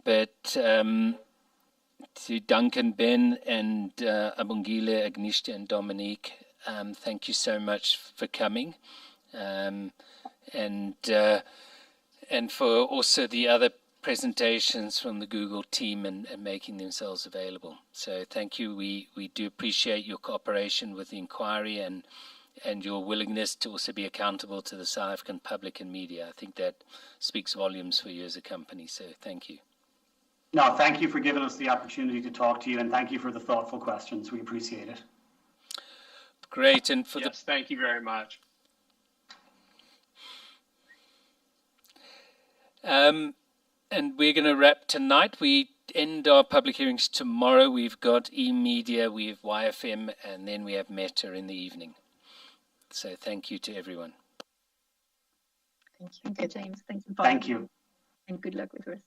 But to Duncan, Ben, and Abongile, Agnisha, and Dominique, thank you so much for coming, and for also the other presentations from the Google team and making themselves available. So thank you. We do appreciate your cooperation with the inquiry and your willingness to also be accountable to the South African public and media. I think that speaks volumes for you as a company. So thank you. No, thank you for giving us the opportunity to talk to you, and thank you for the thoughtful questions. We appreciate it. Great. And for thank you very much. And we're going to wrap tonight. We end our public hearings tomorrow. We've got eMedia, we have YFM, and then we have Meta in the evening. So thank you to everyone. Thank you, James. Thank you, Bob. Thank you. And good luck with the rest.